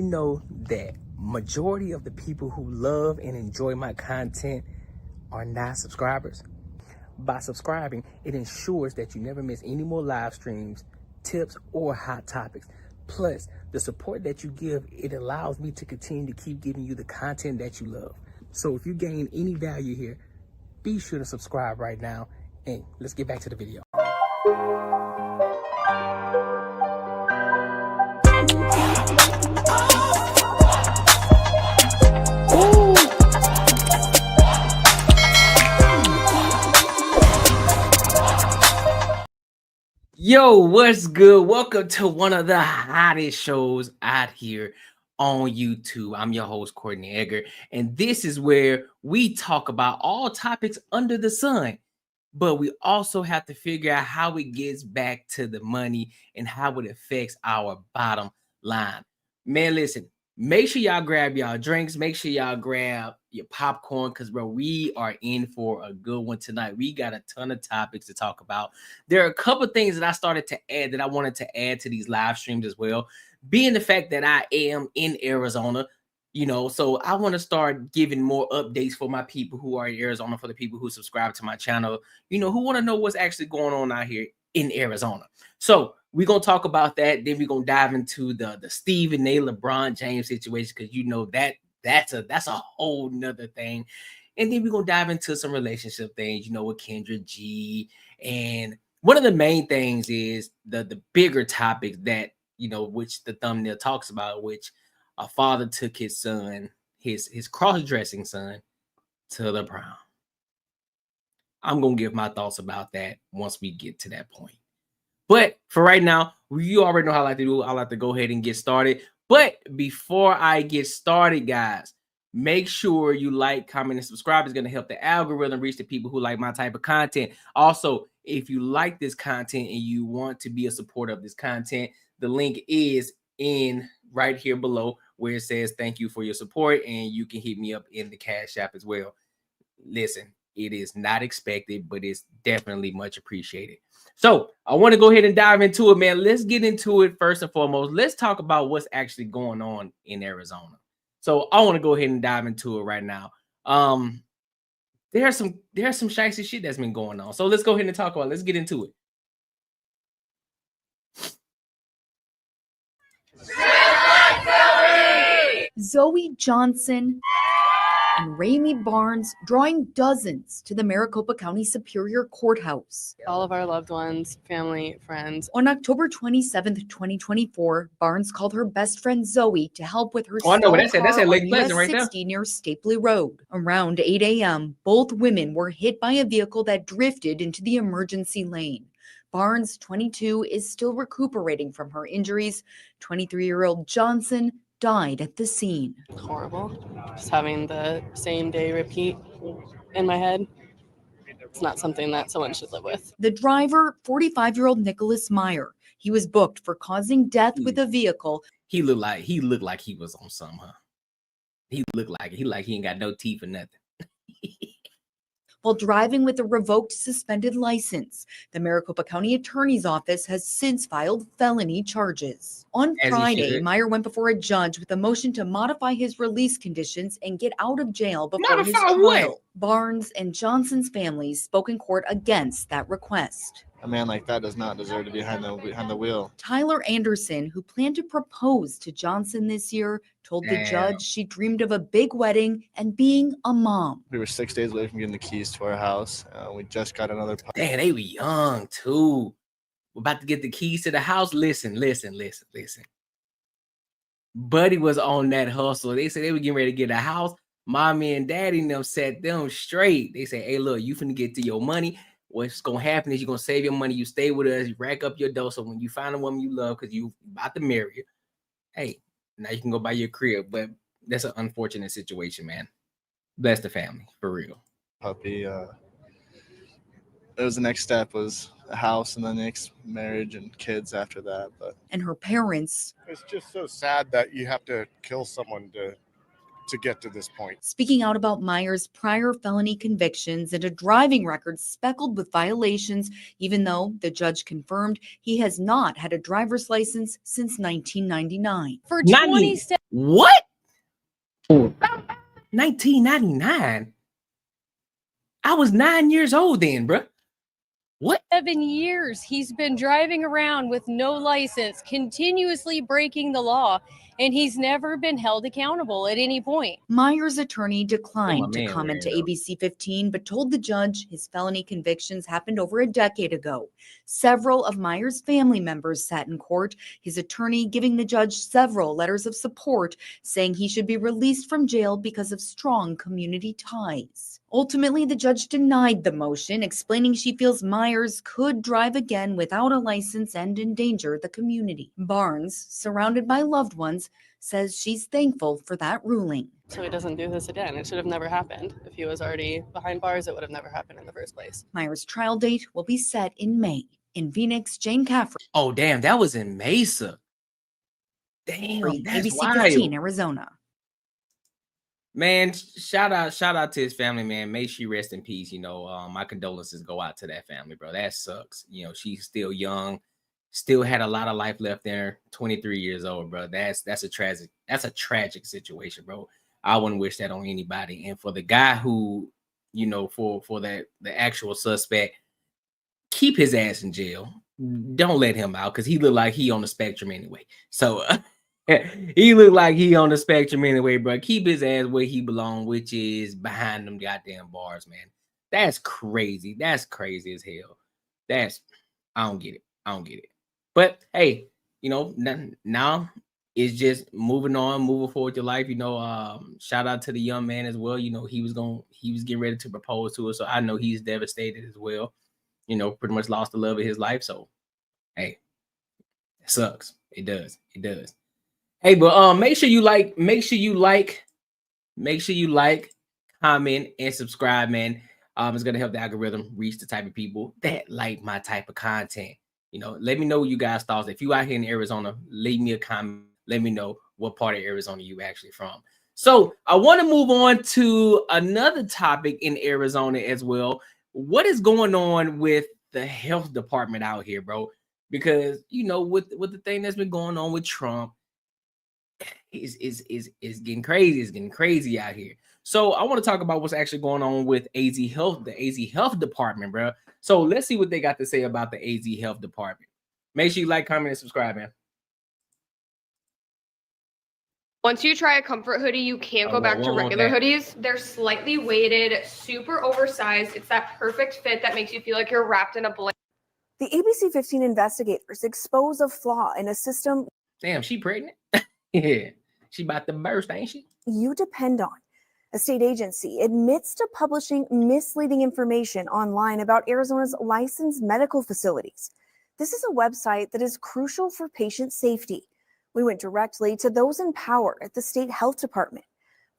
know that majority of the people who love and enjoy my content are not subscribers? By subscribing, it ensures that you never miss any more live streams, tips, or hot topics. Plus, the support that you give, it allows me to continue to keep giving you the content that you love. So if you gain any value here, be sure to subscribe right now. And let's get back to the video. Yo, what's good? Welcome to one of the hottest shows out here on YouTube. I'm your host, Courtnee Edgar, and this is where we talk about all topics under the sun, but we also have to figure out how it gets back to the money and how it affects our bottom line. Man, listen, make sure y'all grab y'all drinks. Make sure y'all grab your popcorn because, bro, we are in for a good one tonight. We got a ton of topics to talk about. There are a couple of things that I started to add that I wanted to add to these live streams as well, being the fact that I am in Arizona, so I want to start giving more updates for my people who are in Arizona, for the people who subscribe to my channel, who want to know what's actually going on out here in Arizona. So we're going to talk about that. Then we're going to dive into the Stephen A. LeBron James situation, because that's a whole nother thing. And then we're going to dive into some relationship things, with Kendra G. And one of the main things is the bigger topic that, which the thumbnail talks about, which a father took his son, his cross-dressing son, to the prom. I'm going to give my thoughts about that once we get to that point. But for right now, you already know how I like to do. I like to go ahead and get started. But before I get started, guys, make sure you like, comment, and subscribe. It's going to help the algorithm reach the people who like my type of content. Also, if you like this content and you want to be a supporter of this content, the link is in right here below where it says thank you for your support, and you can hit me up in the CashApp as well. Listen, it is not expected, but it's definitely much appreciated. So I want to go ahead and dive into it, man. Let's get into it. First and foremost, let's talk about what's actually going on in Arizona. So I want to go ahead and dive into it right now. There's some shicey shit that's been going on. So let's go ahead and talk about it. Let's get into it. Zoe Johnson and Ramey Barnes drawing dozens to the Maricopa County Superior Courthouse. All of our loved ones, family, friends. On October 27th, 2024, Barnes called her best friend Zoe to help with her car Lake on US right 60 near Stapley Road. Around 8 a.m., both women were hit by a vehicle that drifted into the emergency lane. Barnes, 22, is still recuperating from her injuries. 23-year-old Johnson died at the scene. Horrible. Just having the same day repeat in my head. It's not something that someone should live with. The driver, 45-year-old Nicholas Meyer, he was booked for causing death with a vehicle. He looked like he was on some, huh? He looked like he ain't got no teeth or nothing. While driving with a revoked suspended license. The Maricopa County Attorney's Office has since filed felony charges. On Friday, Meyer went before a judge with a motion to modify his release conditions and get out of jail before his trial. What? Barnes and Johnson's families spoke in court against that request. A man like that does not deserve to be behind the wheel. Tyler Anderson, who planned to propose to Johnson this year, told the judge she dreamed of a big wedding and being a mom. We were 6 days away from getting the keys to our house. We just got another. Damn, they were young too. We're about to get the keys to the house. Listen. Buddy was on that hustle. They said they were getting ready to get a house. Mommy and daddy and them set them straight. They said, hey, look, you finna get to your money. What's going to happen is you're going to save your money. You stay with us. You rack up your dough. So when you find a woman you love because you about to marry her, hey, now you can go buy your crib. But that's an unfortunate situation, man. Bless the family, for real. Puppy. It was the next step was a house and the next marriage and kids after that. But and her parents. It's just so sad that you have to kill someone to to get to this point. Speaking out about Myers' prior felony convictions and a driving record speckled with violations, even though the judge confirmed he has not had a driver's license since 1999. For 27 what? 1999. I was 9 years old then, bro. What? 7 years he's been driving around with no license, continuously breaking the law, and he's never been held accountable at any point. Myers' attorney declined to man comment to ran up. ABC 15, but told the judge his felony convictions happened over a decade ago. Several of Myers' family members sat in court, his attorney giving the judge several letters of support, saying he should be released from jail because of strong community ties. Ultimately, the judge denied the motion, explaining she feels Myers could drive again without a license and endanger the community. Barnes, surrounded by loved ones, says she's thankful for that ruling. So he doesn't do this again. It should have never happened. If he was already behind bars, it would have never happened in the first place. Myers' trial date will be set in May. In Phoenix, Jane Caffrey. Oh, damn, that was in Mesa. Damn, that's ABC wild. 15, Arizona. Man, shout out to his family, man. May she rest in peace. You know, my condolences go out to that family, bro. That sucks. You know, she's still young, still had a lot of life left there. 23 years old, bro. That's a tragic situation, bro. I wouldn't wish that on anybody. And for the guy who, you know, for the actual suspect, keep his ass in jail. Don't let him out because he looked like he on the spectrum anyway. So he looked like he on the spectrum anyway, bro. Keep his ass where he belong, which is behind them goddamn bars, man. That's crazy. That's crazy as hell. I don't get it. But hey, you know, now it's just moving forward to life. You know, shout out to the young man as well. You know, he was getting ready to propose to her, so I know he's devastated as well. You know, pretty much lost the love of his life. So, hey, it sucks. It does. Hey, but make sure you like, comment, and subscribe, man. It's gonna help the algorithm reach the type of people that like my type of content. You know, let me know what you guys' thoughts. If you out here in Arizona, leave me a comment. Let me know what part of Arizona you actually from. So I want to move on to another topic in Arizona as well. What is going on with the health department out here, bro? Because, you know, with the thing that's been going on with Trump, is getting crazy. It's getting crazy out here. So I want to talk about what's actually going on with AZ Health, the AZ Health Department, bro. So let's see what they got to say about the AZ Health Department. Make sure you like, comment, and subscribe, man. Once you try a comfort hoodie, you can't go back to regular hoodies. They're slightly weighted, super oversized. It's that perfect fit that makes you feel like you're wrapped in a blanket. The ABC 15 investigators expose a flaw in a system. Damn, she pregnant? Yeah, she about to burst, ain't she? You depend on. A state agency admits to publishing misleading information online about Arizona's licensed medical facilities. This is a website that is crucial for patient safety. We went directly to those in power at the state health department.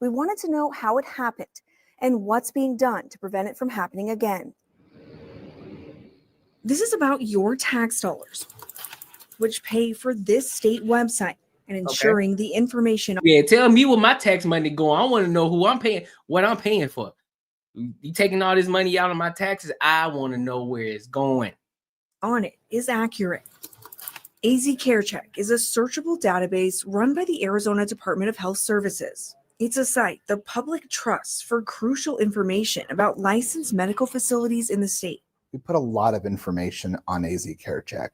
We wanted to know how it happened and what's being done to prevent it from happening again. This is about your tax dollars, which pay for this state website and ensuring the information. Yeah, tell me where my tax money going. I want to know who I'm paying, what I'm paying for. You taking all this money out of my taxes? I want to know where it's going. On it is accurate. AZ CareCheck is a searchable database run by the Arizona Department of Health Services. It's a site the public trusts for crucial information about licensed medical facilities in the state. We put a lot of information on AZ CareCheck,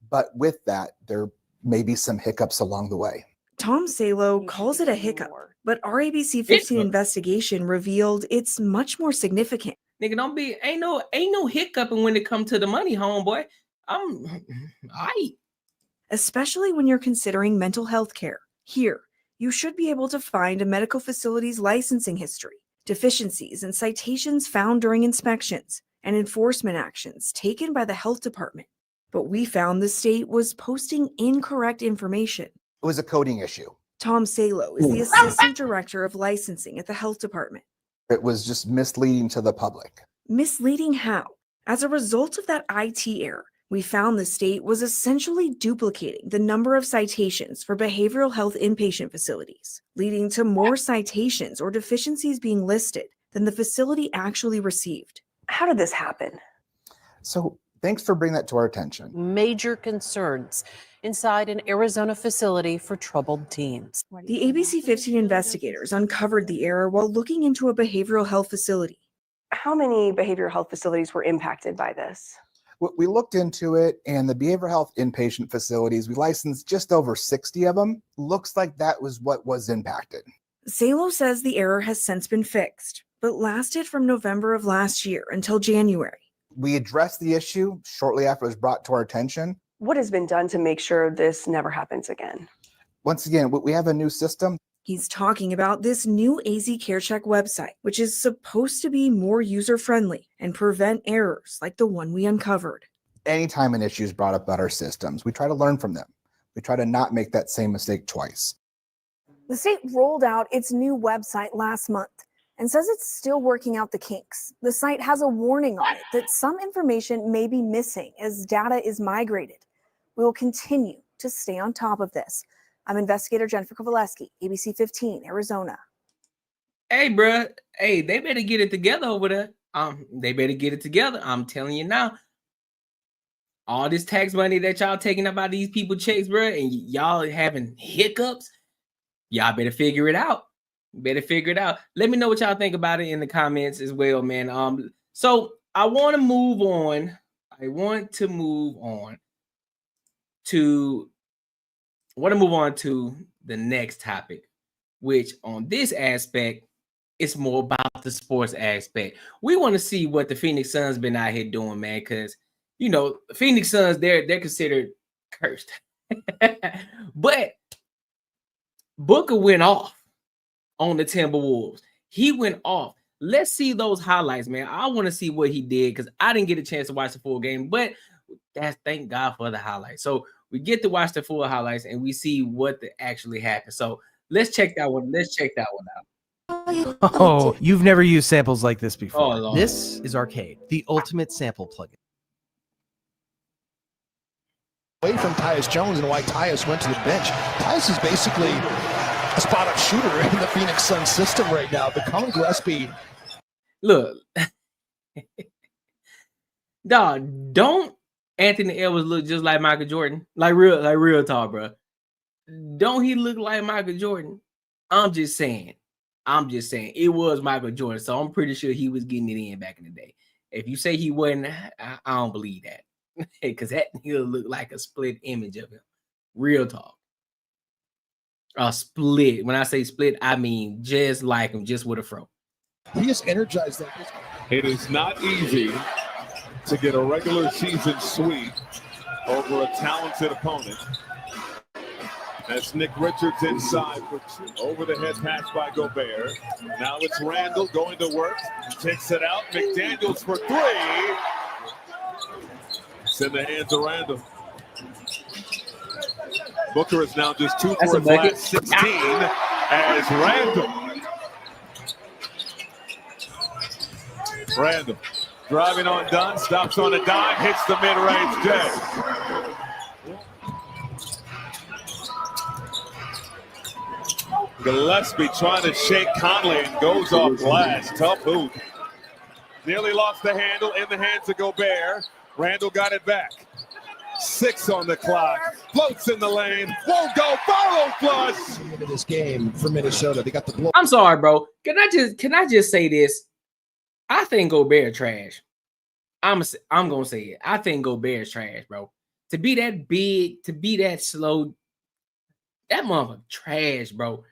but with that, there may be some hiccups along the way. Tom Salo calls it a hiccup, but our ABC 15 investigation revealed it's much more significant. Nigga, ain't no hiccuping when it comes to the money, homeboy. Especially when you're considering mental health care. Here, you should be able to find a medical facility's licensing history, deficiencies and citations found during inspections, and enforcement actions taken by the health department. But we found the state was posting incorrect information. It was a coding issue. Tom Salo is the assistant director of licensing at the health department. It was just misleading to the public. Misleading how? As a result of that IT error, We found the state was essentially duplicating the number of citations for behavioral health inpatient facilities, leading to more citations or deficiencies being listed than the facility actually received. How did this happen? So thanks for bringing that to our attention. Major concerns inside an Arizona facility for troubled teens. The ABC 15 investigators uncovered the error while looking into a behavioral health facility. How many behavioral health facilities were impacted by this? We looked into it, and the behavioral health inpatient facilities, we licensed just over 60 of them. Looks like that was what was impacted. Salo says the error has since been fixed, but lasted from November of last year until January. We addressed the issue shortly after it was brought to our attention. What has been done to make sure this never happens again? Once again, we have a new system. He's talking about this new AZ CareCheck website, which is supposed to be more user-friendly and prevent errors like the one we uncovered. Anytime an issue is brought up about our systems, we try to learn from them. We try to not make that same mistake twice. The state rolled out its new website last month and says it's still working out the kinks. The site has a warning on it that some information may be missing as data is migrated. We will continue to stay on top of this. I'm investigator Jennifer Kowaleski, ABC 15, Arizona. Hey, bruh. Hey, they better get it together over there. They better get it together. I'm telling you now. All this tax money that y'all taking up out of these people checks, bruh, and y'all having hiccups, y'all better figure it out. Better figure it out. Let me know what y'all think about it in the comments as well, man. So I want to move on. To the next topic, which on this aspect, it's more about the sports aspect. We want to see what the Phoenix Suns been out here doing, man, because, you know, Phoenix Suns, they're considered cursed. But Booker went off on the Timberwolves. He went off. Let's see those highlights, man. I want to see what he did because I didn't get a chance to watch the full game, but thank God for the highlights. So we get to watch the full highlights and we see what actually happened. So let's check that one. Let's check that one out. Oh, you've never used samples like this before. Oh, Lord. This is Arcade, the ultimate sample plugin. Away from Tyus Jones and why Tyus went to the bench. Tyus is basically a spot-up shooter in the Phoenix Suns system right now. But Colin Gillespie. Look, dog, don't Anthony Edwards look just like Michael Jordan? Like real talk, bro. Don't he look like Michael Jordan? I'm just saying. It was Michael Jordan, so I'm pretty sure he was getting it in back in the day. If you say he wasn't, I don't believe that. Because that he'll look like a split image of him. Real talk. A split. When I say split, I mean just like him, just with a fro. He is energized like this. It is not easy to get a regular season sweep over a talented opponent. That's Nick Richards inside for two. Over the head pass by Gobert. Now it's Randall going to work. Takes it out. McDaniels for three. It's in the hands of Randall. Booker is now just 2 for his last 16 as Randall driving on Dunn, stops on a dime, hits the mid-range dead. Gillespie trying to shake Conley and goes off glass. Tough hoop. Nearly lost the handle in the hands of Gobert. Randall got it back. 6 on the clock. Floats in the lane. Won't go. Follow flush. Into this game for Minnesota. They got the blow. I'm sorry, bro. Can I just say this? I think Gobert trash. I'm gonna say it. I think Gobert's trash, bro. To be that big, to be that slow, that motherfucker trash, bro.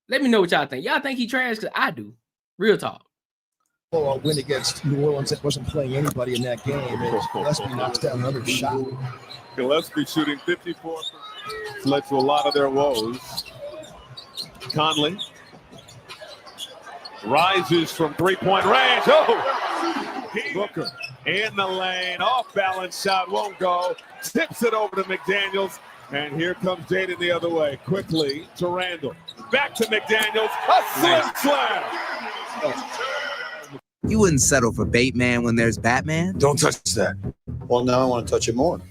Let me know what y'all think. Y'all think he trash? Because I do. Real talk. A win against New Orleans that wasn't playing anybody in that game. And Gillespie knocks down another shot. Gillespie shooting 54%. It's led to a lot of their woes. Conley rises from three-point range. Oh! Booker in the lane. Off-balance shot. Won't go. Tips it over to McDaniels. And here comes Jaden the other way. Quickly to Randall. Back to McDaniels. A slim slam. You wouldn't settle for Bateman when there's Batman. Don't touch that. Well, now I want to touch it more.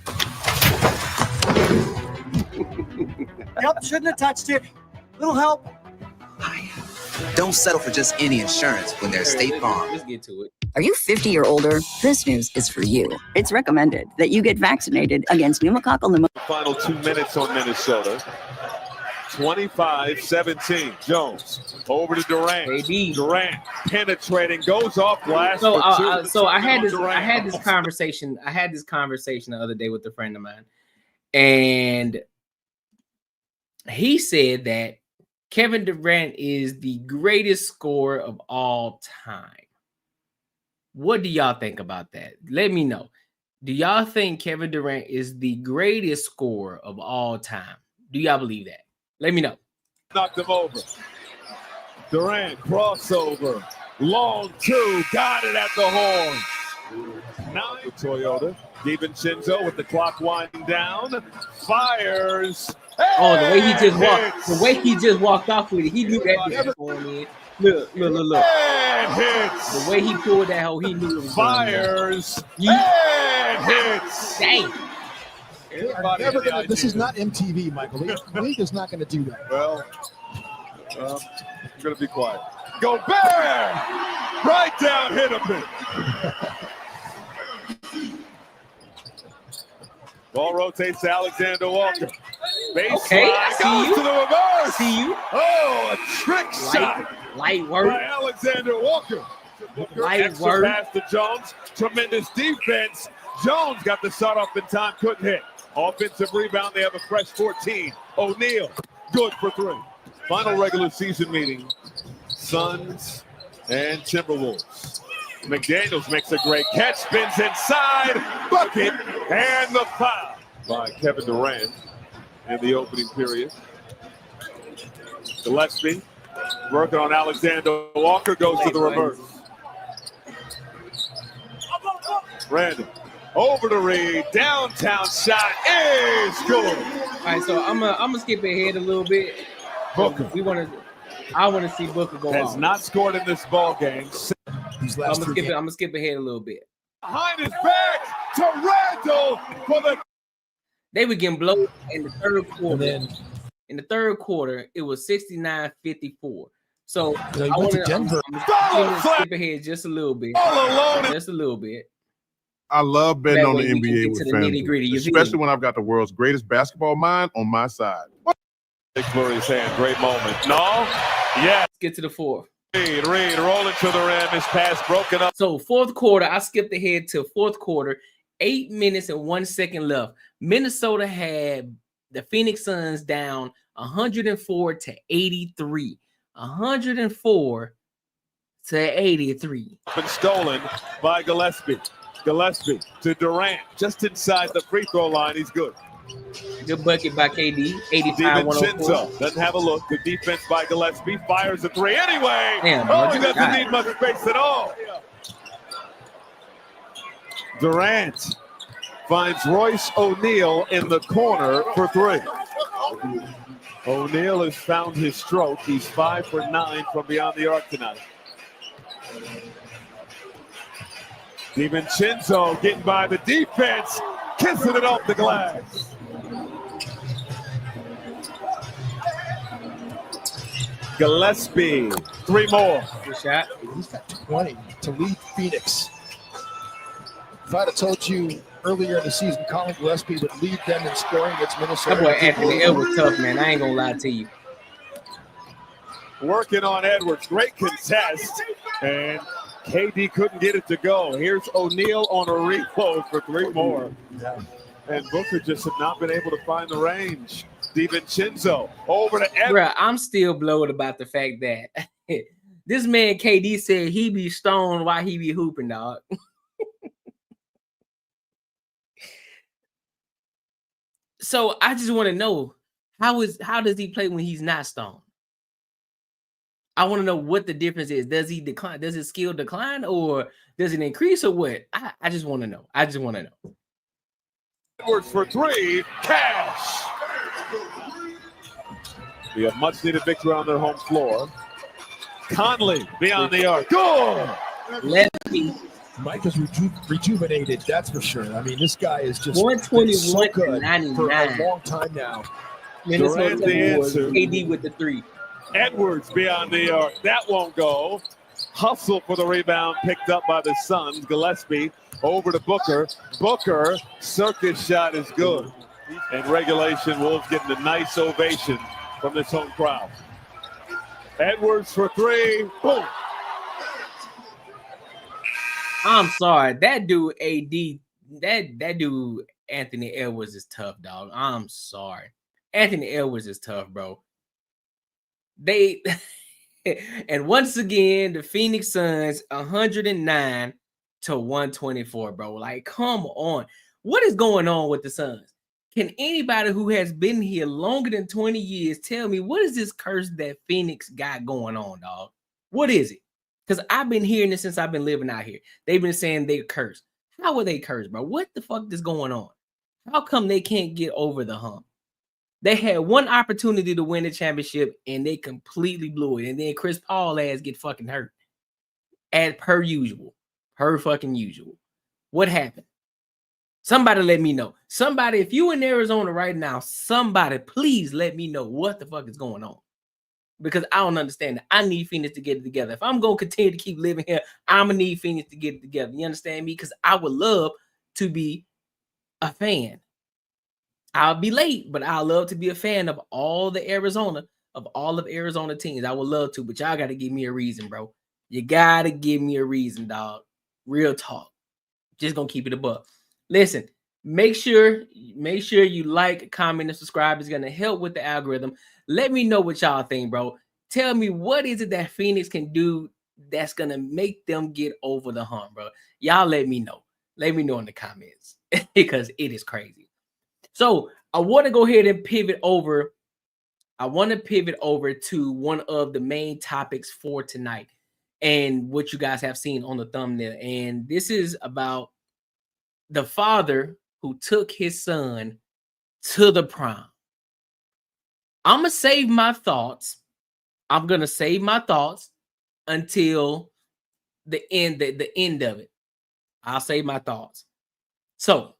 Yep, shouldn't have touched it. Little help. Don't settle for just any insurance when there's State Farm. Let's get to it. Are you 50 or older? This news is for you. It's recommended that you get vaccinated against pneumococcal pneumonia. Final 2 minutes on Minnesota. 25-17. Jones over to Durant. Baby. Durant penetrating, goes off glass. So, for two. so I had this conversation. I had this conversation the other day with a friend of mine, and he said that Kevin Durant is the greatest scorer of all time. What do y'all think about that? Let me know. Do y'all think Kevin Durant is the greatest scorer of all time? Do y'all believe that? Let me know. Knocked him over. Durant crossover. Long two. Got it at the horn. 9 Toyota. DiVincenzo with the clock winding down. Fires. Oh, the way he just walked off with it. He knew that was going in. Look. And hits. The way he pulled that hole, he knew it was Fires. And hits. Dang. This is not MTV, Michael. The league is not going to do that. Well, I'm going to be quiet. Go Bear! Right down, hit him. Ball rotates to Alexander Walker. Baseline goes to the reverse. See you. Oh, a trick shot. Light work. By Alexander Walker. Extra pass to Jones. Tremendous defense. Jones got the shot off in time, couldn't hit. Offensive rebound, they have a fresh 14. O'Neal, good for 3. Final regular season meeting, Suns and Timberwolves. McDaniels makes a great catch, spins inside, bucket, and the foul by Kevin Durant in the opening period. Gillespie working on Alexander Walker, goes to the reverse. Randall. Over to Reed, downtown shot is good. All right, so I'm gonna skip ahead a little bit. Booker. I want to see Booker go Has off. not scored in this ball game. I'm gonna skip ahead a little bit. Behind his back to Randall for the. They were getting blown in the third quarter. In the third quarter, it was 69-54. So I want to skip ahead just a little bit. Just a little bit. I love betting on the NBA with nitty gritty, especially when I've got the world's greatest basketball mind on my side. Big Flurry's hand, great moment. No, yeah. Let's get to the fourth. Reed rolling to the rim. His pass broken up. So fourth quarter, I skipped ahead to fourth quarter. 8 minutes and 1 second left. Minnesota had the Phoenix Suns down 104-83. 104-83. Been stolen by Gillespie. Gillespie to Durant, just inside the free throw line. He's good. Good bucket by KD. 85-104. DiVincenzo doesn't have a look. Good defense by Gillespie. Fires a 3 anyway. Damn, he doesn't need much space at all. Durant finds Royce O'Neal in the corner for 3. O'Neal has found his stroke. He's 5 for 9 from beyond the arc tonight. DiVincenzo getting by the defense, kissing it off the glass. Gillespie, 3 more. Good shot. He's got 20 to lead Phoenix. If I'd have told you earlier in the season, Colin Gillespie would lead them in scoring against Minnesota. That boy Anthony Edwards tough, man. I ain't gonna lie to you. Working on Edwards, great contest, and KD couldn't get it to go. Here's O'Neal on a reload for 3 more. And Booker just have not been able to find the range. DiVincenzo over to Edwards. Bruh, I'm still blown about the fact that this man KD said he be stoned while he be hooping, dog. So I just want to know how does he play when he's not stoned? I want to know what the difference is. Does he decline? Does his skill decline, or does it increase, or what? I just want to know. I just want to know. Edwards for 3. Cash. We have much needed victory on their home floor. Conley beyond the arc. Good. Lefty Mike is rejuvenated, that's for sure. I mean, this guy is just 121 so to good 99. for a long time now. Minnesota Durant the Timberwolves, answer. AD with the 3. Edwards beyond the arc. That won't go. Hustle for the rebound, picked up by the Suns. Gillespie over to Booker. Booker, circus shot is good. In regulation, Wolves getting a nice ovation from this home crowd. Edwards for 3. Boom. I'm sorry. That dude, AD, that dude, Anthony Edwards is tough, dog. I'm sorry. Anthony Edwards is tough, bro. They and once again, the Phoenix Suns 109 to 124, bro. Like, come on. What is going on with the Suns? Can anybody who has been here longer than 20 years tell me what is this curse that Phoenix got going on, dog? What is it? Because I've been hearing this since I've been living out here. They've been saying they're cursed. How are they cursed, bro? What the fuck is going on? How come they can't get over the hump? They had one opportunity to win the championship and they completely blew it. And then Chris Paul ass get fucking hurt. As per usual. Per fucking usual. What happened? Somebody let me know. Somebody, if you in Arizona right now, somebody please let me know what the fuck is going on. Because I don't understand it. I need Phoenix to get it together. If I'm going to continue to keep living here, I'm going to need Phoenix to get it together. You understand me? Because I would love to be a fan. I'll be late, but I love to be a fan of all of Arizona teams. I would love to, but y'all got to give me a reason, bro. You got to give me a reason, dog. Real talk. Just going to keep it above. Listen, make sure you like, comment, and subscribe. It's going to help with the algorithm. Let me know what y'all think, bro. Tell me what is it that Phoenix can do that's going to make them get over the hump, bro. Y'all let me know. Let me know in the comments because it is crazy. So I want to go ahead and pivot over. I want to pivot over to one of the main topics for tonight and what you guys have seen on the thumbnail. And this is about the father who took his son to the prom. I'm going to save my thoughts. I'm going to save my thoughts until the end of it. I'll save my thoughts. So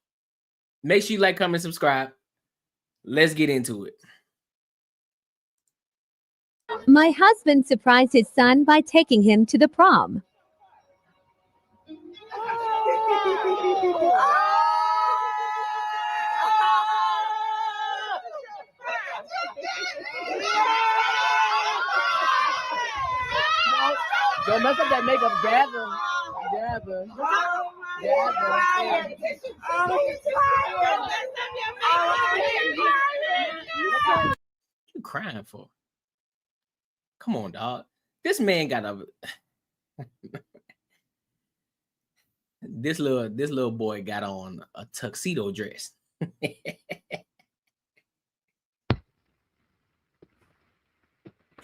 make sure you like, comment, subscribe. Let's get into it. My husband surprised his son by taking him to the prom. Don't mess up that makeup, gather. What you crying for? Come on, dog. This man got a this little boy got on a tuxedo dress. He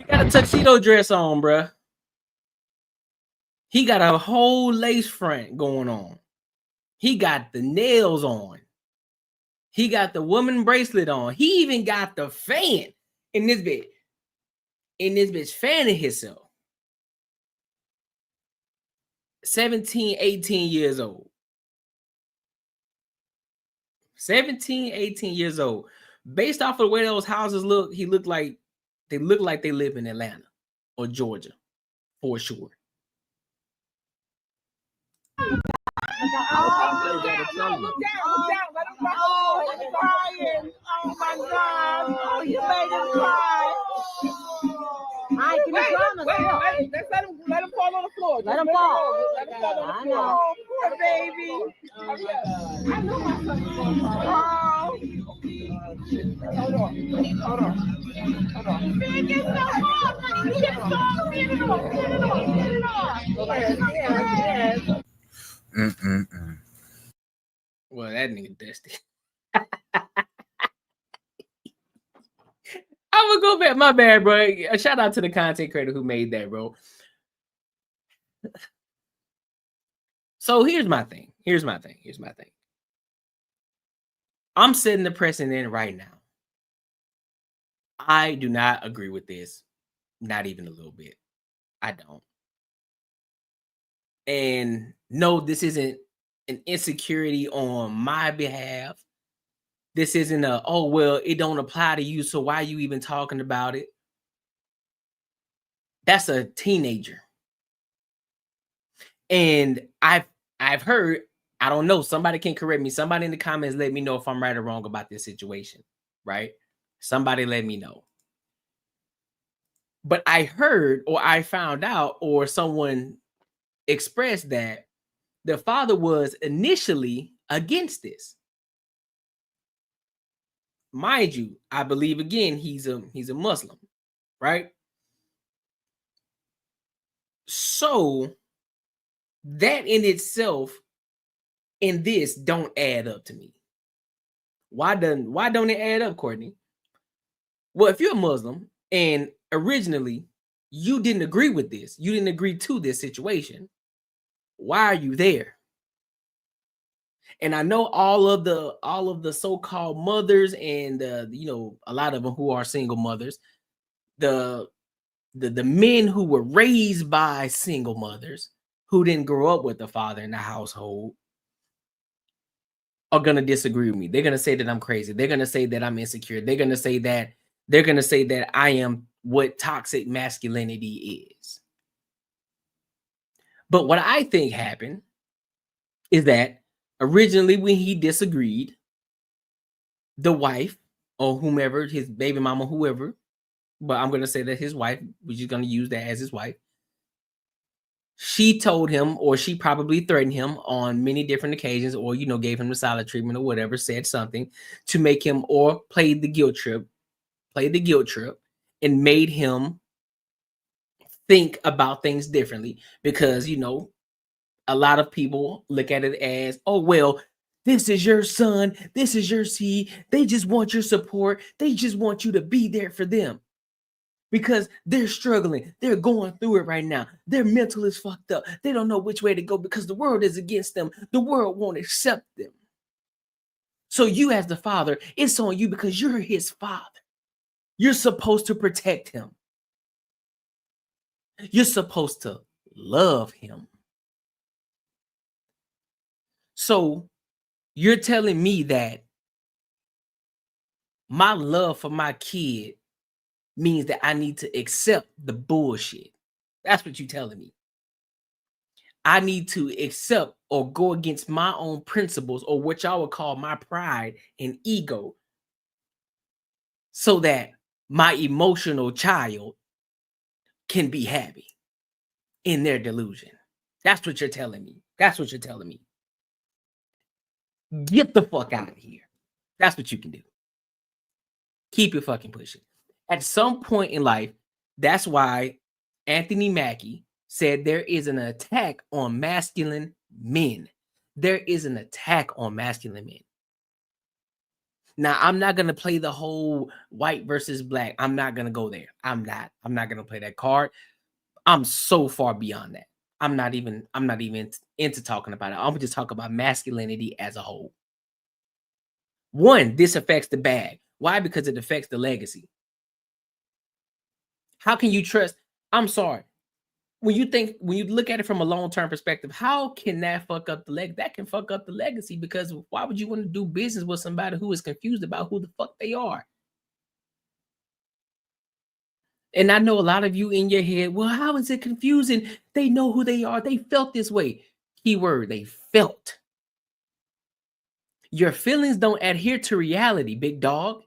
got a tuxedo dress on, bruh. He got a whole lace front going on. He got the nails on. He got the woman bracelet on. He even got the fan in this bitch. Fanning himself. 17, 18 years old. 17, 18 years old. Based off of the way those houses look, they look like they live in Atlanta or Georgia for sure. Oh my God! Oh, you made him cry. All right, can you let him fall on the floor. Let him fall. Let him fall on the floor. Oh, poor baby. Oh my God. I know my son is going to fall. Hold on. Big is so hard, honey. You just don't get it off. Well, that nigga dusty. I'm gonna go back. My bad, bro. A shout out to the content creator who made that, bro. So here's my thing. I'm setting the precedent right now. I do not agree with this. Not even a little bit. I don't. And no, this isn't an insecurity on my behalf. This isn't a, oh, well, it don't apply to you, so why are you even talking about it? That's a teenager. And I've heard, I don't know, somebody can correct me. Somebody in the comments let me know if I'm right or wrong about this situation, right? Somebody let me know. But I heard, or I found out, or someone expressed that the father was initially against this. Mind you, I believe again he's a Muslim, right? So that in itself and this don't add up to me. Why don't it add up, Courtney? Well, if you're a Muslim and originally you didn't agree with this, you didn't agree to this situation, why are you there? And I know all of the so-called mothers and you know, a lot of them who are single mothers, the men who were raised by single mothers who didn't grow up with the father in the household are gonna disagree with me. They're gonna say that I'm crazy. They're gonna say that I'm insecure. They're gonna say that I am what toxic masculinity is. But what I think happened is that originally when he disagreed, the wife or whomever, his baby mama, whoever, but I'm gonna say that his wife, we're just gonna use that as his wife. She told him, or she probably threatened him on many different occasions, or, you know, gave him the silent treatment or whatever, said something to make him, or played the guilt trip and made him think about things differently. Because, you know, a lot of people look at it as, oh, well, this is your son, this is your seed. They just want your support. They just want you to be there for them. Because they're struggling. They're going through it right now. Their mental is fucked up. They don't know which way to go because the world is against them. The world won't accept them. So you as the father, it's on you because you're his father. You're supposed to protect him. You're supposed to love him. So you're telling me that my love for my kid means that I need to accept the bullshit. That's what you're telling me. I need to accept or go against my own principles, or what y'all would call my pride and ego, so that my emotional child can be happy in their delusion. That's what you're telling me. That's what you're telling me. Get the fuck out of here. That's what you can do. Keep it fucking pushing. At some point in life, that's why Anthony Mackie said there is an attack on masculine men. There is an attack on masculine men. Now, I'm not going to play the whole white versus black. I'm not going to go there. I'm not going to play that card. I'm so far beyond that. I'm not even into talking about it. I'm just talking about masculinity as a whole. One, this affects the bag. Why? Because it affects the legacy. How can you trust? I'm sorry. When you look at it from a long-term perspective, how can that fuck up the leg? That can fuck up the legacy, because why would you want to do business with somebody who is confused about who the fuck they are? And I know a lot of you in your head, well, how is it confusing? They know who they are. They felt this way. Keyword, they felt. Your feelings don't adhere to reality, big dog.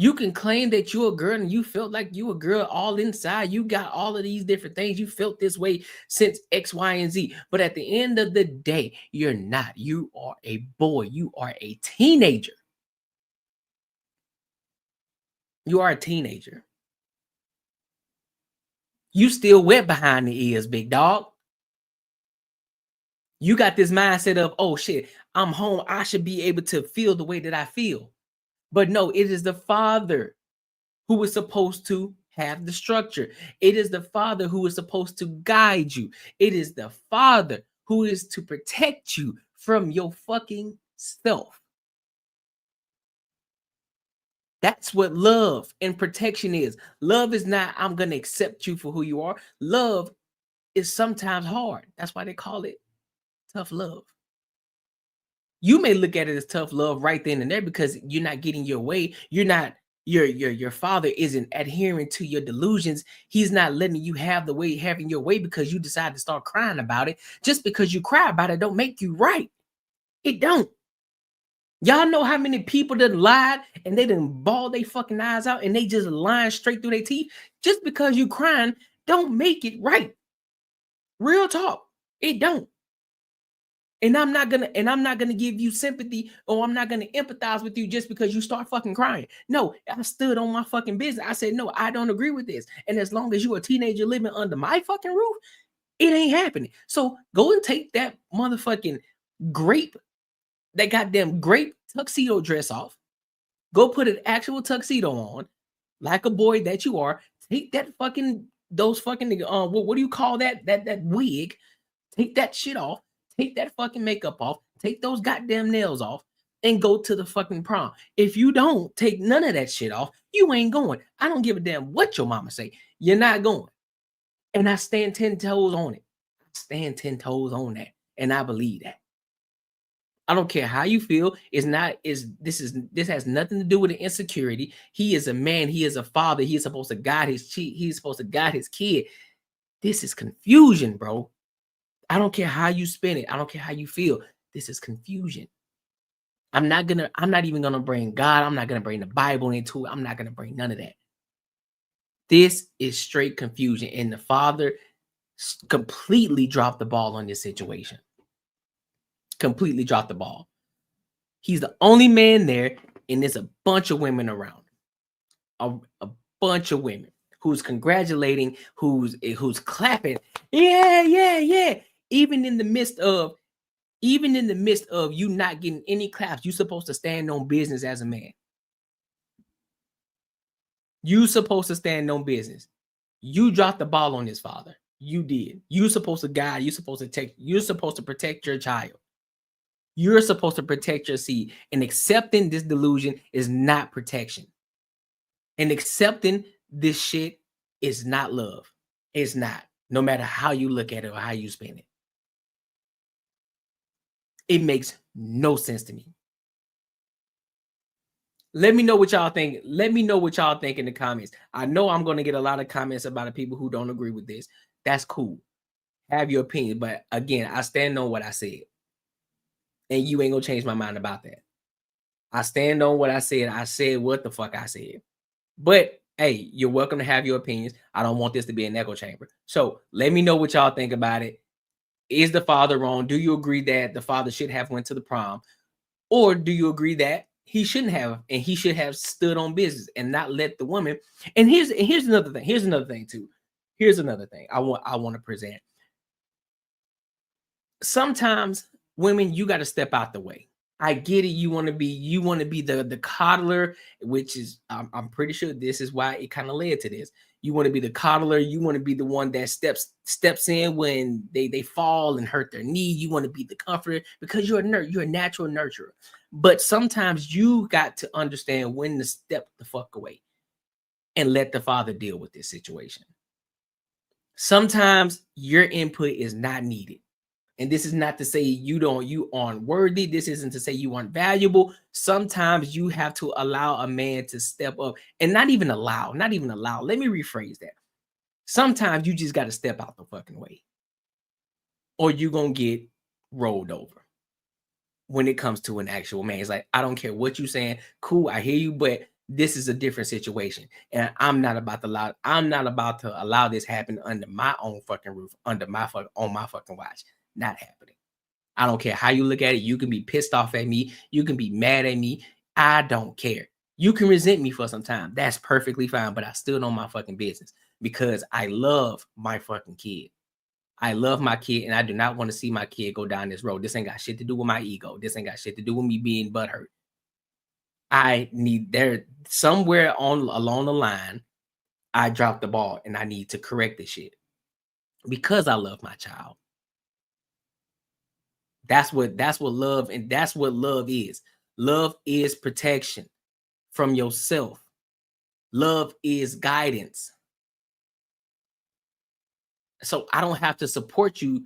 You can claim that you're a girl and you felt like you a girl all inside. You got all of these different things. You felt this way since X, Y, and Z. But at the end of the day, you're not. You are a boy. You are a teenager. You are a teenager. You still wet behind the ears, big dog. You got this mindset of, oh shit, I'm home. I should be able to feel the way that I feel. But no, it is the father who is supposed to have the structure. It is the father who is supposed to guide you. It is the father who is to protect you from your fucking self. That's what love and protection is. Love is not, I'm going to accept you for who you are. Love is sometimes hard. That's why they call it tough love. You may look at it as tough love right then and there because you're not getting your way. You're not, your father isn't adhering to your delusions. He's not letting you have the way, having your way because you decide to start crying about it. Just because you cry about it don't make you right. It don't. Y'all know how many people done lied and they done bawled their fucking eyes out and they just lying straight through their teeth? Just because you crying don't make it right. Real talk. It don't. And I'm not gonna give you sympathy, or I'm not gonna empathize with you just because you start fucking crying. No, I stood on my fucking business. I said, no, I don't agree with this. And as long as you're a teenager living under my fucking roof, it ain't happening. So go and take that motherfucking that goddamn grape tuxedo dress off. Go put an actual tuxedo on, like a boy that you are. Take that fucking, those fucking, what do you call that wig? Take that shit off. Take that fucking makeup off. Take those goddamn nails off and go to the fucking prom. If you don't take none of that shit off, you ain't going. I don't give a damn what your mama say. You're not going. And I stand 10 toes on it. I stand 10 toes on that. And I believe that. I don't care how you feel. This has nothing to do with the insecurity. He is a man. He is a father. He is supposed to guide his he's supposed to guide his kid. This is confusion, bro. I don't care how you spin it. I don't care how you feel. This is confusion. I'm not even gonna bring God. I'm not gonna bring the Bible into it. I'm not gonna bring none of that. This is straight confusion. And the father completely dropped the ball on this situation. Completely dropped the ball. He's the only man there, and there's a bunch of women around. A bunch of women who's congratulating, who's clapping. Yeah. Even in the midst of you not getting any claps, you're supposed to stand on business as a man. You supposed to stand on business. You dropped the ball on this father. You did. You're supposed to guide. You're supposed to protect your child. You're supposed to protect your seed. And accepting this delusion is not protection. And accepting this shit is not love. It's not. No matter how you look at it or how you spin it. It makes no sense to me. Let me know what y'all think. Let me know what y'all think in the comments. I know I'm going to get a lot of comments about the people who don't agree with this. That's cool. Have your opinion. But again, I stand on what I said. And you ain't going to change my mind about that. I stand on what I said. I said what the fuck I said. But hey, you're welcome to have your opinions. I don't want this to be an echo chamber. So let me know what y'all think about it. Is the father wrong? Do you agree that the father should have went to the prom? Or do you agree that he shouldn't have, and he should have stood on business and not let the woman? And here's another thing. Here's another thing too. Here's another thing I want to present. Sometimes women, you got to step out the way. I get it. You want to be the coddler, which is I'm pretty sure this is why it kind of led to this. You want to be the coddler. You want to be the one that steps in when they fall and hurt their knee. You want to be the comforter because you're a natural nurturer. But sometimes you got to understand when to step the fuck away and let the father deal with this situation. Sometimes your input is not needed. And this is not to say you aren't worthy. This isn't to say you aren't valuable. Sometimes you have to allow a man to step up, and not even allow. Let me rephrase that. Sometimes you just got to step out the fucking way, or you're going to get rolled over when it comes to an actual man. It's like, I don't care what you're saying. Cool, I hear you, but this is a different situation. And I'm not about to allow this happen under my own fucking roof, on my fucking watch. Not happening. I don't care how you look at it. You can be pissed off at me. You can be mad at me. I don't care. You can resent me for some time. That's perfectly fine. But I stood on my fucking business because I love my fucking kid. I love my kid, and I do not want to see my kid go down this road. This ain't got shit to do with my ego. This ain't got shit to do with me being butthurt. I need somewhere along the line, I dropped the ball, and I need to correct this shit because I love my child. That's what love is. Love is protection from yourself. Love is guidance. So I don't have to support you.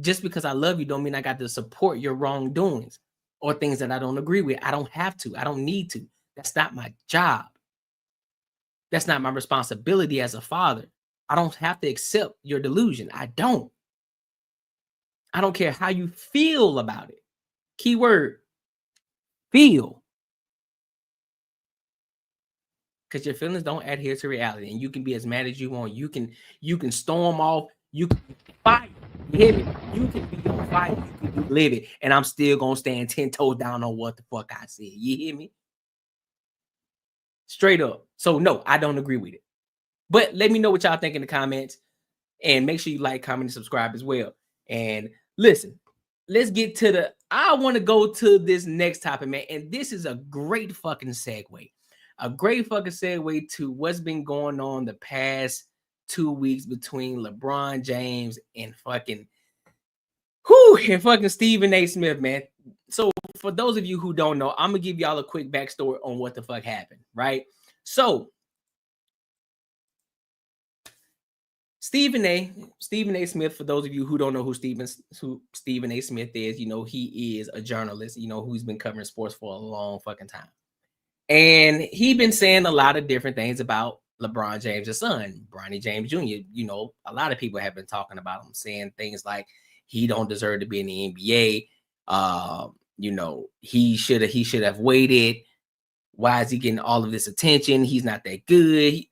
Just because I love you don't mean I got to support your wrongdoings or things that I don't agree with. I don't have to. I don't need to. That's not my job. That's not my responsibility as a father. I don't have to accept your delusion. I don't care how you feel about it. Keyword, feel. Because your feelings don't adhere to reality. And you can be as mad as you want. You can storm off. You can fight. You hear me? You can be on fire. You can be livid. And I'm still going to stand 10 toes down on what the fuck I said. You hear me? Straight up. So no, I don't agree with it. But let me know what y'all think in the comments. And make sure you like, comment, and subscribe as well. And listen, let's get to I want to go to this next topic, man. And this is a great fucking segue. A great fucking segue to what's been going on the past 2 weeks between LeBron James and fucking Stephen A. Smith, man. So for those of you who don't know, I'm gonna give y'all a quick backstory on what the fuck happened, right? So Stephen A. Smith, for those of you who don't know who Stephen A. Smith is, you know, he is a journalist, you know, who's been covering sports for a long fucking time. And he been saying a lot of different things about LeBron James' son, Bronny James Jr. You know, a lot of people have been talking about him, saying things like he don't deserve to be in the NBA. You know, he should have waited. Why is he getting all of this attention? He's not that good.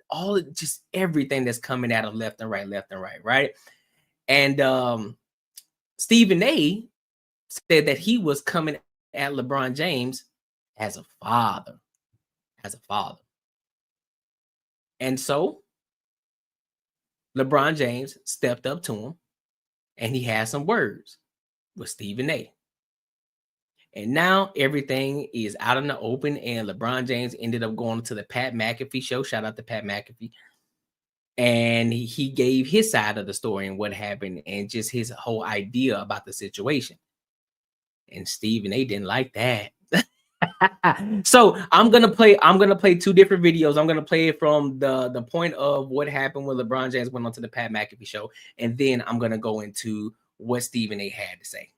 Just everything that's coming at him left and right, right? And Stephen A. said that he was coming at LeBron James as a father. And so LeBron James stepped up to him and he had some words with Stephen A. And now everything is out in the open, and LeBron James ended up going to the Pat McAfee show. Shout out to Pat McAfee. And he gave his side of the story and what happened and just his whole idea about the situation. And Stephen A. didn't like that. So I'm gonna play 2 different videos. I'm gonna play it from the point of what happened when LeBron James went on to the Pat McAfee show, and then I'm gonna go into what Stephen A. had to say.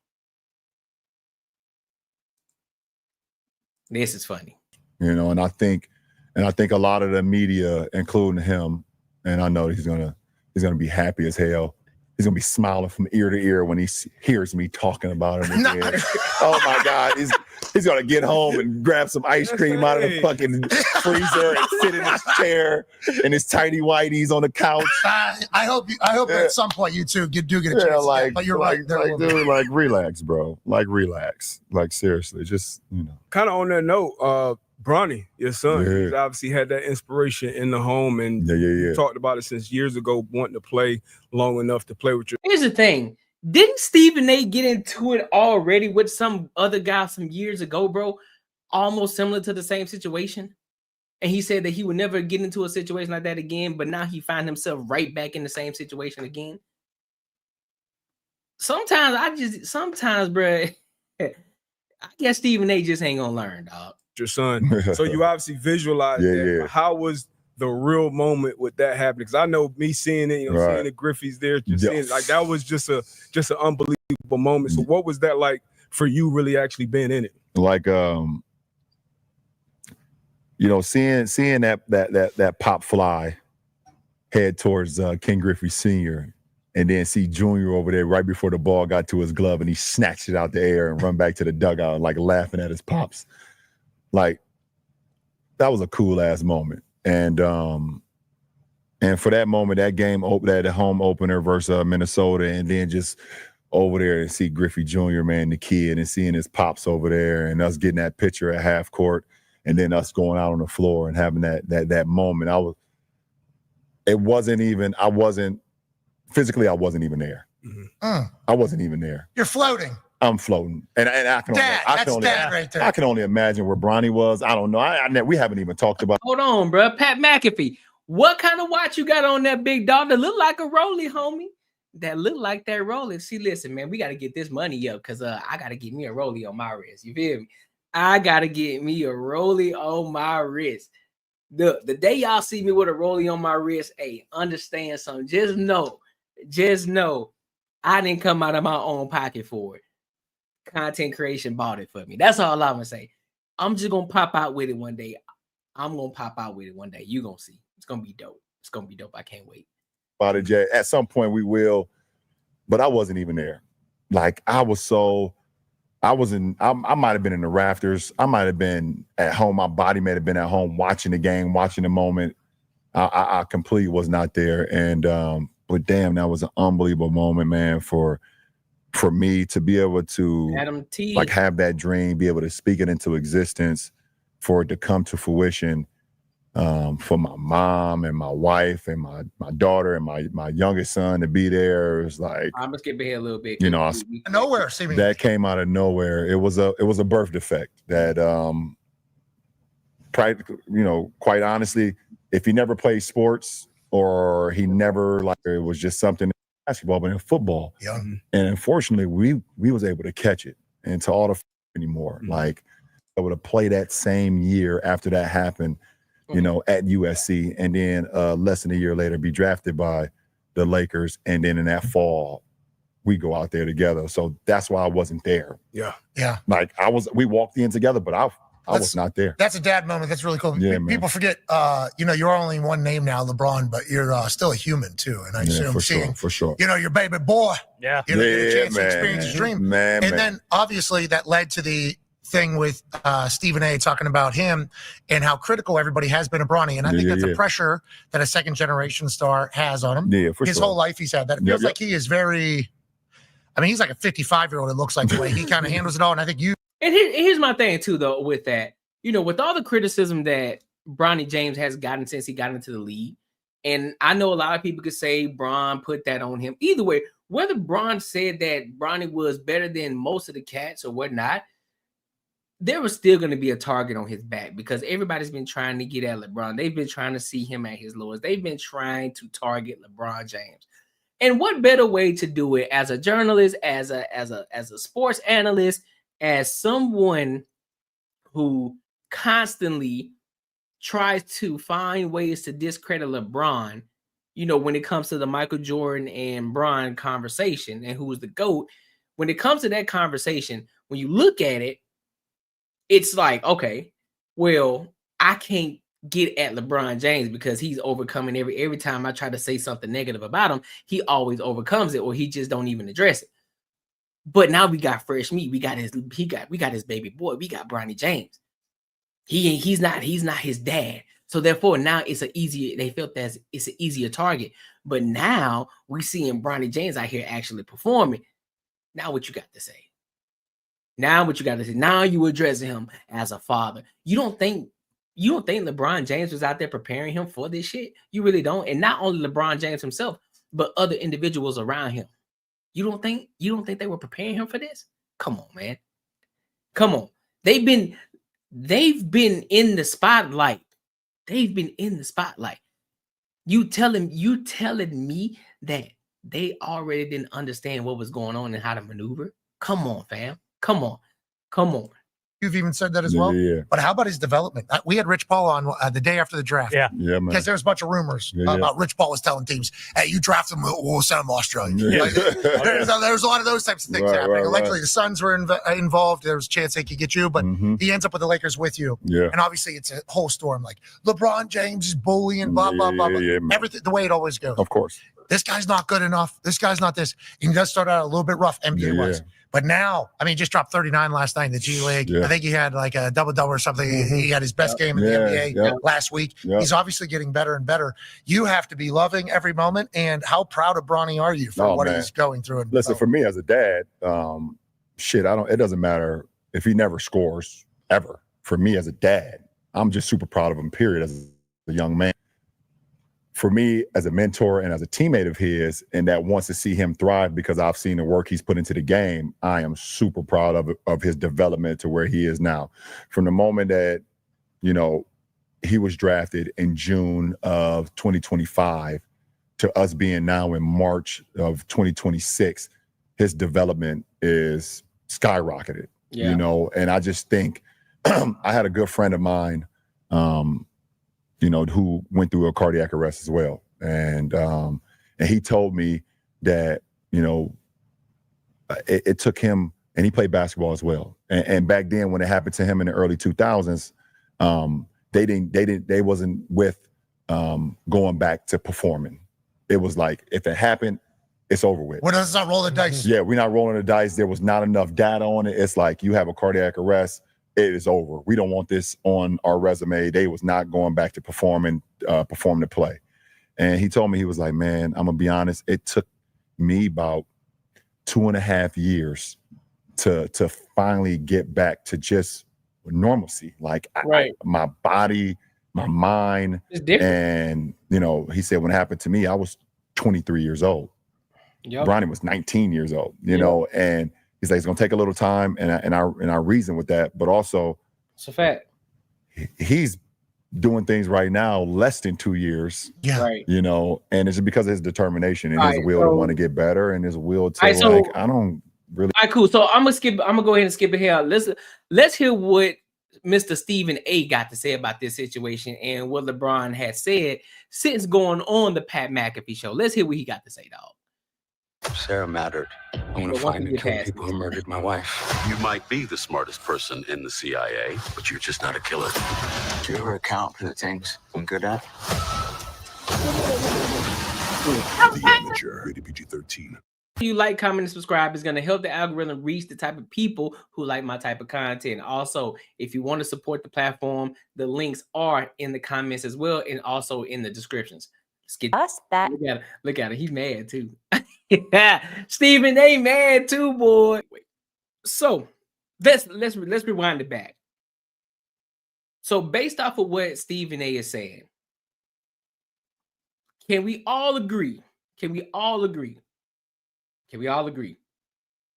This is funny. You know, and I think a lot of the media, including him, and I know he's gonna be happy as hell. He's gonna be smiling from ear to ear when he hears me talking about him again. Oh my God, he's gonna get home and grab some ice cream out of the fucking freezer and sit in his chair and his tidy whities on the couch. I hope at some point you two do get a chance. Like, but you're like, dude, like relax, bro. Like relax. Like seriously, just Kind of on that note, Bronny, your son, he's obviously had that inspiration in the home, and you talked about it since years ago, wanting to play long enough to play with you. Here's the thing. Didn't Stephen A. get into it already with some other guy some years ago, bro? Almost similar to the same situation. And he said that he would never get into a situation like that again, but now he found himself right back in the same situation again. Sometimes, bro, I guess Stephen A. just ain't gonna learn, dog. Your son. So you obviously visualize that. Yeah. How was the real moment with that happening? Because I know me seeing it, seeing the Griffey's there, just seeing like that was just an unbelievable moment. So what was that like for you really actually being in it? Like seeing that pop fly head towards King Griffey Sr. and then see Junior over there right before the ball got to his glove and he snatched it out the air and run back to the dugout like laughing at his pops. Like that was a cool ass moment. And for that moment, that game, that home opener versus Minnesota, and then just over there and see Griffey Jr., man, the kid, and seeing his pops over there and us getting that picture at half court and then us going out on the floor and having that moment. I wasn't even there. I wasn't even there. You're floating. I'm floating, and I can only imagine where Bronny was. I don't know. We haven't even talked about. Hold on, bro. Pat McAfee. What kind of watch you got on that big dog that look like a rollie, homie? That look like that rollie. See, listen, man, we got to get this money up because I got to get me a rollie on my wrist. You feel me? I got to get me a rollie on my wrist. The day y'all see me with a rollie on my wrist, hey, understand something. Just know just know I didn't come out of my own pocket for it. Content creation bought it for me. That's all I'm gonna say. I'm just gonna pop out with it one day. I'm gonna pop out with it one day. You're gonna see. It's gonna be dope. It's gonna be dope. I can't wait. About it, Jay. At some point we will, but I wasn't even there. Like I might have been in the rafters. I might have been at home. My body may have been at home watching the game, watching the moment. I completely was not there. And but damn, that was an unbelievable moment, man, for me to be able to Adam T. like have that dream, be able to speak it into existence, for it to come to fruition, for my mom and my wife and my daughter and my youngest son to be there. It was like, I'm gonna skip ahead a little bit. you know, Nowhere, seemingly. that came out of nowhere. It was a birth defect that quite honestly, if he never played sports or he never, like, it was just something in basketball, but in football. Yeah. And unfortunately, we was able to catch it and to all the anymore. Like, able to play that same year after that happened, you know, at USC, and then less than a year later be drafted by the Lakers, and then in that fall we go out there together. So that's why I wasn't there. Yeah. Like we walked in together, but I was not there. That's a dad moment. That's really cool. Yeah, man. People forget, you're only one name now, LeBron, but you're still a human too. And I assume for sure. your baby boy, Yeah. get a chance to man. experience his dream. Man, and then obviously that led to the thing with Stephen A. talking about him and how critical everybody has been of Bronny. And I think that's a pressure that a second generation star has on him. Yeah, for His sure. whole life he's had that. It feels like he is very, he's like a 55-year-old, it looks like, the way he kind of handles it all. And I think And here's my thing too, though, with that. With all the criticism that Bronny James has gotten since he got into the league, and I know a lot of people could say Bron put that on him. Either way, whether Bron said that Bronny was better than most of the cats or whatnot, there was still going to be a target on his back because everybody's been trying to get at LeBron. They've been trying to see him at his lowest. They've been trying to target LeBron James. And what better way to do it as a journalist, as a sports analyst, as someone who constantly tries to find ways to discredit LeBron, when it comes to the Michael Jordan and Bron conversation and who was the GOAT. When it comes to that conversation, when you look at it, it's like, okay, well, I can't get at LeBron James because he's overcoming every time I try to say something negative about him, he always overcomes it, or he just don't even address it. But now we got fresh meat. We got his baby boy. We got Bronny James. He's not his dad. So therefore, now they felt that it's an easier target. But now we seeing Bronny James out here actually performing. Now what you got to say? Now you addressing him as a father. You don't think LeBron James was out there preparing him for this shit? You really don't. And not only LeBron James himself, but other individuals around him. You don't think they were preparing him for this? Come on, man. Come on. They've been in the spotlight. You telling me that they already didn't understand what was going on and how to maneuver? Come on, fam. Come on. You've even said that as well. Yeah. But how about his development? We had Rich Paul on the day after the draft. Yeah, man. Because there was a bunch of rumors about Rich Paul was telling teams, "Hey, you draft him, we'll send him to Australia." Yeah. Like, there's a lot of those types of things happening. Allegedly, the Suns were involved. There was a chance they could get you, but he ends up with the Lakers with you. Yeah. And obviously, it's a whole storm. Like LeBron James is bullying, blah blah blah. Everything the way it always goes. Of course. This guy's not good enough. This guy's not this. He does start out a little bit rough NBA wise. But now, he just dropped 39 last night in the G League. Yeah. I think he had like a double-double or something. He had his best game in the NBA last week. Yeah. He's obviously getting better and better. You have to be loving every moment. And how proud of Bronny are you for what he's going through? Listen, for me as a dad, it doesn't matter if he never scores ever. For me as a dad, I'm just super proud of him, period, as a young man. For me as a mentor and as a teammate of his, and that wants to see him thrive because I've seen the work he's put into the game, I am super proud of his development to where he is now. From the moment that, he was drafted in June of 2025 to us being now in March of 2026, his development is skyrocketed, and I just think I had a good friend of mine, who went through a cardiac arrest as well. And he told me that, it took him, and he played basketball as well. And back then, when it happened to him in the early 2000s, they wasn't with going back to performing. It was like, if it happened, it's over with. When does not roll the dice? Yeah, we're not rolling the dice. There was not enough data on it. It's like, you have a cardiac arrest, it is over. We don't want this on our resume. They was not going back to perform the play. And he told me, he was like, man, I'm gonna be honest, it took me about 2.5 years to finally get back to just normalcy. Like, my body, my mind, it's different. And he said, when it happened to me, I was 23 years old. Yep. Bronny was 19 years old, know, and he's like, it's gonna take a little time, and I reason with that, but also it's a fact. He's doing things right now less than 2 years. Yeah. Right. And it's because of his determination and All his right, will so- to want to get better and his will to All right, so- I don't really. All right, cool. So I'm gonna go ahead and skip it here. Let's hear what Mr. Stephen A got to say about this situation and what LeBron has said since going on the Pat McAfee show. Let's hear what he got to say, dog. Sarah mattered. I want to find and kill people who murdered my wife. You might be the smartest person in the CIA, but you're just not a killer. Do you ever account for the things I'm good at? The Amateur, rated PG-13. If you like, comment, and subscribe, is going to help the algorithm reach the type of people who like my type of content. Also, if you want to support the platform, the links are in the comments as well, and also in the descriptions. Let's get that. Look at it. He's mad too. Yeah, Stephen A mad too, boy. So let's rewind it back. So based off of what Stephen A is saying, can we all agree? Can we all agree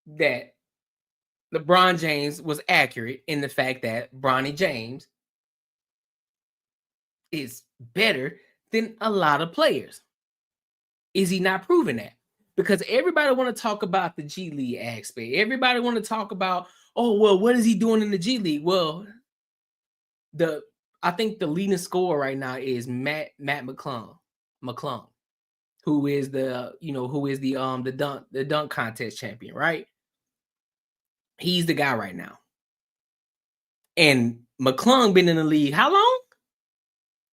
that LeBron James was accurate in the fact that Bronny James is better than a lot of players? Is he not proving that? Because everybody want to talk about the G League aspect. Everybody want to talk about, oh, well, what is he doing in the G League? Well, I think the leading scorer right now is Matt McClung, who is the dunk contest champion, right? He's the guy right now. And McClung been in the league how long?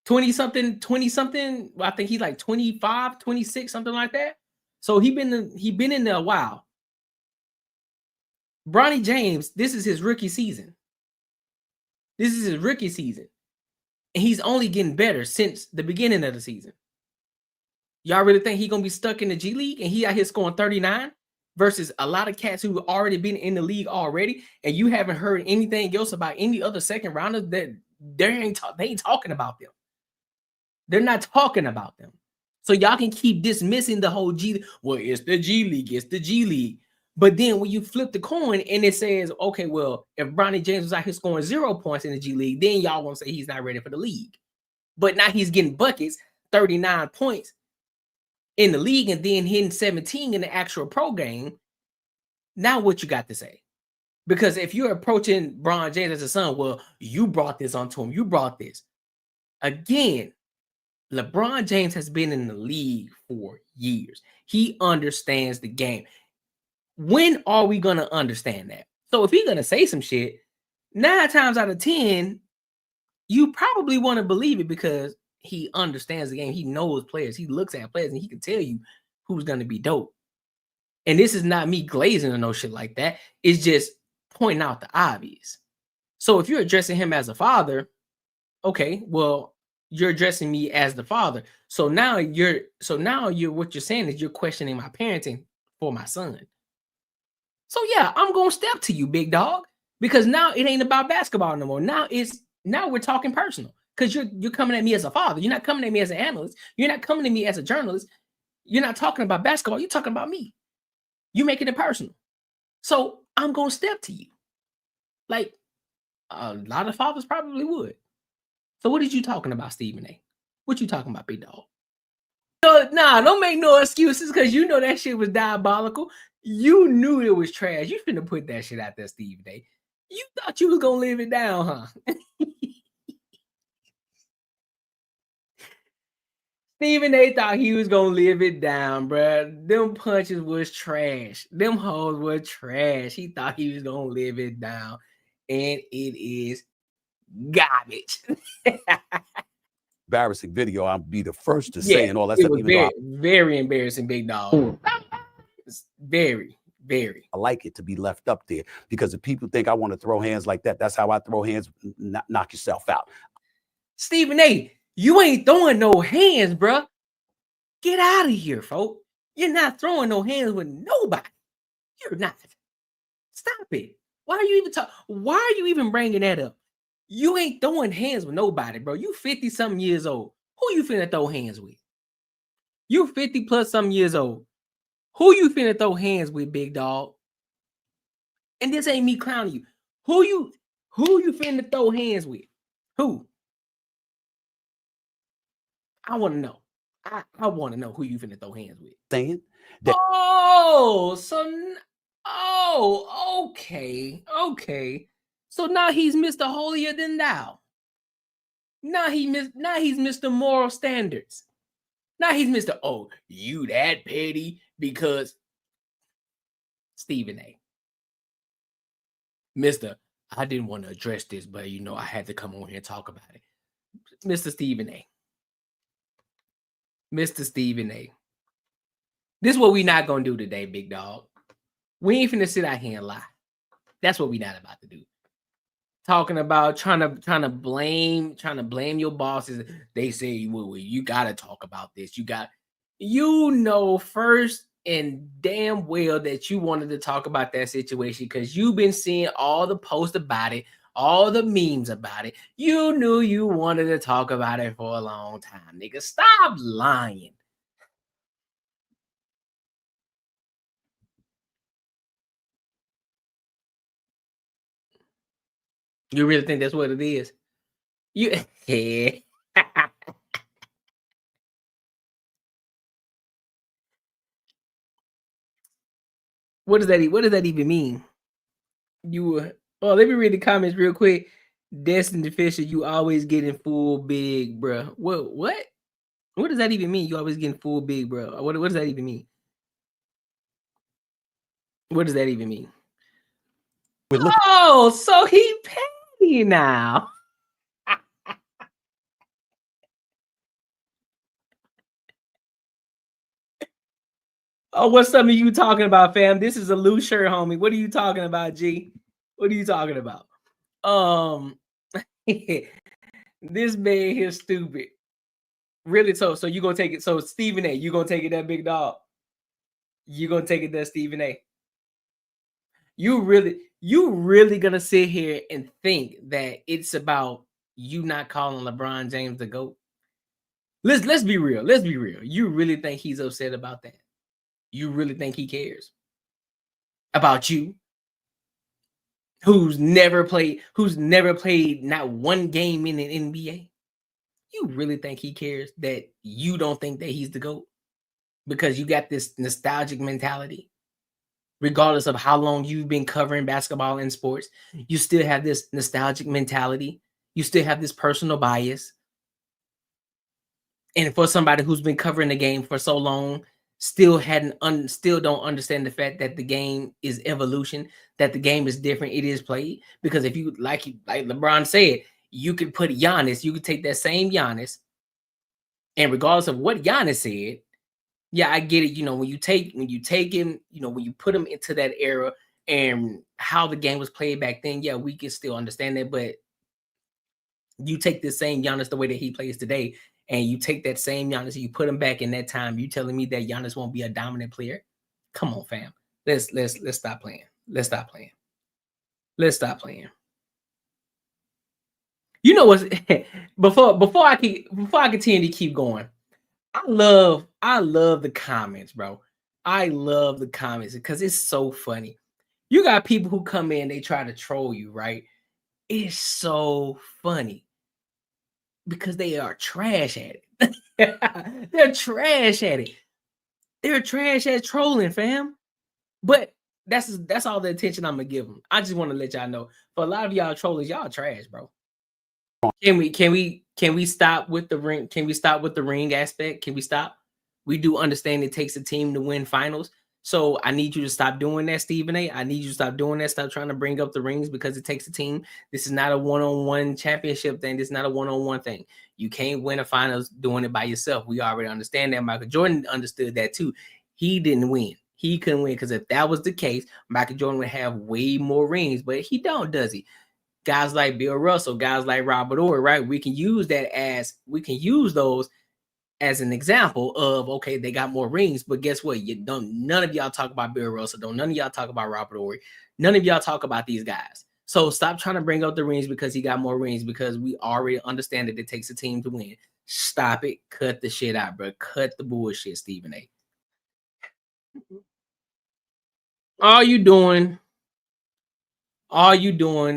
20 something. I think he's like 25, 26, something like that. So he been in there a while. Bronny James, this is his rookie season. And he's only getting better since the beginning of the season. Y'all really think he's gonna be stuck in the G League and he out here scoring 39 versus a lot of cats who already been in the league already, and you haven't heard anything else about any other second rounders that they ain't talking about them. They're not talking about them. So y'all can keep dismissing the whole G. Well, it's the G League. It's the G League. But then when you flip the coin and it says, okay, well, if Bronny James was out here scoring 0 points in the G League, then y'all won't say he's not ready for the league. But now he's getting buckets, 39 points in the league, and then hitting 17 in the actual pro game. Now what you got to say? Because if you're approaching Bron James as a son, well, you brought this onto him. You brought this. Again, LeBron James has been in the league for years. He understands the game. When are we going to understand that? So if he's going to say some shit, 9 times out of 10, you probably want to believe it because he understands the game. He knows players. He looks at players and he can tell you who's going to be dope. And this is not me glazing or no shit like that. It's just pointing out the obvious. So if you're addressing him as a father, okay, well, you're addressing me as the father. So now what you're saying is you're questioning my parenting for my son. So yeah, I'm gonna step to you, big dog, because now it ain't about basketball no more. Now we're talking personal. Because you're coming at me as a father. You're not coming at me as an analyst. You're not coming at me as a journalist. You're not talking about basketball. You're talking about me. You're making it personal. So I'm gonna step to you. Like a lot of fathers probably would. So what are you talking about, Stephen A? What you talking about, big dog? So, don't make no excuses because you know that shit was diabolical. You knew it was trash. You shouldn't have put that shit out there, Stephen A. You thought you was gonna live it down, huh? Stephen A thought he was gonna live it down, bruh. Them punches was trash. Them hoes were trash. He thought he was gonna live it down, and it is garbage. Embarrassing video. I'll be the first to say and all that it stuff. was Even though very embarrassing, big dog. It's very. I like it to be left up there because if people think I want to throw hands like that, that's how I throw hands. Knock yourself out. Stephen A, you ain't throwing no hands, bruh. Get out of here, folks. You're not throwing no hands with nobody. You're not. Stop it. Why are you even talking? Why are you even bringing that up? You ain't throwing hands with nobody, bro. You 50-something years old. Who you finna throw hands with? You 50-plus-something years old. Who you finna throw hands with, big dog? And this ain't me clowning you. Who you finna throw hands with? Who? I want to know. I want to know who you finna throw hands with. Saying that. Okay. So now he's Mr. Holier than thou. Now he's Mr. Moral Standards. Now he's Mr. Oh, you that petty because Stephen A. Mr. I didn't want to address this, but I had to come on here and talk about it. Mr. Stephen A. Mr. Stephen A. This is what we not gonna do today, big dog. We ain't finna sit out here and lie. That's what we not about to do. Talking about trying to blame your bosses. They say, well, you gotta talk about this. First and damn well that you wanted to talk about that situation because you've been seeing all the posts about it, all the memes about it. You knew you wanted to talk about it for a long time, nigga. Stop lying. You really think that's what it is? What does that even mean? Let me read the comments real quick. Destin Fisher, you always getting full big, bro. What? What does that even mean? You always getting full big, bro. What does that even mean? What does that even mean? Oh, so he petty now. Oh, what's some of you talking about, fam? This is a loose shirt, homie. What are you talking about, G? What are you talking about? This man here stupid. Really? So you gonna take it? So Stephen A, you gonna take it that big dog? You gonna take it that Stephen A? You really gonna sit here and think that it's about you not calling LeBron James the GOAT? Let's be real. Let's be real. You really think he's upset about that? You really think he cares about you? Who's never played not one game in the NBA? You really think he cares that you don't think that he's the GOAT? Because you got this nostalgic mentality. Regardless of how long you've been covering basketball and sports, you still have this nostalgic mentality. You still have this personal bias. And for somebody who's been covering the game for so long, still don't understand the fact that the game is evolution, that the game is different. It is played because if you like LeBron said, you could put Giannis, you could take that same Giannis, and regardless of what Giannis said, yeah, I get it. When you take him, when you put him into that era and how the game was played back then, yeah, we can still understand that. But you take this same Giannis the way that he plays today, and you take that same Giannis and you put him back in that time, you telling me that Giannis won't be a dominant player? Come on, fam. Let's stop playing. Let's stop playing. Let's stop playing. You know what's before I continue to keep going, I love the comments, bro. I love the comments because it's so funny. You got people who come in, they try to troll you, right? It's so funny because they are trash at it. They're trash at it. They're trash at trolling, fam. But that's all the attention I'm gonna give them. I just want to let y'all know, for a lot of y'all trollers, y'all trash, bro. Can we stop with the ring? Can we stop with the ring aspect? Can we stop? We do understand it takes a team to win finals. So I need you to stop doing that, Stephen A. I need you to stop doing that. Stop trying to bring up the rings because it takes a team. This is not a one-on-one championship thing. This is not a one-on-one thing. You can't win a finals doing it by yourself. We already understand that. Michael Jordan understood that too. He didn't win. He couldn't win because if that was the case, Michael Jordan would have way more rings, but he don't, does he? Guys like Bill Russell, guys like Robert Orr, right? We can use those as an example of, okay, they got more rings, but guess what? None of y'all talk about Bill Russell. None of y'all talk about Robert Orr. None of y'all talk about these guys. So stop trying to bring up the rings because he got more rings, because we already understand that it takes a team to win. Stop it. Cut the shit out, bro. Cut the bullshit, Stephen A. All you doing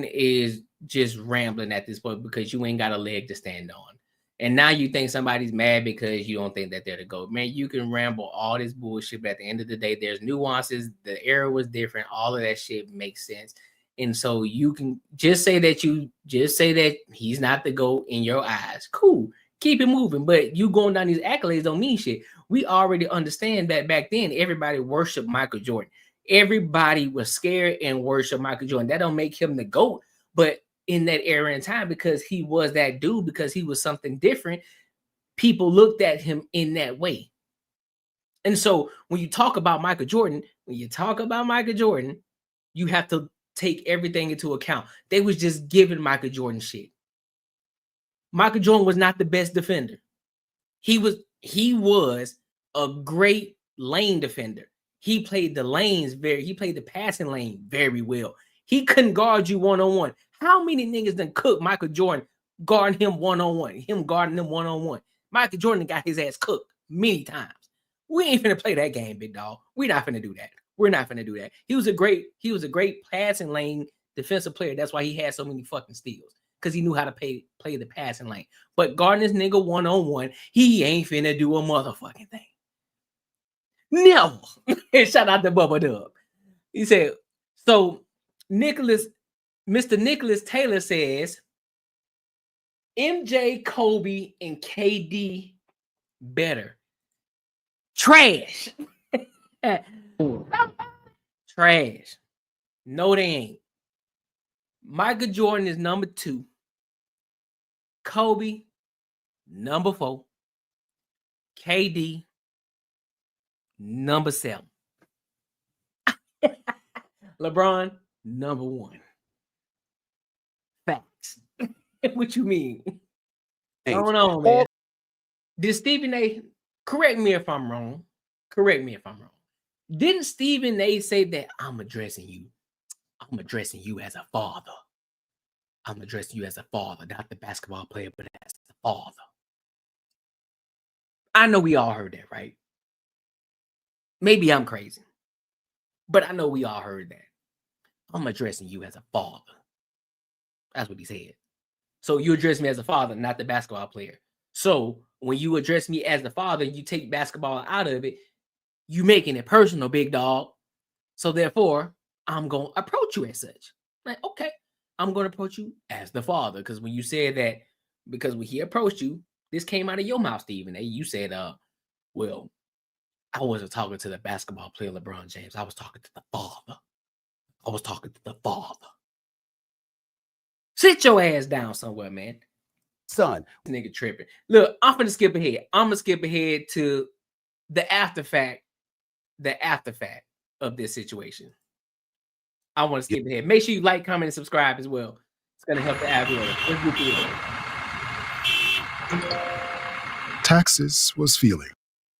is just rambling at this point because you ain't got a leg to stand on. And now you think somebody's mad because you don't think that they're the GOAT. Man, you can ramble all this bullshit, but at the end of the day, there's nuances. The era was different. All of that shit makes sense. And so you can just say that he's not the GOAT in your eyes. Cool. Keep it moving. But you going down these accolades don't mean shit. We already understand that back then, everybody worshiped Michael Jordan. Everybody was scared and worshiped Michael Jordan. That don't make him the GOAT. But in that era and time, because he was that dude, because he was something different, people looked at him in that way. And so when you talk about Michael Jordan, you have to take everything into account. They was just giving Michael Jordan shit. Michael Jordan was not the best defender. He was a great lane defender. He played the passing lane very well. He couldn't guard you one-on-one. How many niggas done cooked Michael Jordan guarding him one-on-one? Michael Jordan got his ass cooked many times. We ain't finna play that game, big dog. We're not finna do that. He was a great passing lane defensive player. That's why he had so many fucking steals, because he knew how to play the passing lane. But guarding this nigga one-on-one, he ain't finna do a motherfucking thing. Never. Shout out to Bubba Dub. He said, so Mr. Nicholas Taylor says, MJ, Kobe, and KD better. Trash. Trash. No, they ain't. Michael Jordan is number 2. Kobe, number 4. KD, number 7. LeBron, number 1. Facts. What you mean? Going on, man. Did Stephen A. correct me if I'm wrong? Didn't Stephen A. say that I'm addressing you as a father? I'm addressing you as a father, not the basketball player, but as a father. I know we all heard that, right? Maybe I'm crazy, but I know we all heard that. I'm addressing you as a father. That's what he said. So you address me as a father, not the basketball player. So when you address me as the father, you take basketball out of it, you making it personal, big dog. So therefore, I'm going to approach you as such. Like, okay, I'm going to approach you as the father. Because when you said that, because when he approached you, this came out of your mouth, Stephen A. You said, well, I wasn't talking to the basketball player, LeBron James. I was talking to the father. Sit your ass down somewhere, man. Son. This nigga tripping. Look, I'm going to skip ahead. I'm going to skip ahead to the after fact of this situation. I want to skip ahead. Make sure you like, comment, and subscribe as well. It's going to help the algorithm. Let's get through it. Taxes was feeling.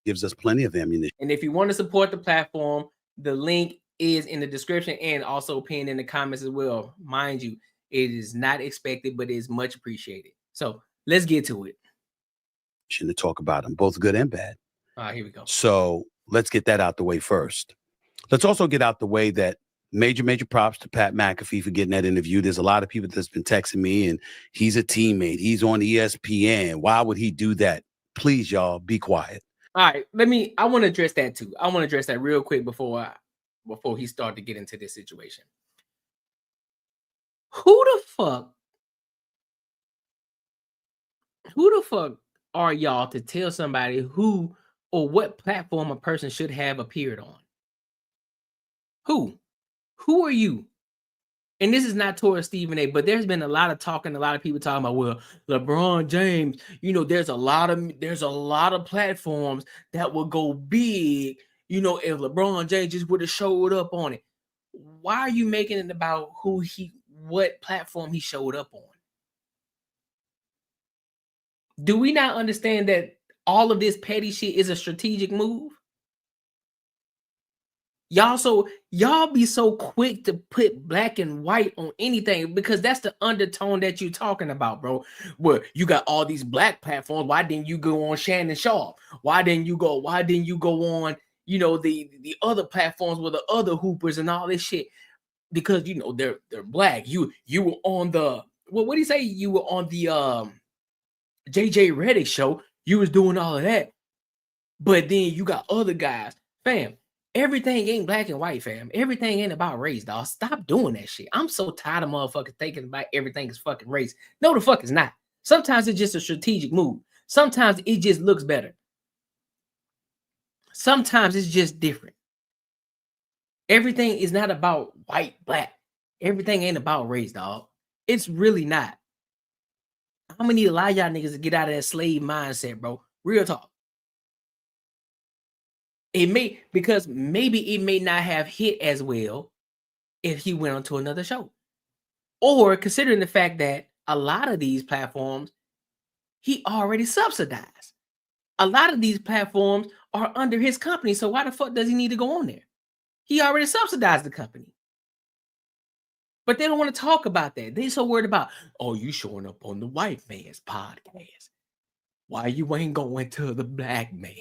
Gives us plenty of ammunition. And if you want to support the platform, the link is in the description and also pinned in the comments as well. Mind you, it is not expected, but it is much appreciated. So let's get to it. To talk about them, both good and bad. All right, here we go. So let's get that out the way first. Let's also get out the way that major props to Pat McAfee for getting that interview. There's a lot of people that's been texting me, and he's a teammate. He's on ESPN. Why would he do that? Please, y'all, be quiet. All right, I want to address that too. I want to address that real quick before he started to get into this situation. Who the fuck Who the fuck are y'all to tell somebody who or what platform a person should have appeared on? Who? Who are you? And this is not towards Stephen A, but there's been a lot of talking, a lot of people talking about, well, LeBron James, you know, there's a lot of platforms that will go big, you know, if LeBron James just would have showed up on it. Why are you making it about what platform he showed up on? Do we not understand that all of this petty shit is a strategic move? Y'all be so quick to put black and white on anything because that's the undertone that you're talking about, bro. Well, you got all these black platforms. Why didn't you go on Shannon Sharp? Why didn't you go on, you know, the other platforms with the other hoopers and all this shit? Because you know they're black. You were on the what do you say? You were on the JJ Redick show. You was doing all of that, but then you got other guys, fam. Everything ain't black and white, fam. Everything ain't about race, dog. Stop doing that shit. I'm so tired of motherfuckers thinking about everything is fucking race. No, the fuck is not. Sometimes it's just a strategic move. Sometimes it just looks better. Sometimes it's just different. Everything is not about white, black. Everything ain't about race, dog. It's really not. I'm gonna need a lot of y'all niggas to get out of that slave mindset, bro. Real talk. Because maybe it may not have hit as well if he went on to another show. Or considering the fact that a lot of these platforms, he already subsidized. A lot of these platforms are under his company. So why the fuck does he need to go on there? He already subsidized the company. But they don't want to talk about that. They're so worried about, oh, you showing up on the white man's podcast. Why you ain't going to the black man?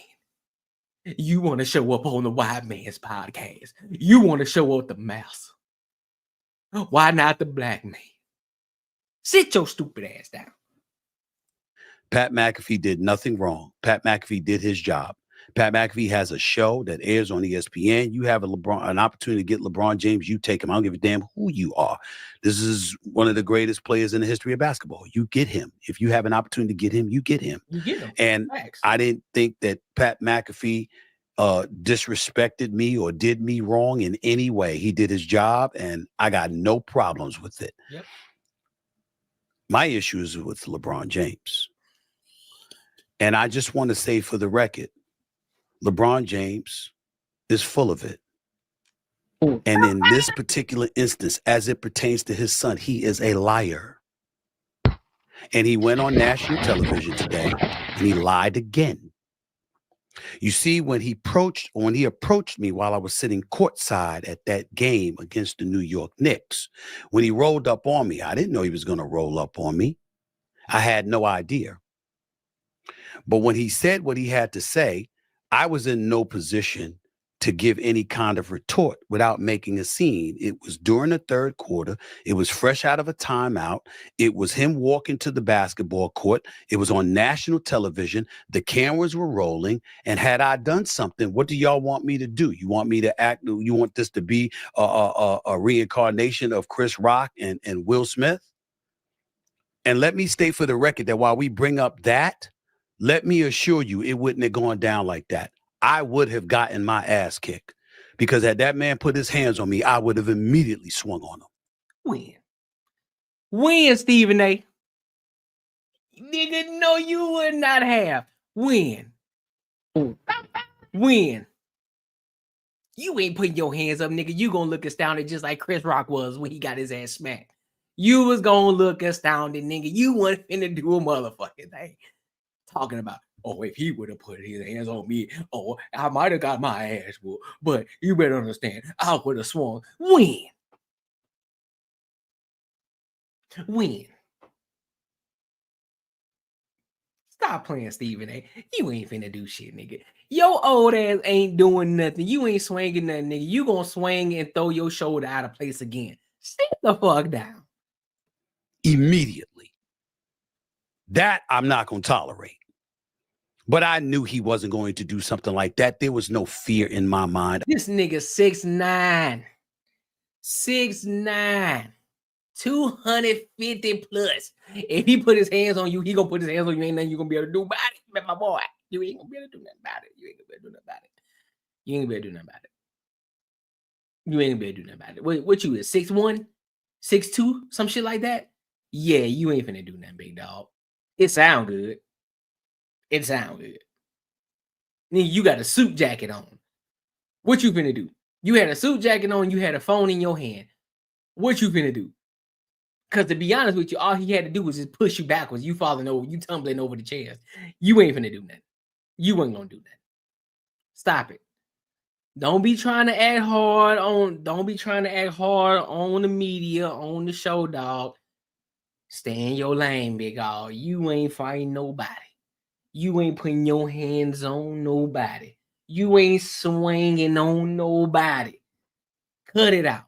You want to show up on the white man's podcast. You want to show up the mouse. Why not the black man? Sit your stupid ass down. Pat McAfee did nothing wrong. Pat McAfee did his job. Pat McAfee has a show that airs on ESPN. You have an opportunity to get LeBron James. You take him. I don't give a damn who you are. This is one of the greatest players in the history of basketball. You get him. If you have an opportunity to get him, you get him. You get him. And Thanks. I didn't think that Pat McAfee disrespected me or did me wrong in any way. He did his job, and I got no problems with it. Yep. My issue is with LeBron James. And I just want to say for the record, LeBron James is full of it. And in this particular instance, as it pertains to his son, he is a liar. And he went on national television today and he lied again. You see, when he approached me while I was sitting courtside at that game against the New York Knicks, when he rolled up on me, I didn't know he was going to roll up on me. I had no idea. But when he said what he had to say, I was in no position to give any kind of retort without making a scene. It was during the third quarter. It was fresh out of a timeout. It was him walking to the basketball court. It was on national television. The cameras were rolling. And had I done something, what do y'all want me to do? You want me to act? You want this to be a reincarnation of Chris Rock and Will Smith? And let me state for the record that while we bring up that, let me assure you, it wouldn't have gone down like that. I would have gotten my ass kicked because had that man put his hands on me, I would have immediately swung on him. When, Stephen A? Nigga, no, you would not have. When? You ain't putting your hands up, nigga. You gonna look astounded just like Chris Rock was when he got his ass smacked. You was gonna look astounded, nigga. You wasn't finna do a motherfucking thing. Talking about, oh, if he would have put his hands on me, oh, I might have got my ass whooped. But you better understand, I would have swung. When? Stop playing, Stephen A. You ain't finna do shit, nigga. Your old ass ain't doing nothing. You ain't swinging nothing, nigga. You gonna swing and throw your shoulder out of place again. Sit the fuck down. Immediately. That I'm not gonna tolerate. But I knew he wasn't going to do something like that. There was no fear in my mind. This nigga 6'9". 6'9". 250 plus. If he put his hands on you, he gonna put his hands on you. Ain't nothing you gonna be able to do about it, my boy. You ain't gonna be able to do nothing about it. You ain't gonna be able to do nothing about it. You ain't gonna be able to do nothing about it. You ain't gonna be able to do nothing about it. What you is 6'1", 6'2", some shit like that? Yeah, you ain't finna do nothing, big dog. It sound good. It sound good. Then you got a suit jacket on. What you finna do? You had a suit jacket on, you had a phone in your hand. What you finna do? Because to be honest with you, all he had to do was just push you backwards. You falling over, you tumbling over the chairs. You ain't finna do nothing. You ain't gonna do that. Stop it. Don't be trying to act hard on the media, on the show, dog. Stay in your lane, big dog. You ain't fighting nobody. You ain't putting your hands on nobody. You ain't swinging on nobody. Cut it out.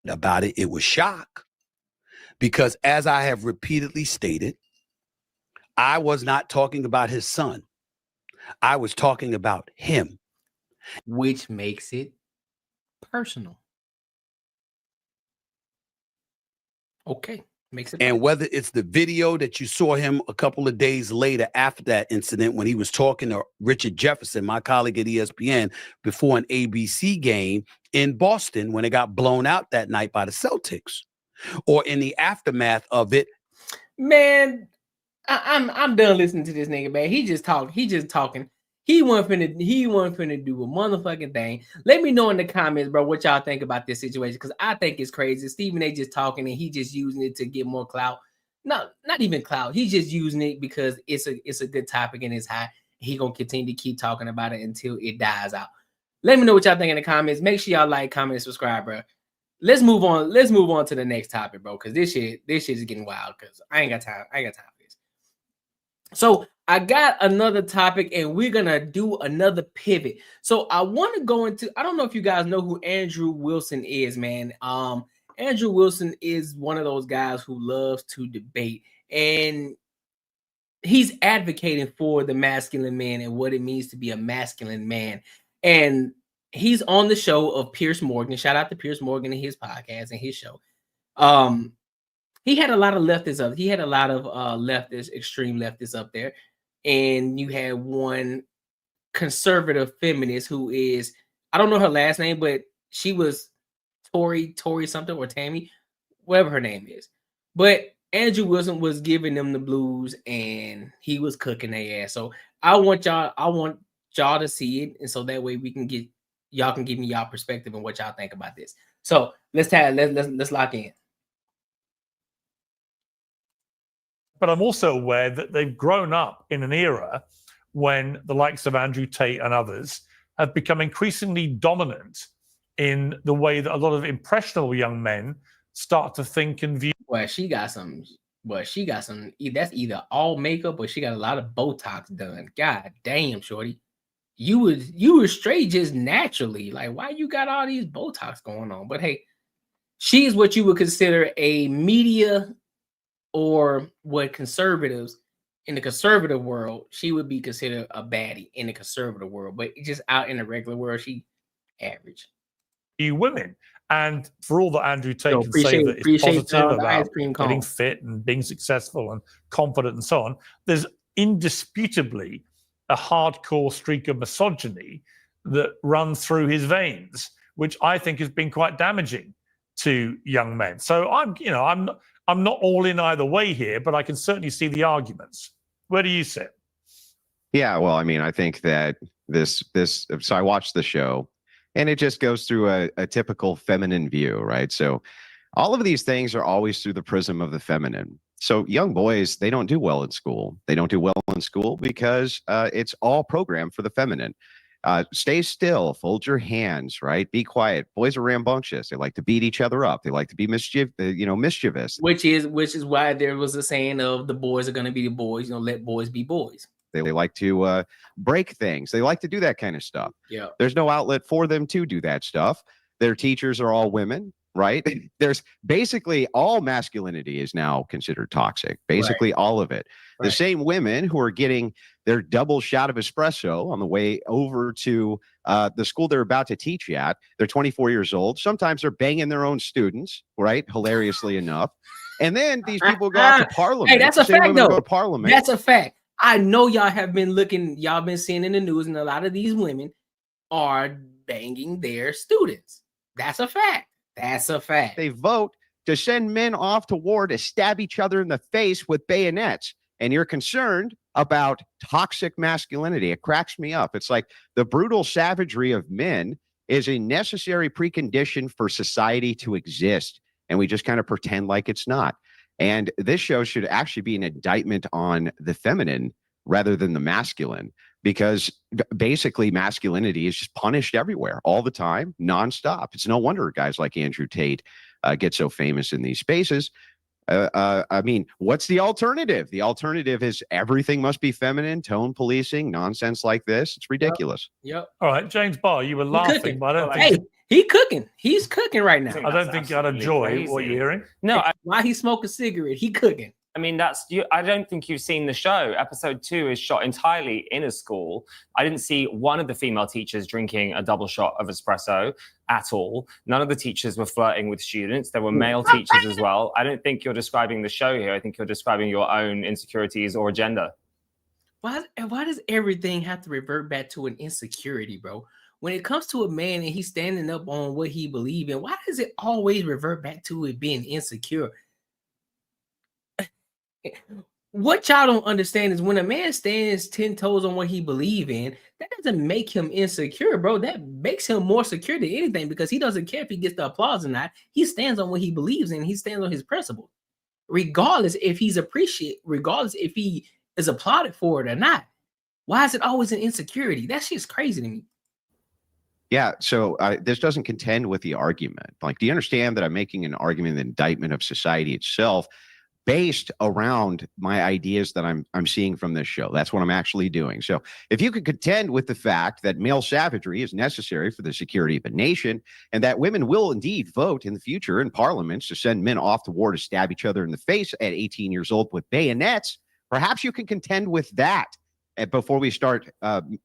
About it, it was shock. Because as I have repeatedly stated, I was not talking about his son. I was talking about him. Which makes it personal. Okay. Makes it and personal. whether it's the video that you saw him a couple of days later after that incident when he was talking to Richard Jefferson, my colleague at ESPN, before an ABC game in Boston when it got blown out that night by the Celtics, or in the aftermath of it. Man, I'm done listening to this nigga, man. He just talking. He wasn't finna do a motherfucking thing. Let me know in the comments, bro, what y'all think about this situation, because I think it's crazy. Stephen A just talking and he just using it to get more clout. No, not even clout. He's just using it because it's a good topic and it's hot. He gonna continue to keep talking about it until it dies out. Let me know what y'all think in the comments. Make sure y'all like, comment, and subscribe, bro. Let's move on. Let's move on to the next topic, bro, because this shit is getting wild. Because I ain't got time. For this. So I got another topic, and we're gonna do another pivot. So I want to go into. I don't know if you guys know who Andrew Wilson is, man. Andrew Wilson is one of those guys who loves to debate, and he's advocating for the masculine man and what it means to be a masculine man. And he's on the show of Piers Morgan. Shout out to Piers Morgan and his podcast and his show. He had a lot of leftists up. He had a lot of leftists, extreme leftists up there. And you had one conservative feminist who is, I don't know her last name, but she was Tory something, or Tammy, whatever her name is. But Andrew Wilson was giving them the blues and he was cooking their ass. So I want y'all to see it. And so that way we can get, y'all can give me y'all perspective and what y'all think about this. So let's lock in. But I'm also aware that they've grown up in an era when the likes of Andrew Tate and others have become increasingly dominant in the way that a lot of impressionable young men start to think and view. Well, she got some. That's either all makeup or she got a lot of Botox done. God damn, shorty. You were straight just naturally. Like, why you got all these Botox going on? But hey, she's what you would consider a media, or what conservatives in the conservative world, she would be considered a baddie in the conservative world, but just out in the regular world, she average. Women. And for all that Andrew Tate can say that is positive about getting fit and being successful and confident and so on, there's indisputably a hardcore streak of misogyny that runs through his veins, which I think has been quite damaging to young men. So I'm not all in either way here, but I can certainly see the arguments. Where do you sit? Yeah, well, I mean, I think that this. So I watched the show, and it just goes through a typical feminine view, right? So all of these things are always through the prism of the feminine. So young boys, they don't do well in school. They don't do well in school because it's all programmed for the feminine. Stay still, fold your hands, right? Be quiet. Boys are rambunctious. They like to beat each other up. They like to be mischievous. Which is why there was a saying of the boys are going to be the boys. Let boys be boys. They like to break things. They like to do that kind of stuff. Yeah. There's no outlet for them to do that stuff. Their teachers are all women. right? There's basically all masculinity is now considered toxic, basically all of it. The same women who are getting their double shot of espresso on the way over to the school they're about to teach at, they're 24 years old. Sometimes they're banging their own students, right? Hilariously enough. And then these people go out to Parliament. Hey, that's a fact, though. Go to Parliament. That's a fact. I know y'all have been looking, y'all been seeing in the news, and a lot of these women are banging their students. That's a fact. That's a fact. They vote to send men off to war to stab each other in the face with bayonets. And you're concerned about toxic masculinity. It cracks me up. It's like the brutal savagery of men is a necessary precondition for society to exist. And we just kind of pretend like it's not. And this show should actually be an indictment on the feminine rather than the masculine, because basically masculinity is just punished everywhere all the time, nonstop. It's no wonder guys like Andrew Tate get so famous in these spaces. I mean, what's the alternative? The alternative is everything must be feminine, tone policing, nonsense like this. It's ridiculous. Yep. All right, James Barr, you were laughing, but I don't think... He cooking. He's cooking right now. I don't think I'd enjoy what you're hearing. No, why he smoke a cigarette? He cooking. I mean, I don't think you've seen the show. Episode 2 is shot entirely in a school. I didn't see one of the female teachers drinking a double shot of espresso at all. None of the teachers were flirting with students. There were male teachers as well. I don't think you're describing the show here. I think you're describing your own insecurities or agenda. Why does everything have to revert back to an insecurity, bro? When it comes to a man and he's standing up on what he believes in, why does it always revert back to it being insecure? What y'all don't understand is when a man stands 10 toes on what he believes in, that doesn't make him insecure, bro. That makes him more secure than anything, because he doesn't care if he gets the applause or not. He stands on what he believes in. He stands on his principles, regardless if he's appreciated, regardless if he is applauded for it or not. Why is it always an insecurity? That shit's crazy to me. Yeah, so this doesn't contend with the argument. Like, do you understand that I'm making an argument, an indictment of society itself, based around my ideas that I'm seeing from this show? That's what I'm actually doing. So if you could contend with the fact that male savagery is necessary for the security of a nation, and that women will indeed vote in the future in parliaments to send men off to war to stab each other in the face at 18 years old with bayonets, perhaps you can contend with that before we start,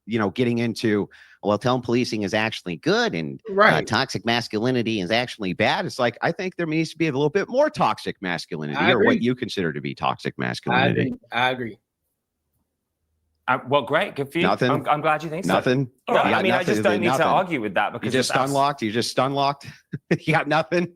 getting into, well, tone policing is actually good and toxic masculinity is actually bad. It's like, I think there needs to be a little bit more toxic masculinity, or what you consider to be toxic masculinity. I agree. Well, great. Good for you. Nothing. I'm glad you think so. Nothing. No, I mean, I just don't need to argue with that, because you just unlocked. You just unlocked. You got nothing.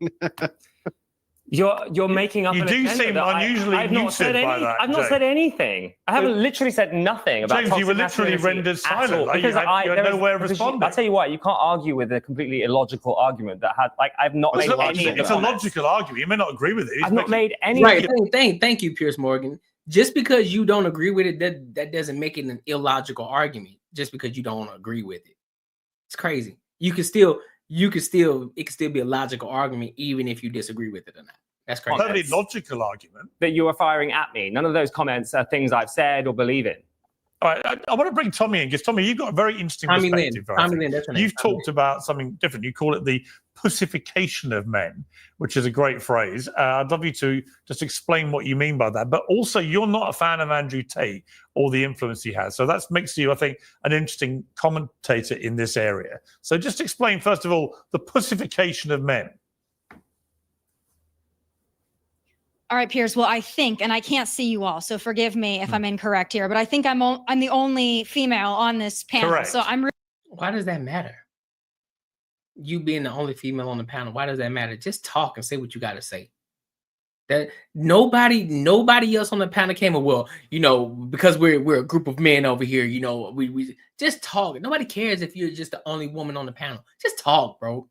You're making up. You do seem unusually muted by that. I've not said anything. I haven't literally said nothing about James, you were literally rendered silent. Because you had no way of responding. I'll tell you what, you can't argue with a completely illogical argument that had, I've not made any. It's a logical argument. You may not agree with it. I've not made any. Right. Thank you, Piers Morgan. Just because you don't agree with it, that doesn't make it an illogical argument. Just because you don't agree with it, it's crazy. It could still be a logical argument even if you disagree with it or not. That's crazy. Totally logical argument. That you are firing at me. None of those comments are things I've said or believe in. All right, I want to bring Tommy in, because Tommy, you've got a very interesting perspective. You've talked about something different. You call it the pussification of men, which is a great phrase. I'd love you to just explain what you mean by that. But also, you're not a fan of Andrew Tate or the influence he has. So that makes you, I think, an interesting commentator in this area. So just explain, first of all, the pussification of men. All right, Piers. Well, I think, and I can't see you all, so forgive me if I'm incorrect here, but I think I'm the only female on this panel. Correct. So Why does that matter? You being the only female on the panel, why does that matter? Just talk and say what you got to say. That nobody else on the panel came up, well, because we're a group of men over here, we just talk. Nobody cares if you're just the only woman on the panel. Just talk, bro.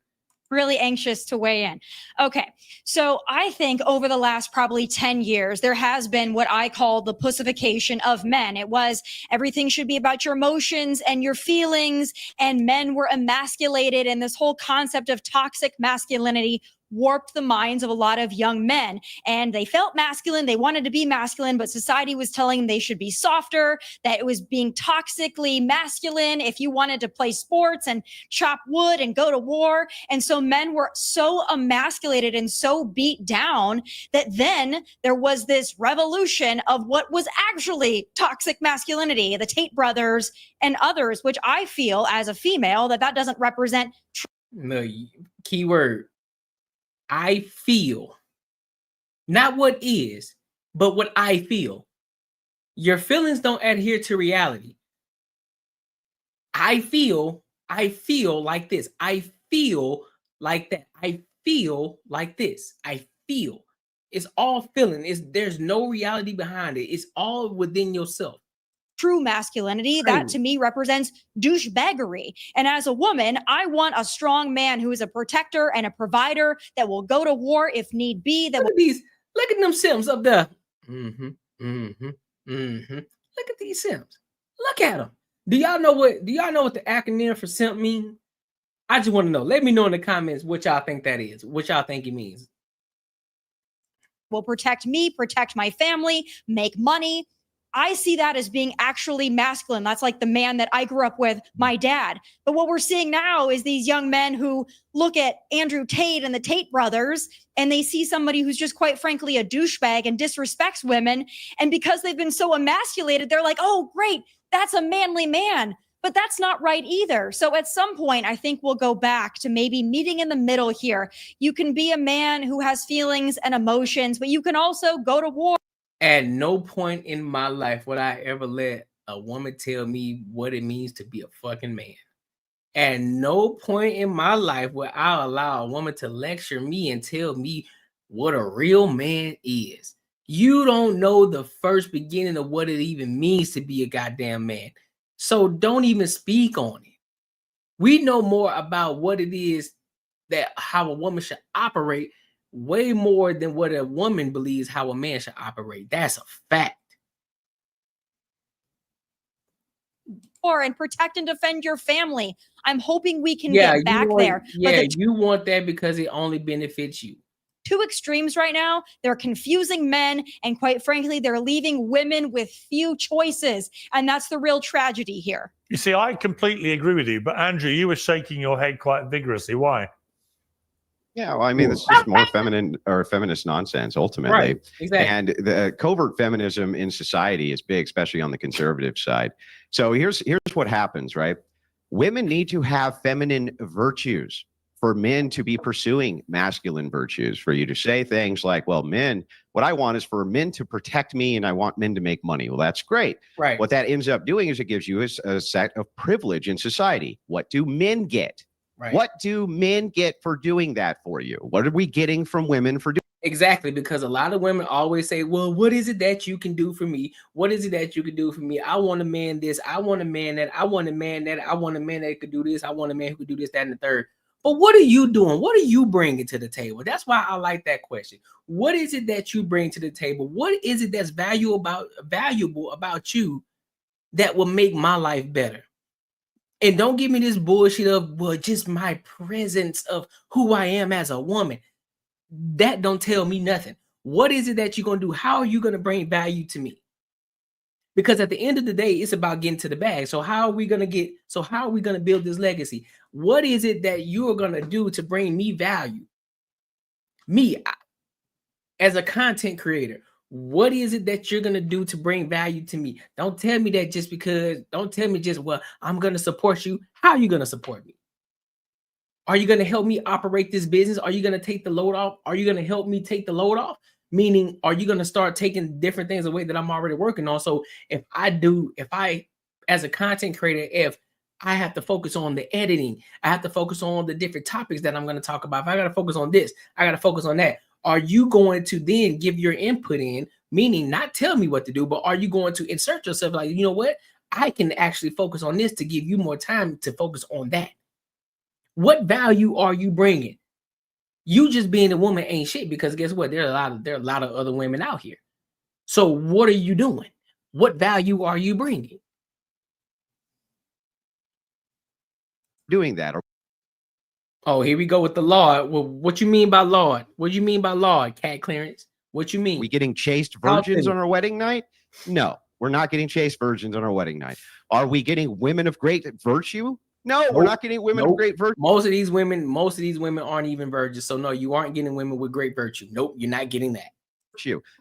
Really anxious to weigh in. Okay, so I think over the last probably 10 years, there has been what I call the pussification of men. It was everything should be about your emotions and your feelings, and men were emasculated, and this whole concept of toxic masculinity warped the minds of a lot of young men, and they felt masculine. They wanted to be masculine, but society was telling them they should be softer, that it was being toxically masculine if you wanted to play sports and chop wood and go to war. And so men were so emasculated and so beat down that then there was this revolution of what was actually toxic masculinity, the Tate brothers and others, which I feel as a female that doesn't represent. No, keyword. I feel, not what is, but what I feel. Your feelings don't adhere to reality. I feel like this. I feel like that. I feel like this. I feel. It's all feeling. There's no reality behind it. It's all within yourself. True masculinity, that to me represents douchebaggery. And as a woman, I want a strong man who is a protector and a provider that will go to war if need be. That look at them Sims up there. Look at these Sims. Look at them. Do y'all know what the acronym for simp means? I just want to know. Let me know in the comments what y'all think that is. What y'all think it means. Will protect me, protect my family, make money. I see that as being actually masculine. That's like the man that I grew up with, my dad. But what we're seeing now is these young men who look at Andrew Tate and the Tate brothers, and they see somebody who's just quite frankly a douchebag and disrespects women. And because they've been so emasculated, they're like, oh, great, that's a manly man. But that's not right either. So at some point, I think we'll go back to maybe meeting in the middle here. You can be a man who has feelings and emotions, but you can also go to war. At no point in my life would I ever let a woman tell me what it means to be a fucking man. At no point in my life would I allow a woman to lecture me and tell me what a real man is. You don't know the first beginning of what it even means to be a goddamn man. So don't even speak on it. We know more about what it is that how a woman should operate way more than what a woman believes how a man should operate. That's a fact. And protect and defend your family. I'm hoping we can get back there. Yeah, you want that because it only benefits you. Two extremes right now. They're confusing men, and quite frankly, they're leaving women with few choices. And that's the real tragedy here. You see, I completely agree with you, but Andrew, you were shaking your head quite vigorously. Why? Yeah, well, I mean, it's just more feminine or feminist nonsense, ultimately. Right, exactly. And the covert feminism in society is big, especially on the conservative side. So here's what happens, right? Women need to have feminine virtues for men to be pursuing masculine virtues, for you to say things like, well, men, what I want is for men to protect me and I want men to make money. Well, that's great. Right. What that ends up doing is it gives you a set of privilege in society. What do men get? Right. What do men get for doing that for you? What are we getting from women for doing? Exactly, because a lot of women always say, well, what is it that you can do for me? What is it that you can do for me? I want a man this. I want a man that. I want a man that. I want a man that could do this. I want a man who could do this, that, and the third. But what are you doing? What are you bringing to the table? That's why I like that question. What is it that you bring to the table? What is it that's valuable about you that will make my life better? And don't give me this bullshit of, well, just my presence of who I am as a woman. That don't tell me nothing. What is it that you're going to do? How are you going to bring value to me? Because at the end of the day, it's about getting to the bag. So how are we going to build this legacy? What is it that you are going to do to bring me value? As a content creator, what is it that you're going to do to bring value to me? Don't tell me that just because, don't tell me just, well, I'm going to support you. How are you going to support me? Are you going to help me operate this business? Are you going to take the load off? Are you going to help me take the load off? Meaning, are you going to start taking different things away that I'm already working on? So if I, as a content creator, if I have to focus on the editing, I have to focus on the different topics that I'm going to talk about. If I got to focus on this, I got to focus on that. Are you going to then give your input in, meaning not tell me what to do, but are you going to insert yourself like, you know what? I can actually focus on this to give you more time to focus on that. What value are you bringing? You just being a woman ain't shit, because guess what? There are a lot of other women out here. So what are you doing? What value are you bringing? Doing that. Oh, here we go with the law. Well, what you mean by law? What do you mean by law? Cat clearance? What you mean? We getting chaste virgins on our wedding night? No, we're not getting chaste virgins on our wedding night. Are we getting women of great virtue? No, we're not getting women of great virtue. Most of these women aren't even virgins. So no, you aren't getting women with great virtue. Nope, you're not getting that.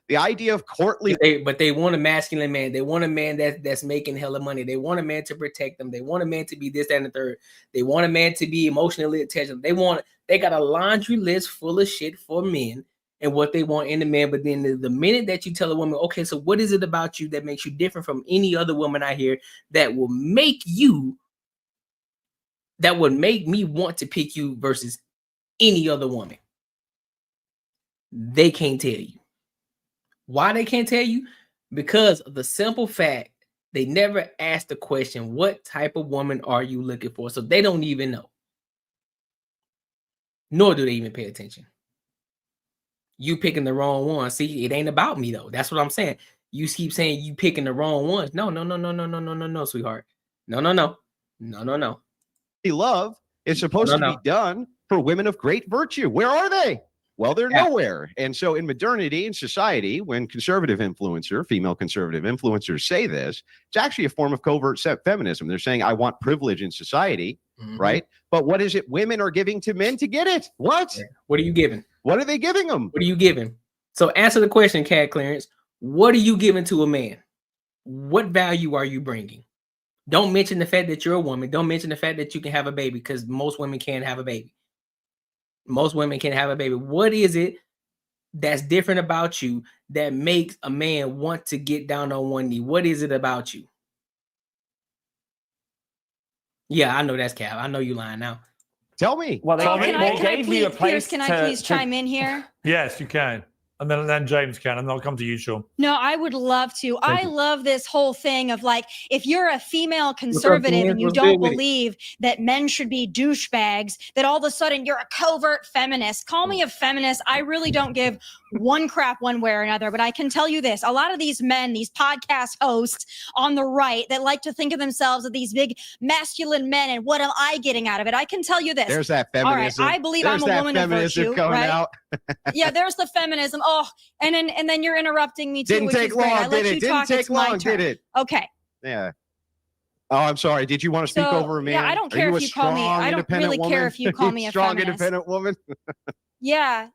The idea of courtly, but they want a masculine man. They want a man that's making hella money. They want a man to protect them. They want a man to be this, that, and the third. They want a man to be emotionally attached. They got a laundry list full of shit for men and what they want in a man. But then the minute that you tell a woman, okay, so what is it about you that makes you different from any other woman out here that would make me want to pick you versus any other woman? They can't tell you. Why they can't tell you? Because of the simple fact they never asked the question, what type of woman are you looking for? So they don't even know. Nor do they even pay attention. You picking the wrong one. See, it ain't about me though. That's what I'm saying. You keep saying you picking the wrong ones. No, sweetheart. No. Love is supposed to be done for women of great virtue. Where are they? Well, they're nowhere. And so in modernity, in society, when female conservative influencers say this, it's actually a form of covert feminism. They're saying, I want privilege in society, right? But what is it women are giving to men to get it? What? What are you giving? What are they giving them? What are you giving? So answer the question, Cat Clearance. What are you giving to a man? What value are you bringing? Don't mention the fact that you're a woman. Don't mention the fact that you can have a baby, because most women can't have a baby. Most women can have a baby. What is it that's different about you that makes a man want to get down on one knee? What is it about you? Yeah, I know that's Cal. I know you lying now. Tell me. Well, can I please chime in here? Yes, you can. And then James can, and then I'll come to you, Sean. No, I would love to. I love this whole thing of like, if you're a female conservative and you don't believe that men should be douchebags, that all of a sudden you're a covert feminist. Call me a feminist. I really don't give one crap one way or another. But I can tell you this, a lot of these men, these podcast hosts on the right that like to think of themselves as these big masculine men, and what am I getting out of it? I can tell you this. There's that feminism. All right, I believe I'm a woman of virtue, right? Yeah, there's the feminism. Oh, and then you're interrupting me too. Didn't take long, did it? Didn't take long, did it? Okay. Yeah. Oh, I'm sorry. Did you want to speak over me? Yeah, I don't care if you call me. I don't really care if you call me a strong, independent woman. Yeah.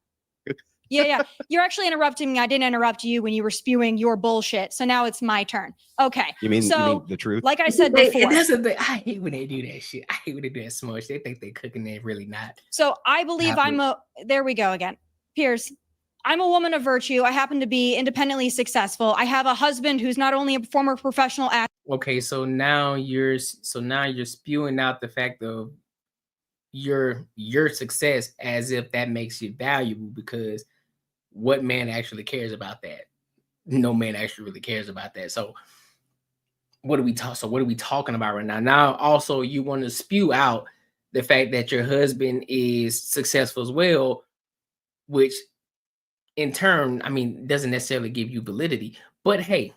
You're actually interrupting me. I didn't interrupt you when you were spewing your bullshit. So now it's my turn. Okay. You mean the truth? Like I said before. I hate when they do that shit. I hate when they do that smush. They think they're cooking, they're really not. So I believe there we go again. Pierce, I'm a woman of virtue. I happen to be independently successful. I have a husband who's not only a former professional actor. Okay, so now you're spewing out the fact of your success as if that makes you valuable, because what man actually cares about that? No man actually really cares about that. So what are we talking about right now? Now also you want to spew out the fact that your husband is successful as well, which in turn, I mean, doesn't necessarily give you validity, but hey,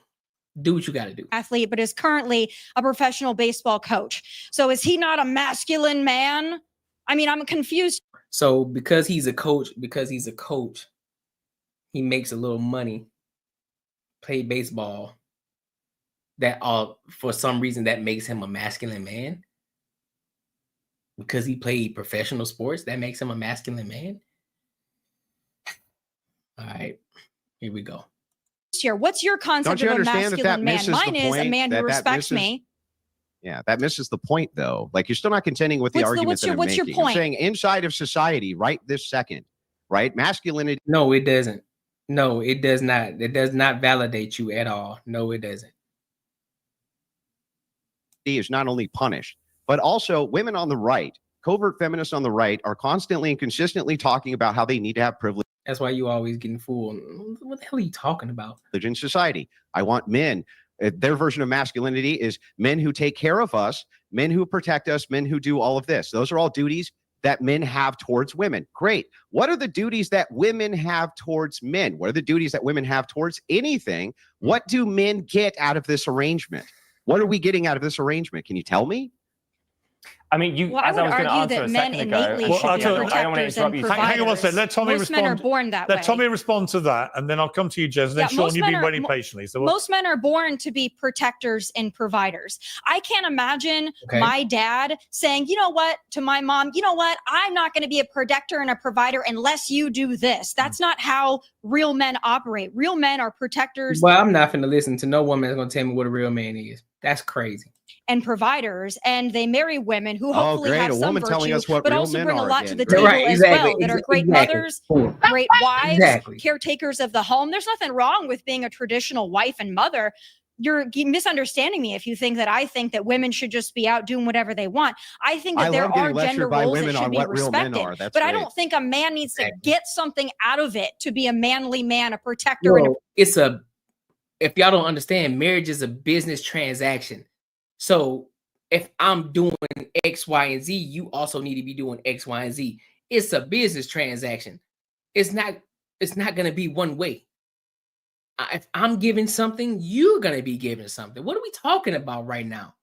do what you got to do. Athlete, but is currently a professional baseball coach. So is he not a masculine man? I mean, I'm confused. So because he's a coach, he makes a little money, play baseball, that for some reason that makes him a masculine man. Because he played professional sports, that makes him a masculine man. All right, here we go. What's your concept of a masculine man? Mine is a man who respects me. Yeah, that misses the point, though. Like, you're still not contending with the argument that I'm making. What's your point? You're saying inside of society, right this second, right? Masculinity. No, it doesn't. No, it does not. It does not validate you at all. No, it doesn't. He is not only punished, but also women on the right, covert feminists on the right, are constantly and consistently talking about how they need to have privilege. That's why you always getting fooled. What the hell are you talking about? In society, I want men. Their version of masculinity is men who take care of us, men who protect us, men who do all of this. Those are all duties that men have towards women. Great. What are the duties that women have towards men? What are the duties that women have towards anything? What do men get out of this arrangement? What are we getting out of this arrangement? Can you tell me? I mean, you. Well, as I I would was going to argue answer that a men second ago. innately Well, should be protectors and providers. Hang on one second. Let Tommy Most respond. men are born that Let way. Tommy respond to that, and then I'll come to you, Jez. And then Sean, you've been waiting patiently. So most men are born to be protectors and providers. I can't imagine my dad saying, you know what, to my mom, you know what, I'm not going to be a protector and a provider unless you do this. That's not how real men operate. Real men are protectors. Well, I'm not going to listen to no woman that's going to tell me what a real man is. That's crazy. And providers, and they marry women who hopefully have some virtue, what but real also men bring a are lot to again. the table as well. That are great mothers, great wives, caretakers of the home. There's nothing wrong with being a traditional wife and mother. You're misunderstanding me if you think that I think that women should just be out doing whatever they want. I think that there are gender roles that should be respected, but I don't think a man needs to get something out of it to be a manly man, a protector. And if y'all don't understand, marriage is a business transaction. So if I'm doing X, Y, and Z, you also need to be doing X, Y, and Z. It's a business transaction. It's not going to be one way. If I'm giving something, you're going to be giving something. What are we talking about right now?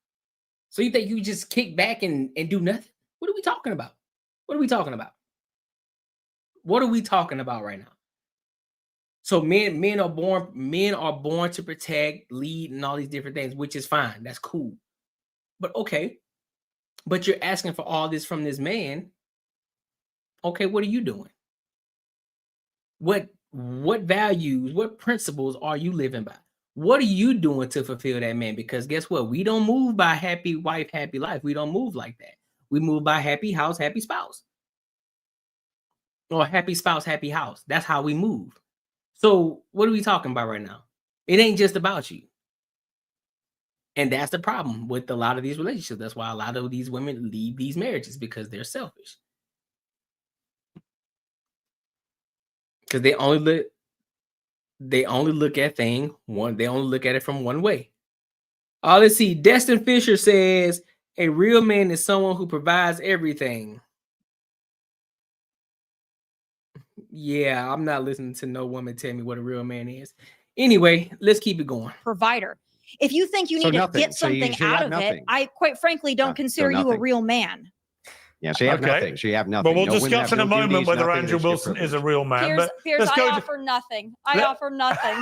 So you think you just kick back and do nothing? What are we talking about? What are we talking about? What are we talking about right now? So men are born to protect, lead, and all these different things, which is fine. That's cool. But okay. But you're asking for all this from this man. Okay, what are you doing? What values, what principles are you living by? What are you doing to fulfill that man? Because guess what? We don't move by happy wife, happy life. We don't move like that. We move by happy house, happy spouse. Or happy spouse, happy house. That's how we move. So what are we talking about right now? It ain't just about you. And that's the problem with a lot of these relationships. That's why a lot of these women leave these marriages, because they're selfish. Because they only look at they only look at it from one way. Let's see. Destin Fisher says a real man is someone who provides everything. Yeah, I'm not listening to no woman tell me what a real man is. Anyway, let's keep it going. Provider. If you think you need to get something out of it, I quite frankly don't consider you a real man. Yeah, so you have nothing. So you have nothing. But we'll discuss in a moment whether Andrew Wilson is a real man. Piers, I offer nothing. I offer nothing.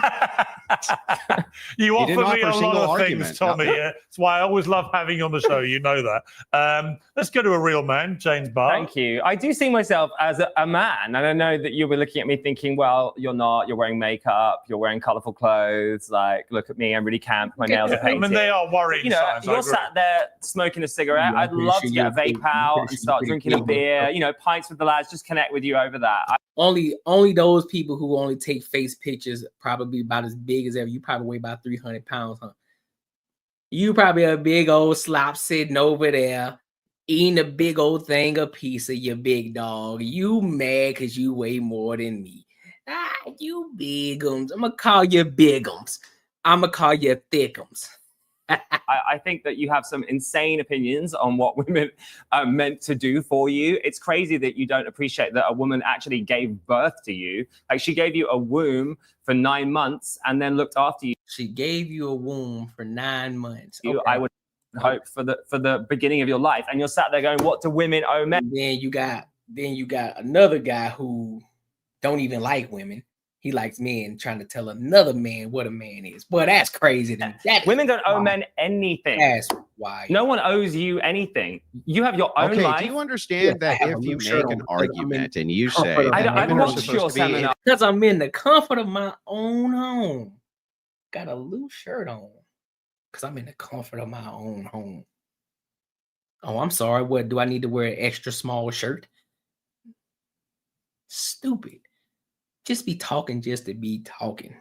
You offer me a lot of things, Tommy. That's why I always love having you on the show. You know that. Let's go to a real man, James Barr. Thank you. I do see myself as a man. And I know that you'll be looking at me thinking, well, you're not. You're wearing makeup. You're wearing colorful clothes. Like, look at me. I'm really camp. My nails are painted. I mean, they are worrying. You know, you're sat there smoking a cigarette. I'd love to get a vape out and start drinking a beer, pints with the lads, just connect with you over that. Only those people who only take face pictures, probably about as big as ever. You probably weigh about 300 pounds, huh? You probably a big old slop sitting over there, eating a big old thing of pizza, you big dog. You mad because you weigh more than me. You bigums. I'm going to call you bigums. I'm going to call you thickums. I think that you have some insane opinions on what women are meant to do for you. It's crazy that you don't appreciate that a woman actually gave birth to you. Like, she gave you a womb for 9 months and then looked after you. She gave you a womb for 9 months. Okay. I would hope for the beginning of your life. And you're sat there going, what do women owe men? And then you got another guy who don't even like women. He likes men, trying to tell another man what a man is. Boy, that's crazy to me. Women don't owe men anything. That's why. No one owes you anything. You have your own life. Do you understand that if you make an argument and you say, I watched your seminar. Because I'm in the comfort of my own home. Got a loose shirt on. Because I'm in the comfort of my own home. Oh, I'm sorry. What, do I need to wear an extra small shirt? Stupid. Just be talking just to be talking.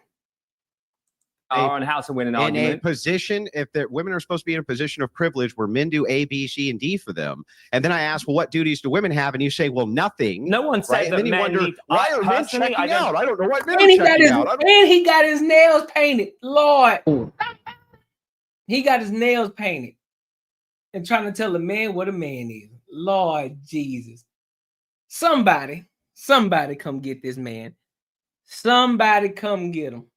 On how to win an argument. In a position, if the women are supposed to be in a position of privilege where men do A, B, C, and D for them, and then I ask, well, what duties do women have? And you say, well, nothing. No one said right? that. And then you wonder, why are men checking out? I don't know what men are checking out. And he got his nails painted. Lord. He got his nails painted. And trying to tell a man what a man is. Lord Jesus. Somebody come get this man. Somebody come get him.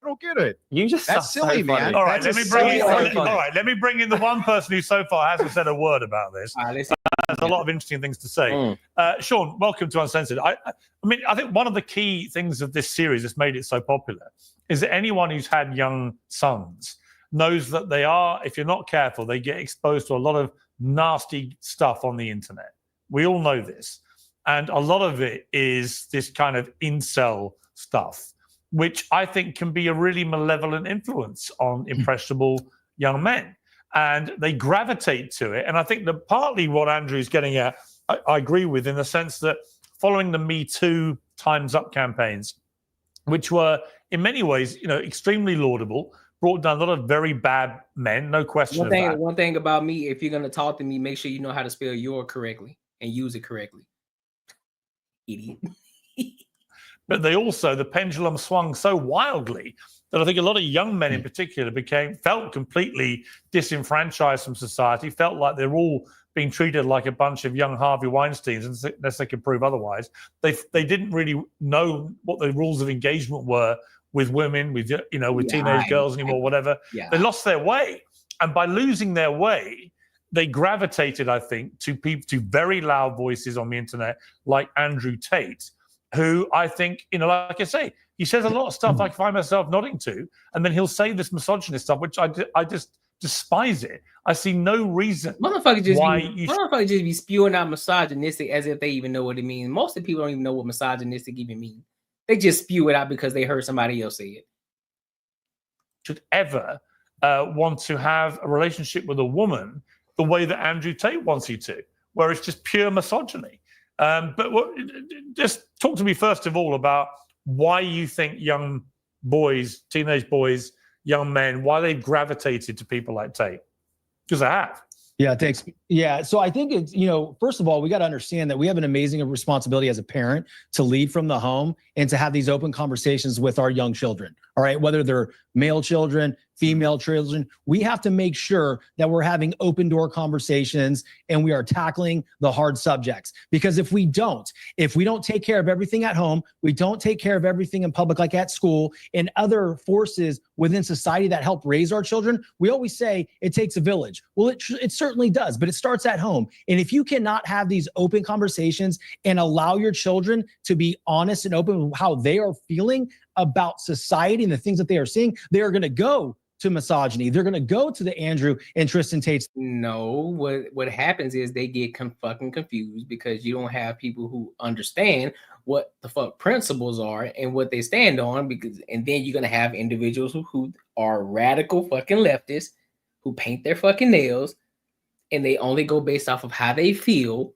I don't get it. You just That's silly, man. All right, That's let me bring in the one person who so far hasn't said a word about this. There's a lot of interesting things to say. Sean, welcome to Uncensored. I mean, I think one of the key things of this series that's made it so popular is that anyone who's had young sons knows that they are, if you're not careful, they get exposed to a lot of nasty stuff on the internet. We all know this. And a lot of it is this kind of incel stuff, which I think can be a really malevolent influence on impressionable young men. And they gravitate to it. And I think that partly what Andrew's getting at, I agree with, in the sense that following the Me Too Time's Up campaigns, which were in many ways, extremely laudable, brought down a lot of very bad men, no question of that. One thing about me, if you're going to talk to me, make sure you know how to spell your correctly and use it correctly. Idiot. But the pendulum swung so wildly that I think a lot of young men in particular felt completely disenfranchised from society, felt like they're all being treated like a bunch of young Harvey Weinsteins, unless they can prove otherwise. They didn't really know what the rules of engagement were with women, with teenage girls anymore, whatever. Yeah. They lost their way. And by losing their way, they gravitated, I think, to very loud voices on the internet like Andrew Tate, who I think, like I say, he says a lot of stuff I find myself nodding to, and then he'll say this misogynist stuff, which I just despise it. I see no reason motherfuckers just be spewing out misogynistic as if they even know what it means. Most of the people don't even know what misogynistic even means. They just spew it out because they heard somebody else say it. Should ever want to have a relationship with a woman the way that Andrew Tate wants you to, where it's just pure misogyny. Just talk to me first of all about why you think young boys, teenage boys, young men, why they've gravitated to people like Tate. Because I have. Yeah, thanks. Yeah, so I think it's, first of all, we got to understand that we have an amazing responsibility as a parent to lead from the home and to have these open conversations with our young children, all right? Whether they're male children, female children, we have to make sure that we're having open door conversations and we are tackling the hard subjects. Because if we don't take care of everything at home, we don't take care of everything in public, like at school and other forces within society that help raise our children, we always say it takes a village. Well, it certainly does, but it starts at home. And if you cannot have these open conversations and allow your children to be honest and open with how they are feeling about society and the things that they are seeing, they are going to go to misogyny. They're going to go to the Andrew and Tristan Tates. No, what happens is they get fucking confused because you don't have people who understand what the fuck principles are and what they stand on, and then you're going to have individuals who are radical fucking leftists who paint their fucking nails and they only go based off of how they feel.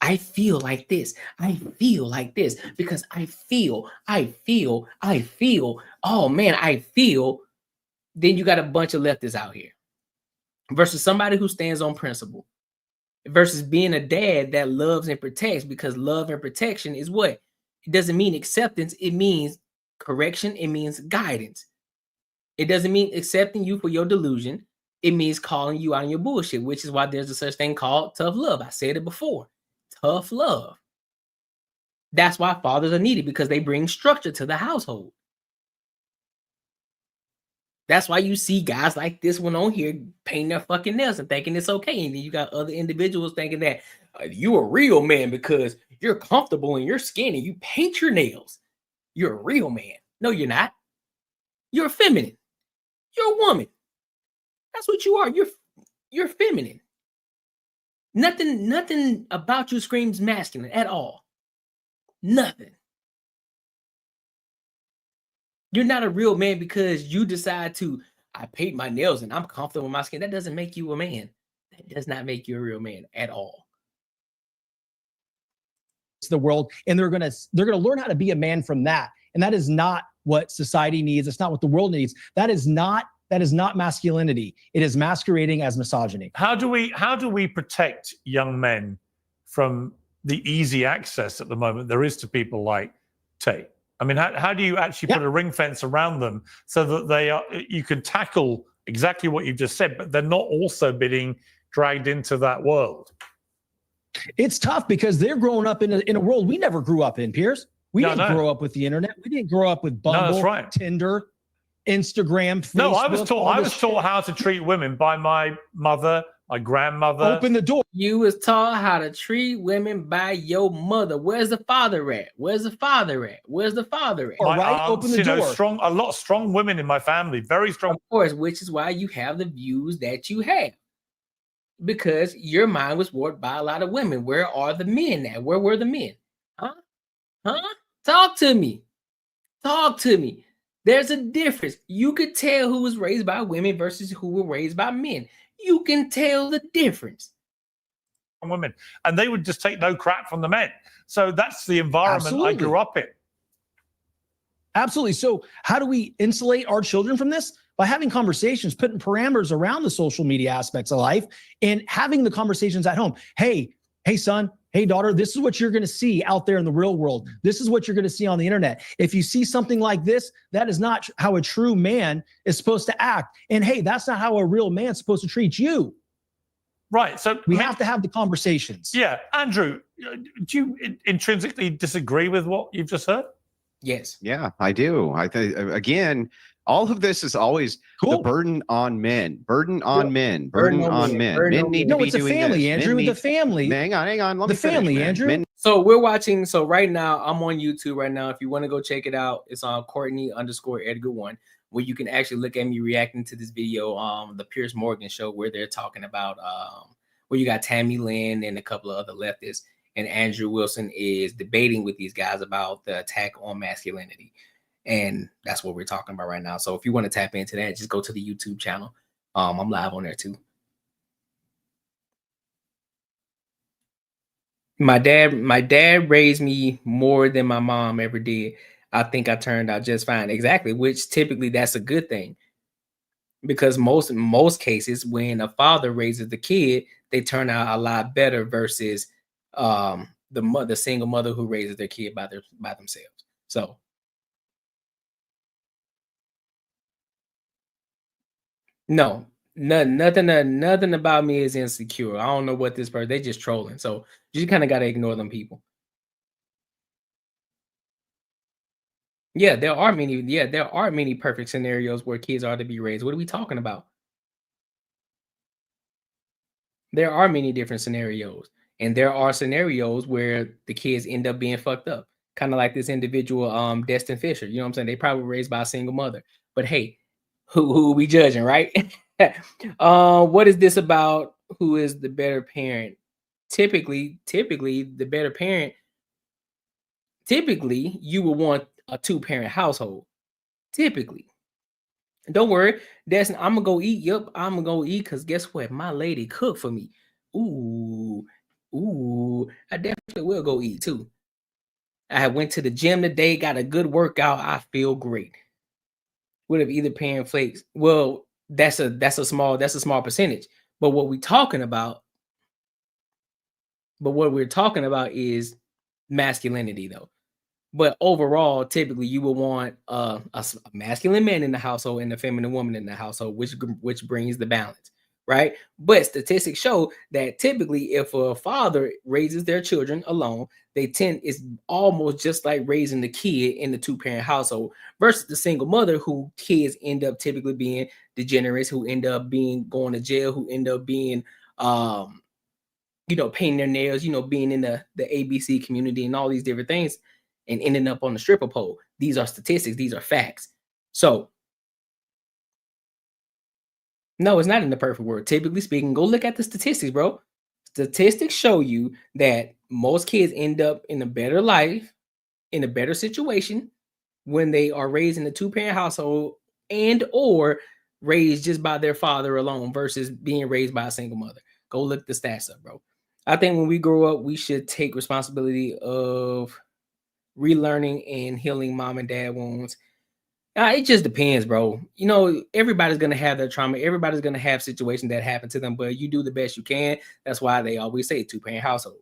I feel like this. I feel like this because I feel. Oh man, I feel. Then you got a bunch of leftists out here versus somebody who stands on principle versus being a dad that loves and protects, because love and protection is what? It doesn't mean acceptance. It means correction. It means guidance. It doesn't mean accepting you for your delusion. It means calling you out on your bullshit, which is why there's a such thing called tough love. I said it before. Tough love. That's why fathers are needed, because they bring structure to the household. That's why you see guys like this one on here painting their fucking nails and thinking it's okay. And then you got other individuals thinking that you're a real man because you're comfortable in your skin and you paint your nails. You're a real man. No, you're not. You're feminine. You're a woman. That's what you are. You're feminine. Nothing about you screams masculine at all. Nothing. You're not a real man because you decide to, I paint my nails and I'm comfortable with my skin. That doesn't make you a man. That does not make you a real man at all. It's the world, and they're gonna learn how to be a man from that. And that is not what society needs. It's not what the world needs. That is not masculinity. It is masquerading as misogyny. How do we protect young men from the easy access at the moment there is to people like Tate? I mean, how do you actually put a ring fence around them so that you can tackle exactly what you've just said, but they're not also being dragged into that world? It's tough because they're growing up in a world we never grew up in, Piers. We didn't grow up with the internet. We didn't grow up with Bumble, Tinder. Instagram, Facebook, no, I was taught how to treat women by my mother, my grandmother. Open the door. You was taught how to treat women by your mother. Where's the father at? Where's the father at? Where's the father at? My right, aunts, open the door. A lot of strong women in my family, very strong. Of course, which is why you have the views that you have. Because your mind was warped by a lot of women. Where are the men at? Where were the men? Huh? Talk to me. Talk to me. There's a difference. You could tell who was raised by women versus who were raised by men. You can tell the difference. Women, and they would just take no crap from the men. So that's the environment I grew up in. Absolutely. So how do we insulate our children from this? By having conversations, putting parameters around the social media aspects of life and having the conversations at home. Hey, son, hey, daughter, this is what you're going to see out there in the real world. This is what you're going to see on the internet. If you see something like this, that is not how a true man is supposed to act. And hey, that's not how a real man's supposed to treat you. Right. So we have to have the conversations. Yeah. Andrew, do you intrinsically disagree with what you've just heard? Yes. Yeah, I do. I think, again, all of this is always the burden on men. Burden on men. Burden on men. Men need to be doing this. No, it's a family, Andrew. The family. Hang on. Let me finish, family, man. Andrew. So we're watching. So right now, I'm on YouTube right now. If you want to go check it out, it's on Courtnee_Edgar1, where you can actually look at me reacting to this video, the Piers Morgan show, where they're talking about where you got Tammy Lynn and a couple of other leftists, and Andrew Wilson is debating with these guys about the attack on masculinity. And that's what we're talking about right now. So if you want to tap into that, just go to the YouTube channel. I'm live on there too. My dad raised me more than my mom ever did. I think I turned out just fine. Exactly, which typically that's a good thing. Because most cases, when a father raises the kid, they turn out a lot better versus the single mother who raises their kid by themselves. So no, nothing about me is insecure. I don't know what this person, they just trolling. So you just kind of got to ignore them people. Yeah, there are many perfect scenarios where kids are to be raised. What are we talking about? There are many different scenarios, and there are scenarios where the kids end up being fucked up. Kind of like this individual, Destin Fisher. You know what I'm saying? They probably were raised by a single mother. But hey, who are we judging, right? What is this about? Who is the better parent? Typically, the better parent. Typically, you will want a 2-parent household. Typically. Don't worry, Destin, I'm gonna go eat. Yep, I'm gonna go eat because guess what? My lady cooked for me. Ooh, I definitely will go eat too. I went to the gym today, got a good workout. I feel great. What if either parent flakes? Well, that's a small percentage. But what we're talking about is masculinity, though. But overall, typically, you will want a masculine man in the household and a feminine woman in the household, which brings the balance, right? But statistics show that typically, if a father raises their children alone, it's almost just like raising the kid in the 2-parent household versus the single mother, who kids end up typically being degenerates, who end up going to jail, who end up being painting their nails, being in the ABC community and all these different things, and ending up on the stripper pole. These are statistics. These are facts. So, no, it's not in the perfect world. Typically speaking, go look at the statistics, bro. Statistics show you that most kids end up in a better life, in a better situation when they are raised in a 2-parent household and or raised just by their father alone versus being raised by a single mother. Go look the stats up, bro. I think when we grow up, we should take responsibility of relearning and healing mom and dad wounds. It just depends, bro. Everybody's going to have their trauma. Everybody's going to have situations that happen to them, but you do the best you can. That's why they always say 2-parent household.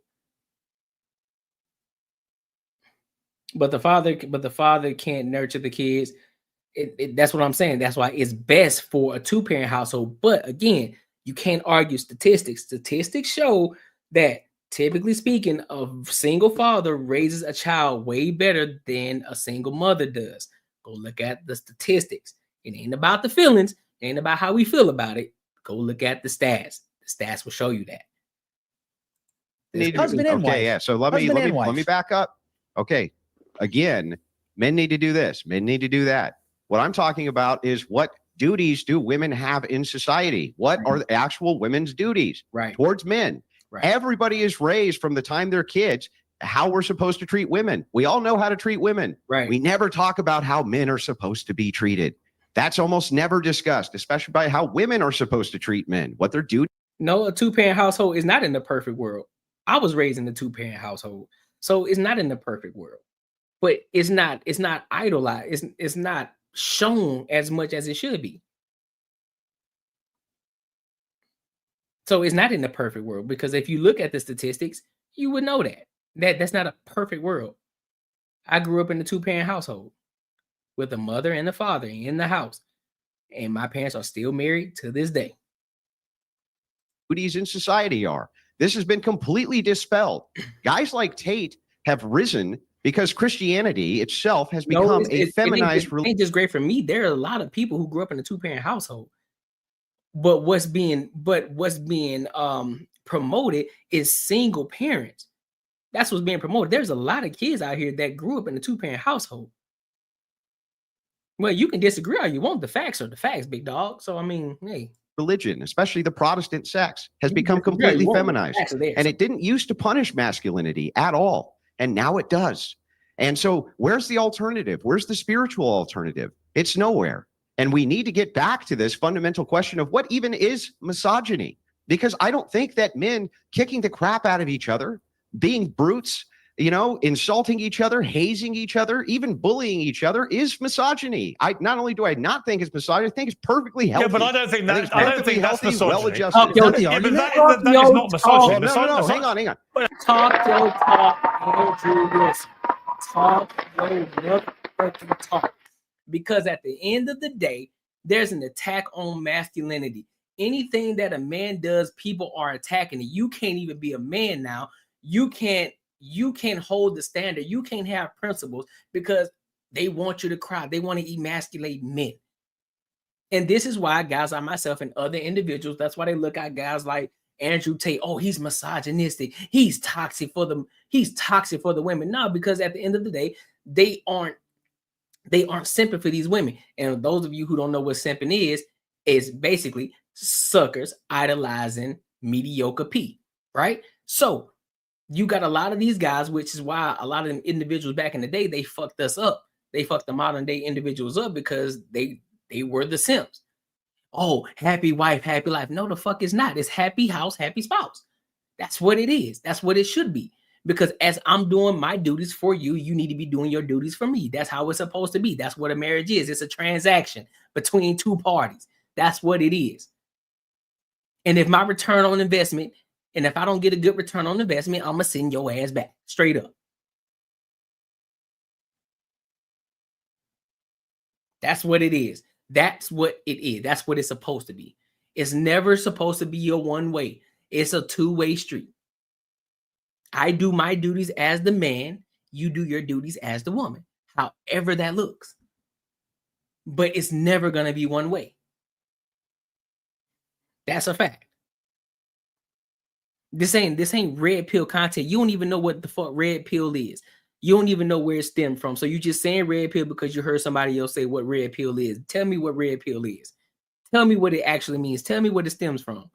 But the father can't nurture the kids. That's what I'm saying. That's why it's best for a 2-parent household. But again, you can't argue statistics. Statistics show that, typically speaking, a single father raises a child way better than a single mother does. Go look at the statistics. It ain't about the feelings. It ain't about how we feel about it. Go look at the stats. The stats will show you that. Husband and wife. Yeah. So let me back up. Okay. Again, men need to do this. Men need to do that. What I'm talking about is what duties do women have in society? What are the actual women's duties towards men? Everybody is raised from the time they're kids how we're supposed to treat women. We all know how to treat women. We never talk about how men are supposed to be treated. That's almost never discussed, especially by how women are supposed to treat men, what they're doing. No, a two-parent household is not in the perfect world. I was raised in a two-parent household, so it's not in the perfect world. But it's not idolized. It's not shown as much as it should be. So it's not in the perfect world, because if you look at the statistics, you would know that's not a perfect world. I grew up in a two-parent household with a mother and a father in the house, and my parents are still married to this day. Duties in society are. This has been completely dispelled. Guys like Tate have risen because Christianity itself has become a feminized religion. It ain't just great for me. There are a lot of people who grew up in a two-parent household. But what's being promoted is single parents. That's what's being promoted. There's a lot of kids out here that grew up in a two-parent household. Well, you can disagree all you want. The facts are the facts, big dog. So, I mean, hey. Religion, especially the Protestant sects, has become completely feminized. And it didn't used to punish masculinity at all. And now it does. And so where's the alternative? Where's the spiritual alternative? It's nowhere. And we need to get back to this fundamental question of what even is misogyny? Because I don't think that men kicking the crap out of each other, being brutes, insulting each other, hazing each other, even bullying each other is misogyny. Not only do I not think it's misogyny, I think it's perfectly healthy. Yeah, but I don't think that's misogyny. Well-adjusted. That is not misogyny. No, hang on. Talk your talk, Andrew Wilson. Talk your motherfucking talk. Because at the end of the day, there's an attack on masculinity. Anything that a man does, people are attacking it. You can't even be a man now. You can't hold the standard. You can't have principles because they want you to cry. They want to emasculate men. And this is why guys like myself and other individuals, that's why they look at guys like Andrew Tate. Oh, he's misogynistic. He's toxic for them. He's toxic for the women. No, because at the end of the day, they aren't simping for these women. And those of you who don't know what simping is basically suckers idolizing mediocre P, right? So you got a lot of these guys, which is why a lot of them individuals back in the day, they fucked us up. They fucked the modern day individuals up because they were the simps. Oh, happy wife, happy life. No, the fuck is not. It's happy house, happy spouse. That's what it is. That's what it should be. Because as I'm doing my duties for you, you need to be doing your duties for me. That's how it's supposed to be. That's what a marriage is. It's a transaction between two parties. That's what it is. And if my return on investment, and if I don't get a good return on investment, I'm going to send your ass back straight up. That's what it is. That's what it is. That's what it's supposed to be. It's never supposed to be a one-way. It's a two-way street. I do my duties as the man. You do your duties as the woman, however that looks. But it's never going to be one way. That's a fact. This ain't red pill content. You don't even know what the fuck red pill is. You don't even know where it stemmed from. So you just saying red pill because you heard somebody else say what red pill is. Tell me what red pill is. Tell me what it actually means. Tell me what it stems from.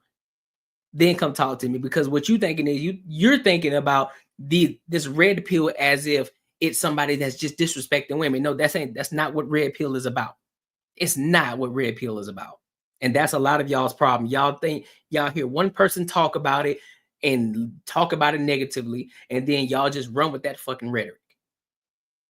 Then come talk to me, because what you thinking is you're thinking about this red pill as if it's somebody that's just disrespecting women. No, that's not what red pill is about. It's not what red pill is about. And that's a lot of y'all's problem. Y'all think y'all hear one person talk about it and talk about it negatively, and then y'all just run with that fucking rhetoric.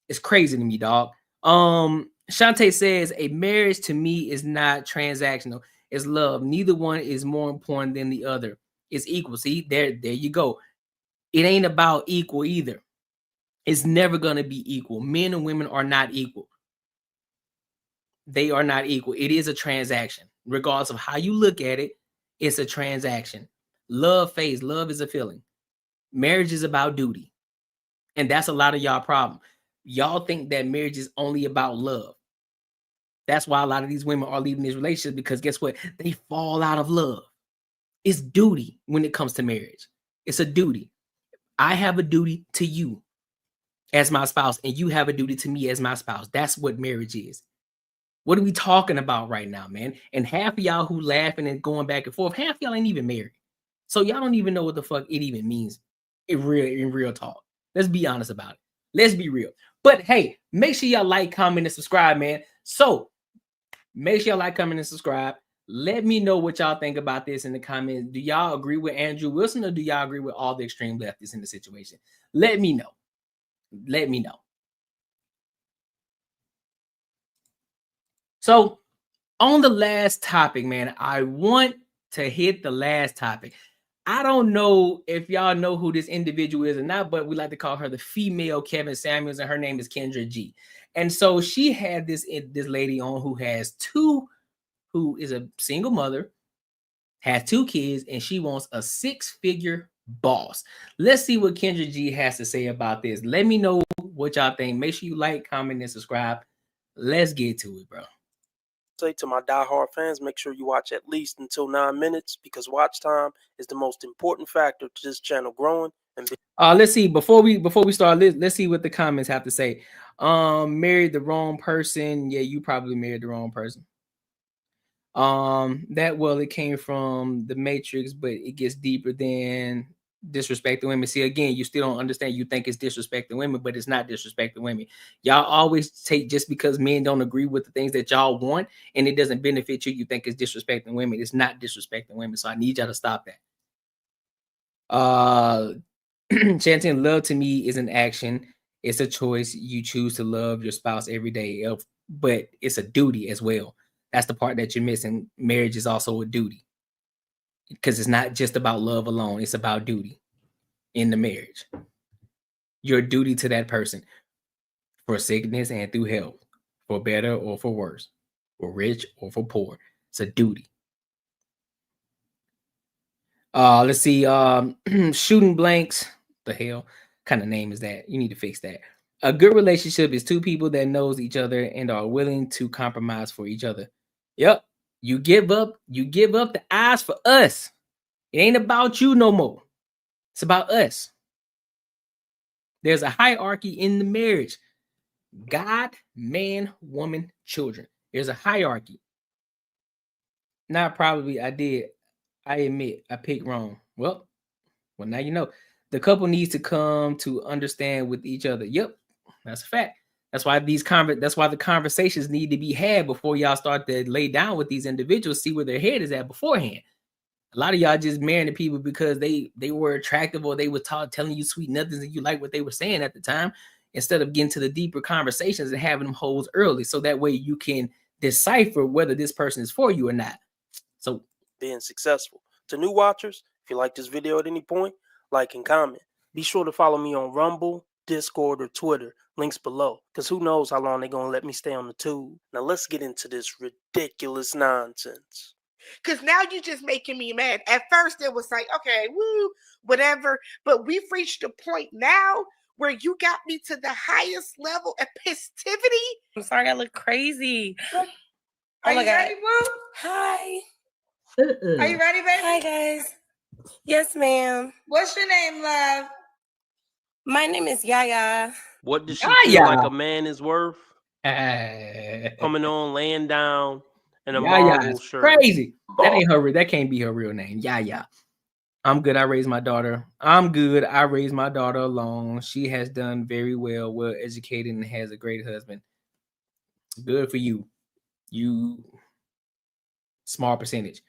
It's crazy to me, dog. Shantae says a marriage to me is not transactional. It's love. Neither one is more important than the other. It's equal. See, there you go. It ain't about equal either. It's never going to be equal. Men and women are not equal. They are not equal. It is a transaction. Regardless of how you look at it, it's a transaction. Love fades. Love is a feeling. Marriage is about duty. And that's a lot of y'all problem. Y'all think that marriage is only about love. That's why a lot of these women are leaving these relationships, because guess what? They fall out of love. It's duty when it comes to marriage. It's a duty. I have a duty to you as my spouse, and you have a duty to me as my spouse. That's what marriage is. What are we talking about right now, man? And half of y'all who laughing and going back and forth, half y'all ain't even married. So y'all don't even know what the fuck it even means in real talk. Let's be honest about it. Let's be real. But hey, make sure y'all like, comment, and subscribe, man. So make sure y'all like, comment, and subscribe. Let me know what y'all think about this in the comments. Do y'all agree with Andrew Wilson, or do y'all agree with all the extreme leftists in the situation? Let me know. Let me know. So on the last topic, man, I want to hit the last topic. I don't know if y'all know who this individual is or not, but we like to call her the female Kevin Samuels, and her name is Kendra G. And so she had this lady on who is a single mother, has 2 kids, and she wants a 6-figure boss. Let's see what Kendra G has to say about this. Let me know what y'all think. Make sure you like, comment, and subscribe. Let's get to it, bro. Say to my diehard fans, make sure you watch at least until 9 minutes, because watch time is the most important factor to this channel growing. And let's see, before we start, let's see what the comments have to say. Married the wrong person. Yeah, you probably married the wrong person. It came from the Matrix, but it gets deeper than disrespecting women. See, again, you still don't understand. You think it's disrespecting women, but it's not disrespecting women. Y'all always take, just because men don't agree with the things that y'all want and it doesn't benefit you, you think it's disrespecting women. It's not disrespecting women. So I need y'all to stop that. Chanting, love to me is an action. It's a choice. You choose to love your spouse every day, but it's a duty as well. That's the part that you're missing. Marriage is also a duty, because it's not just about love alone. It's about duty in the marriage. Your duty to that person, for sickness and through health, for better or for worse, for rich or for poor. It's a duty. Let's see. Shooting blanks. The hell kind of name is that? You need to fix that. A good relationship is 2 people that knows each other and are willing to compromise for each other. Yep. You give up the eyes for us. It ain't about you no more. It's about us. There's a hierarchy in the marriage. God, man, woman, children. There's a hierarchy. Not probably I did. I admit I picked wrong. Well, now you know. The couple needs to come to understand with each other. Yep, that's a fact. That's why the conversations need to be had before y'all start to lay down with these individuals, see where their head is at beforehand. A lot of y'all just marrying the people because they were attractive, or they were telling you sweet nothings and you like what they were saying at the time, instead of getting to the deeper conversations and having them holes early, so that way you can decipher whether this person is for you or not. So being successful. To new watchers, if you like this video at any point, like and comment. Be sure to follow me on Rumble, Discord, or Twitter. Links below, because who knows how long they're going to let me stay on the tube. Now let's get into this ridiculous nonsense. Because now you're just making me mad. At first it was like, okay, woo, whatever. But we've reached a point now where you got me to the highest level of festivity. I'm sorry, I look crazy. Are you ready, boo? Hi. Are you ready, baby? Hi, guys. Yes, ma'am. What's your name, love? My name is Yaya. What does she feel like a man is worth? Coming on, laying down in a marble shirt. Crazy. That ain't her. That can't be her real name. Yaya. I'm good. I raised my daughter. I'm good. I raised my daughter alone. She has done very well, well educated, and has a great husband. Good for you. You small percentage.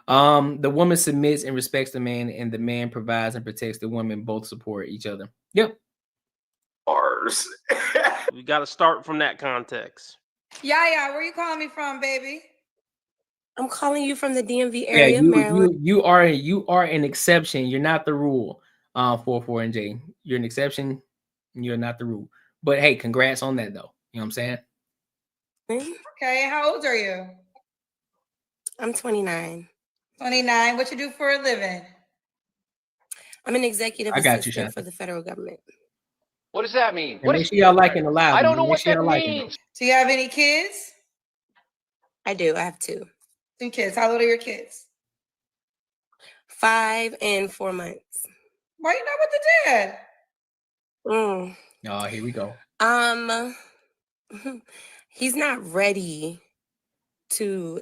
The woman submits and respects the man, and the man provides and protects the woman. Both support each other. Yep. Bars. We got to start from that context. Yaya, where you calling me from, baby? I'm calling you from the DMV area, yeah, Maryland. You are an exception. You're not the rule. 44 and J. You're an exception. You're not the rule. But hey, congrats on that though. You know what I'm saying? Okay, how old are you? I'm 29. 29. What you do for a living? I'm an executive assistant for the federal government. What does that mean? Make sure y'all liking the live. I don't know what that means. Do you have any kids? I do. I have 2. 2 kids. How old are your kids? 5 and 4 months. Why you not with the dad? Oh, here we go. He's not ready to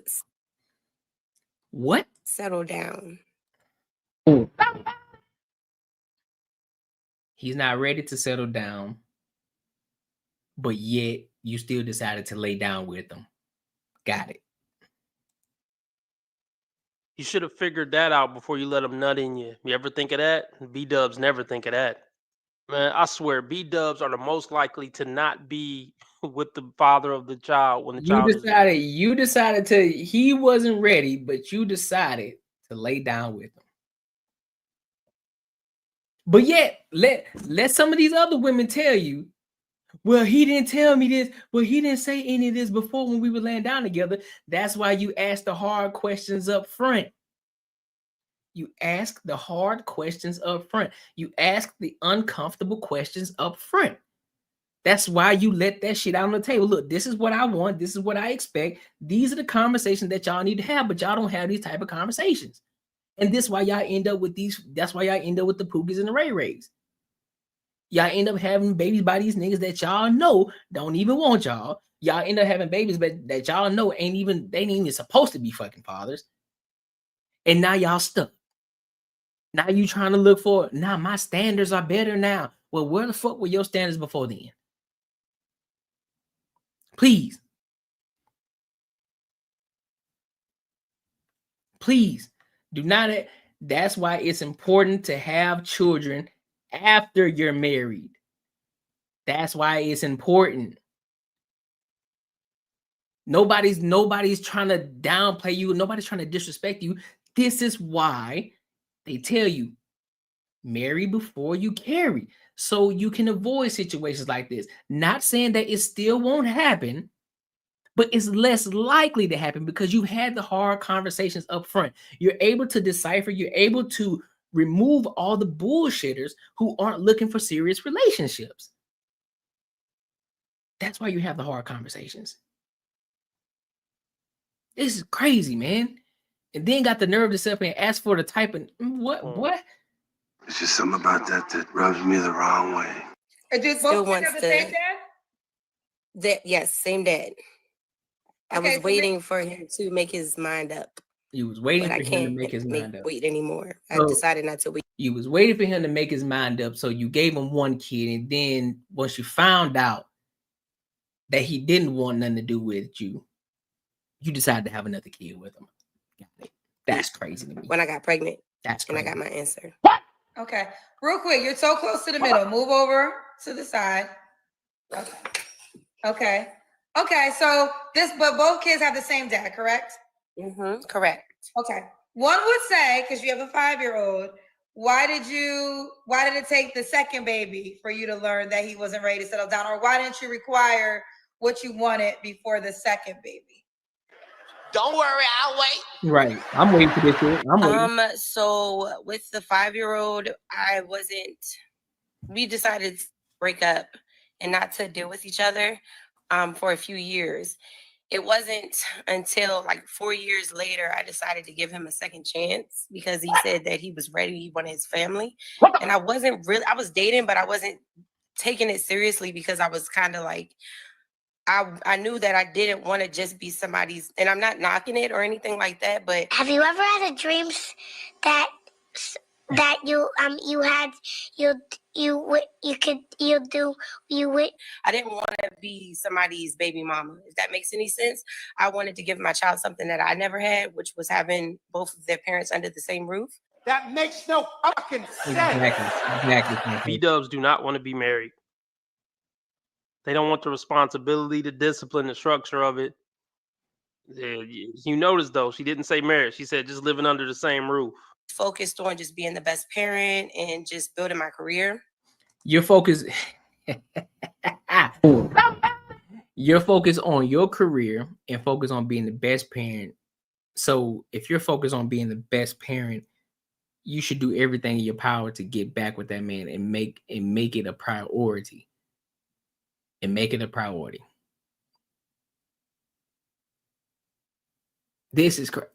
what? Settle down. He's not ready to settle down, but yet you still decided to lay down with him. Got it. You should have figured that out before you let him nut in you. You ever think of that? B-dubs never think of that. Man, I swear, B-dubs are the most likely to not be with the father of the child when the child You decided to, he wasn't ready, but you decided to lay down with him. But yet, let some of these other women tell you, well, he didn't tell me this. Well, he didn't say any of this before when we were laying down together. That's why you ask the hard questions up front. You ask the hard questions up front. You ask the uncomfortable questions up front. That's why you let that shit out on the table. Look, this is what I want. This is what I expect. These are the conversations that y'all need to have, but y'all don't have these type of conversations. And this is why y'all end up with these. That's why y'all end up with the Pookies and the Ray Rays. Y'all end up having babies by these niggas that y'all know don't even want y'all. Y'all end up having babies that y'all know they ain't even supposed to be fucking fathers. And now y'all stuck. Now you trying to look for, nah, my standards are better now. Well, where the fuck were your standards before then? Please. Please do not. That's why it's important to have children after you're married. That's why it's important. Nobody's trying to downplay you. Nobody's trying to disrespect you. This is why they tell you, marry before you carry, so you can avoid situations like this. Not saying that it still won't happen, but it's less likely to happen because you had the hard conversations up front. You're able to decipher, you're able to remove all the bullshitters who aren't looking for serious relationships. That's why you have the hard conversations. This is crazy, man. And then got the nerve to sit up and ask for the type of what? It's just something about that rubs me the wrong way. Do both kids have the same dad? Yes, same dad. I was waiting for him to make his mind up. You was waiting for him to make his mind up. Wait anymore. I decided not to wait. You was waiting for him to make his mind up, so you gave him one kid, and then once you found out that he didn't want nothing to do with you, you decided to have another kid with him. That's crazy to me. When I got pregnant. That's crazy. And I got my answer. What? Okay. Real quick, you're so close to the middle. Move over to the side. Okay. Okay, so but both kids have the same dad, correct? Mm-hmm. Correct. Okay. One would say, because you have a 5-year-old, why did it take the second baby for you to learn that he wasn't ready to settle down? Or why didn't you require what you wanted before the second baby? Don't worry, I'll wait. Right. I'm waiting for this kid. I'm waiting. So with the 5-year-old, we decided to break up and not to deal with each other for a few years. It wasn't until like 4 years later I decided to give him a second chance because he said that he was ready. He wanted his family. And I was dating, but I wasn't taking it seriously because I was kind of like, I knew that I didn't want to just be somebody's, and I'm not knocking it or anything like that, but. Have you ever had a dream that you I didn't want to be somebody's baby mama, if that makes any sense. I wanted to give my child something that I never had, which was having both of their parents under the same roof. That makes no fucking sense. Exactly. B-dubs do not want to be married. They don't want the responsibility, the discipline, the structure of it. You notice, though, she didn't say marriage. She said just living under the same roof. Focused on just being the best parent and just building my career. Your focus on your career and focus on being the best parent. So if you're focused on being the best parent, you should do everything in your power to get back with that man and make it a priority. And make it a priority. This is crazy.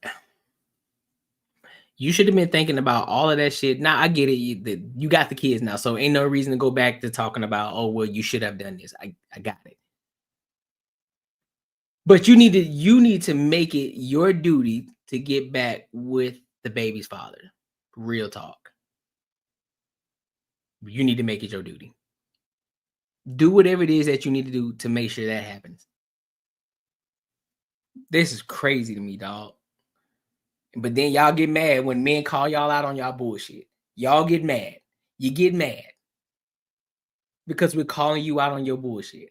You should have been thinking about all of that shit. Now I get it. You got the kids now, so ain't no reason to go back to talking about, oh well, you should have done this. I got it. But you need to make it your duty to get back with the baby's father. Real talk. You need to make it your duty. Do whatever it is that you need to do to make sure that happens. This is crazy to me, dog. But then y'all get mad when men call y'all out on y'all bullshit. Y'all get mad. You get mad because we're calling you out on your bullshit.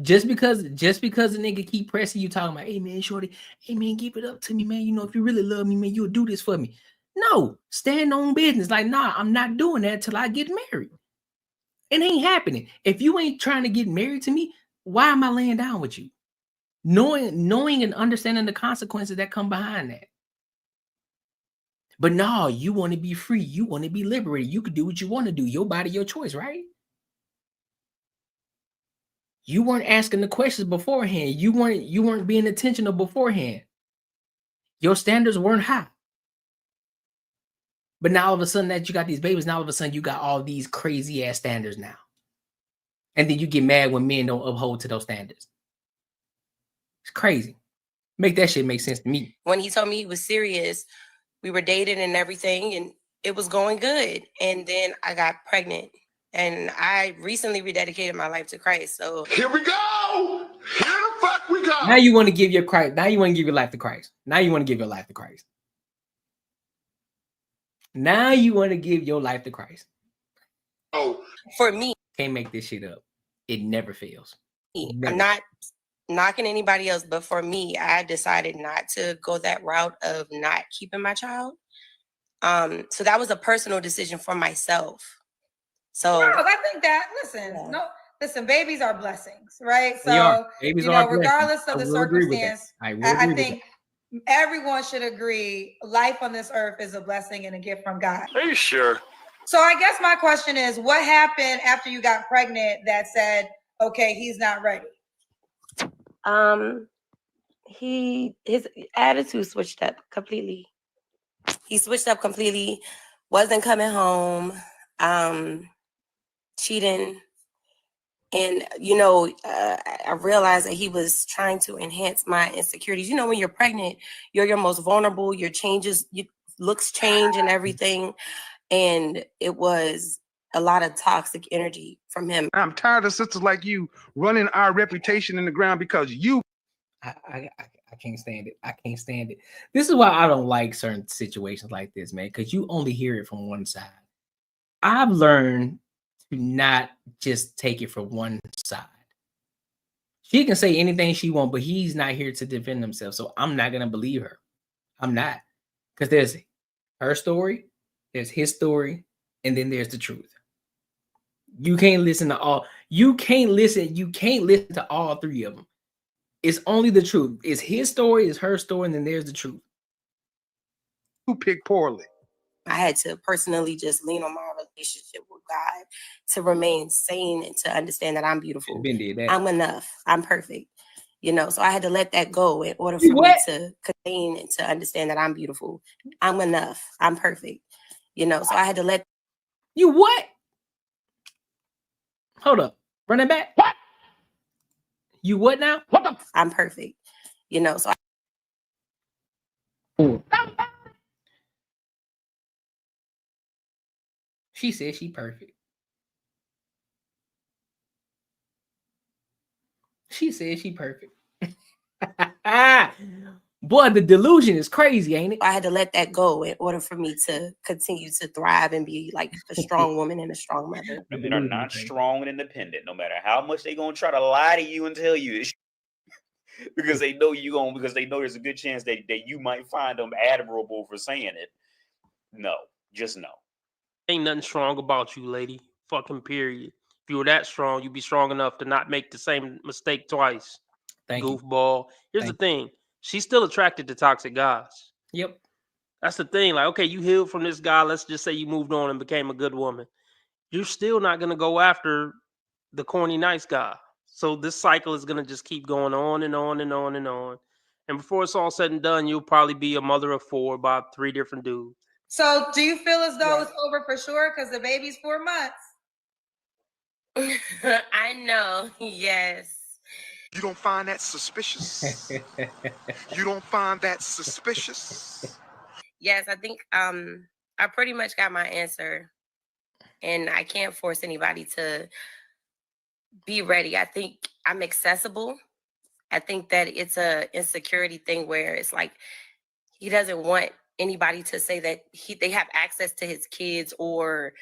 Just because a nigga keep pressing you, talking about, hey man, shorty, hey man, give it up to me, man. You know, if you really love me, man, you'll do this for me. No, stand on business. Like, nah, I'm not doing that till I get married. It ain't happening. If you ain't trying to get married to me, why am I laying down with you? Knowing and understanding the consequences that come behind that. But no, you want to be free. You want to be liberated. You can do what you want to do. Your body, your choice, right? You weren't asking the questions beforehand. You weren't being intentional beforehand. Your standards weren't high. But now all of a sudden that you got these babies, now all of a sudden you got all these crazy ass standards now. And then you get mad when men don't uphold to those standards. It's crazy. Make that shit make sense to me. When he told me he was serious, we were dating and everything, and it was going good. And then I got pregnant. And I recently rededicated my life to Christ. So here we go. Here the fuck we go. Now you want to give your Christ. Now you want to give your life to Christ. Now you want to give your life to Christ. Now you want to give your life to Christ. Oh, for me, can't make this shit up. It never fails. Never. I'm not knocking anybody else, but for me, I decided not to go that route of not keeping my child. So that was a personal decision for myself. So I think that listen, babies are blessings, right? So regardless of the circumstance, I think everyone should agree life on this earth is a blessing and a gift from God. Are you sure? So I guess my question is, what happened after you got pregnant that said, okay, he's not ready? His attitude switched up completely. He switched up completely, wasn't coming home, cheating. And, I realized that he was trying to enhance my insecurities. You know, when you're pregnant, you're your most vulnerable, your looks change and everything. And it was a lot of toxic energy from him. I'm tired of sisters like you running our reputation in the ground because you. I can't stand it. I can't stand it. This is why I don't like certain situations like this, man, because you only hear it from one side. I've learned to not just take it from one side. She can say anything she wants, but he's not here to defend himself. So I'm not going to believe her. I'm not. Because there's her story, there's his story, and then there's the truth. You can't listen to all. You can't listen to all three of them. It's only the truth. It's his story, it's her story, and then there's the truth. Who picked poorly? I had to personally just lean on my relationship with God to remain sane and to understand that I'm beautiful. I'm enough. I'm perfect. So I had to let that go in order for me to contain and to understand that I'm beautiful. I'm enough. I'm perfect. So I had to let. You what? Hold up. Run it back. What? You what now? What the? I'm perfect. So she said she perfect. She said she perfect. Boy, the delusion is crazy, ain't it? I had to let that go in order for me to continue to thrive and be like a strong woman and a strong mother. Women are not strong and independent, no matter how much they're gonna try to lie to you and tell you, because they know because they know there's a good chance that you might find them admirable for saying it. No, just no. Ain't nothing strong about you, lady. Fucking period. If you were that strong, you'd be strong enough to not make the same mistake twice. Goofball. Here's the thing. She's still attracted to toxic guys. Yep. That's the thing. Like, okay, you healed from this guy. Let's just say you moved on and became a good woman. You're still not going to go after the corny nice guy. So this cycle is gonna just keep going on and on and on and on. And before it's all said and done, you'll probably be a mother of 4 by 3 different dudes. So do you feel as though it's over for sure because the baby's 4 months? I know, yes. You don't find that suspicious? You don't find that suspicious? Yes, I think I pretty much got my answer. And I can't force anybody to be ready. I think I'm accessible. I think that it's a insecurity thing where it's like he doesn't want anybody to say that they have access to his kids, or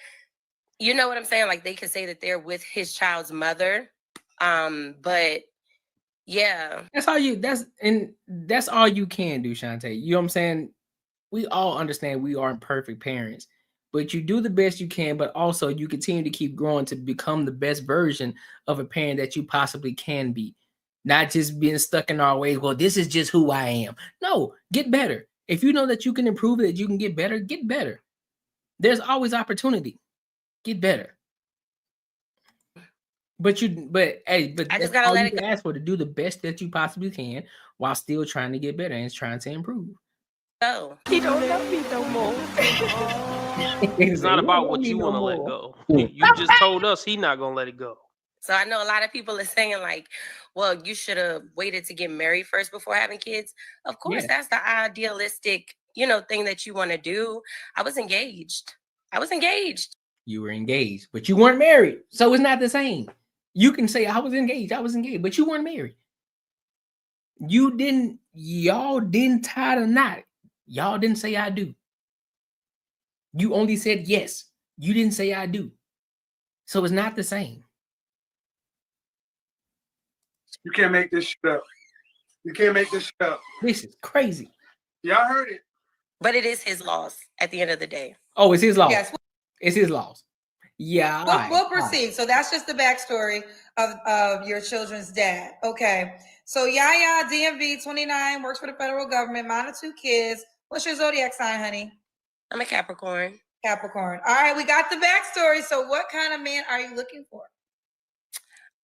you know what I'm saying? Like they could say that they're with his child's mother. But yeah. That's all you can do, Shantae. You know what I'm saying? We all understand we aren't perfect parents, but you do the best you can, but also you continue to keep growing to become the best version of a parent that you possibly can be. Not just being stuck in our ways. Well, this is just who I am. No, get better. If you know that you can improve it, that you can get better, get better. There's always opportunity. Get better. I just gotta let it go. Ask for to do the best that you possibly can while still trying to get better and trying to improve. Oh, he don't love me no more. It's not about what you want to let go. You just told us he not gonna let it go. So I know a lot of people are saying like, well, you should have waited to get married first before having kids. Of course, that's the idealistic, thing that you want to do. I was engaged. You were engaged, but you weren't married. So it's not the same. You can say I was engaged, but you weren't married. Y'all didn't tie the knot. Y'all didn't say I do. You only said yes. You didn't say I do. So it's not the same. You can't make this shit up. You can't make this shit up. This is crazy. Y'all heard it. But it is his loss at the end of the day. Oh, it's his loss. Yes. It's his loss. Yeah. We'll proceed. So that's just the backstory of your children's dad. Okay. So Yaya, DMV, 29, works for the federal government, mom of 2 kids. What's your zodiac sign, honey? I'm a Capricorn. Capricorn. All right, we got the backstory. So what kind of man are you looking for?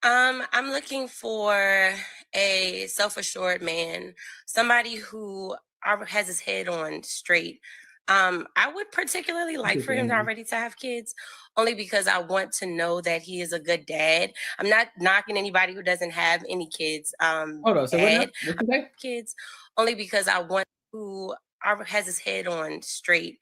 I'm looking for a self-assured man, somebody who has his head on straight. I would particularly like for him to already to have kids, only because I want to know that he is a good dad. I'm not knocking anybody who doesn't have any kids. Hold on. So what you say? Kids, only because I want who has his head on straight.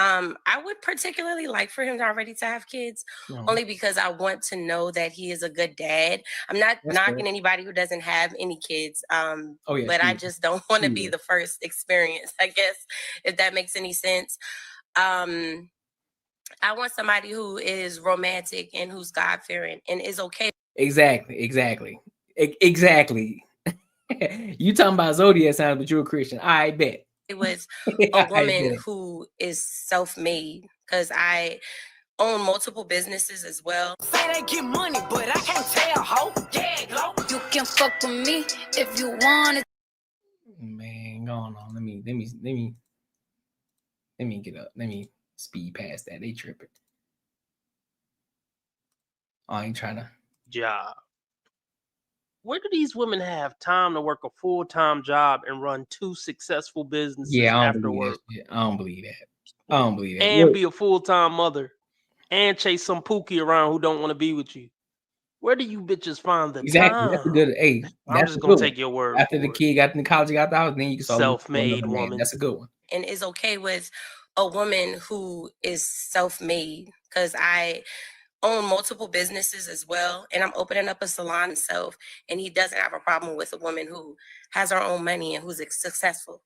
I would particularly like for him to already to have kids, only because I want to know that he is a good dad. I'm not knocking anybody who doesn't have any kids, but I just don't want to be the first experience, I guess, if that makes any sense. I want somebody who is romantic and who's God-fearing and is okay. Exactly. You talking about zodiac signs, but you're a Christian. I bet. It was a woman who is self-made, because I own multiple businesses as well. Say they get money, but I can't tell, ho. Yeah, you can fuck with me if you want it. Man, go on. Let me get up. Let me speed past that. They tripping. I ain't trying to job. Where do these women have time to work a full-time job and run 2 successful businesses after work? I don't believe that. And be a full-time mother and chase some pookie around who don't want to be with you. Where do you bitches find the time? That's a good. Hey, I'm just gonna take your word. After the kid got in college, got the house, then you can self-made woman. That's a good one. And is okay with a woman who is self-made, because I own multiple businesses as well, and I'm opening up a salon himself, and he doesn't have a problem with a woman who has her own money and who's successful.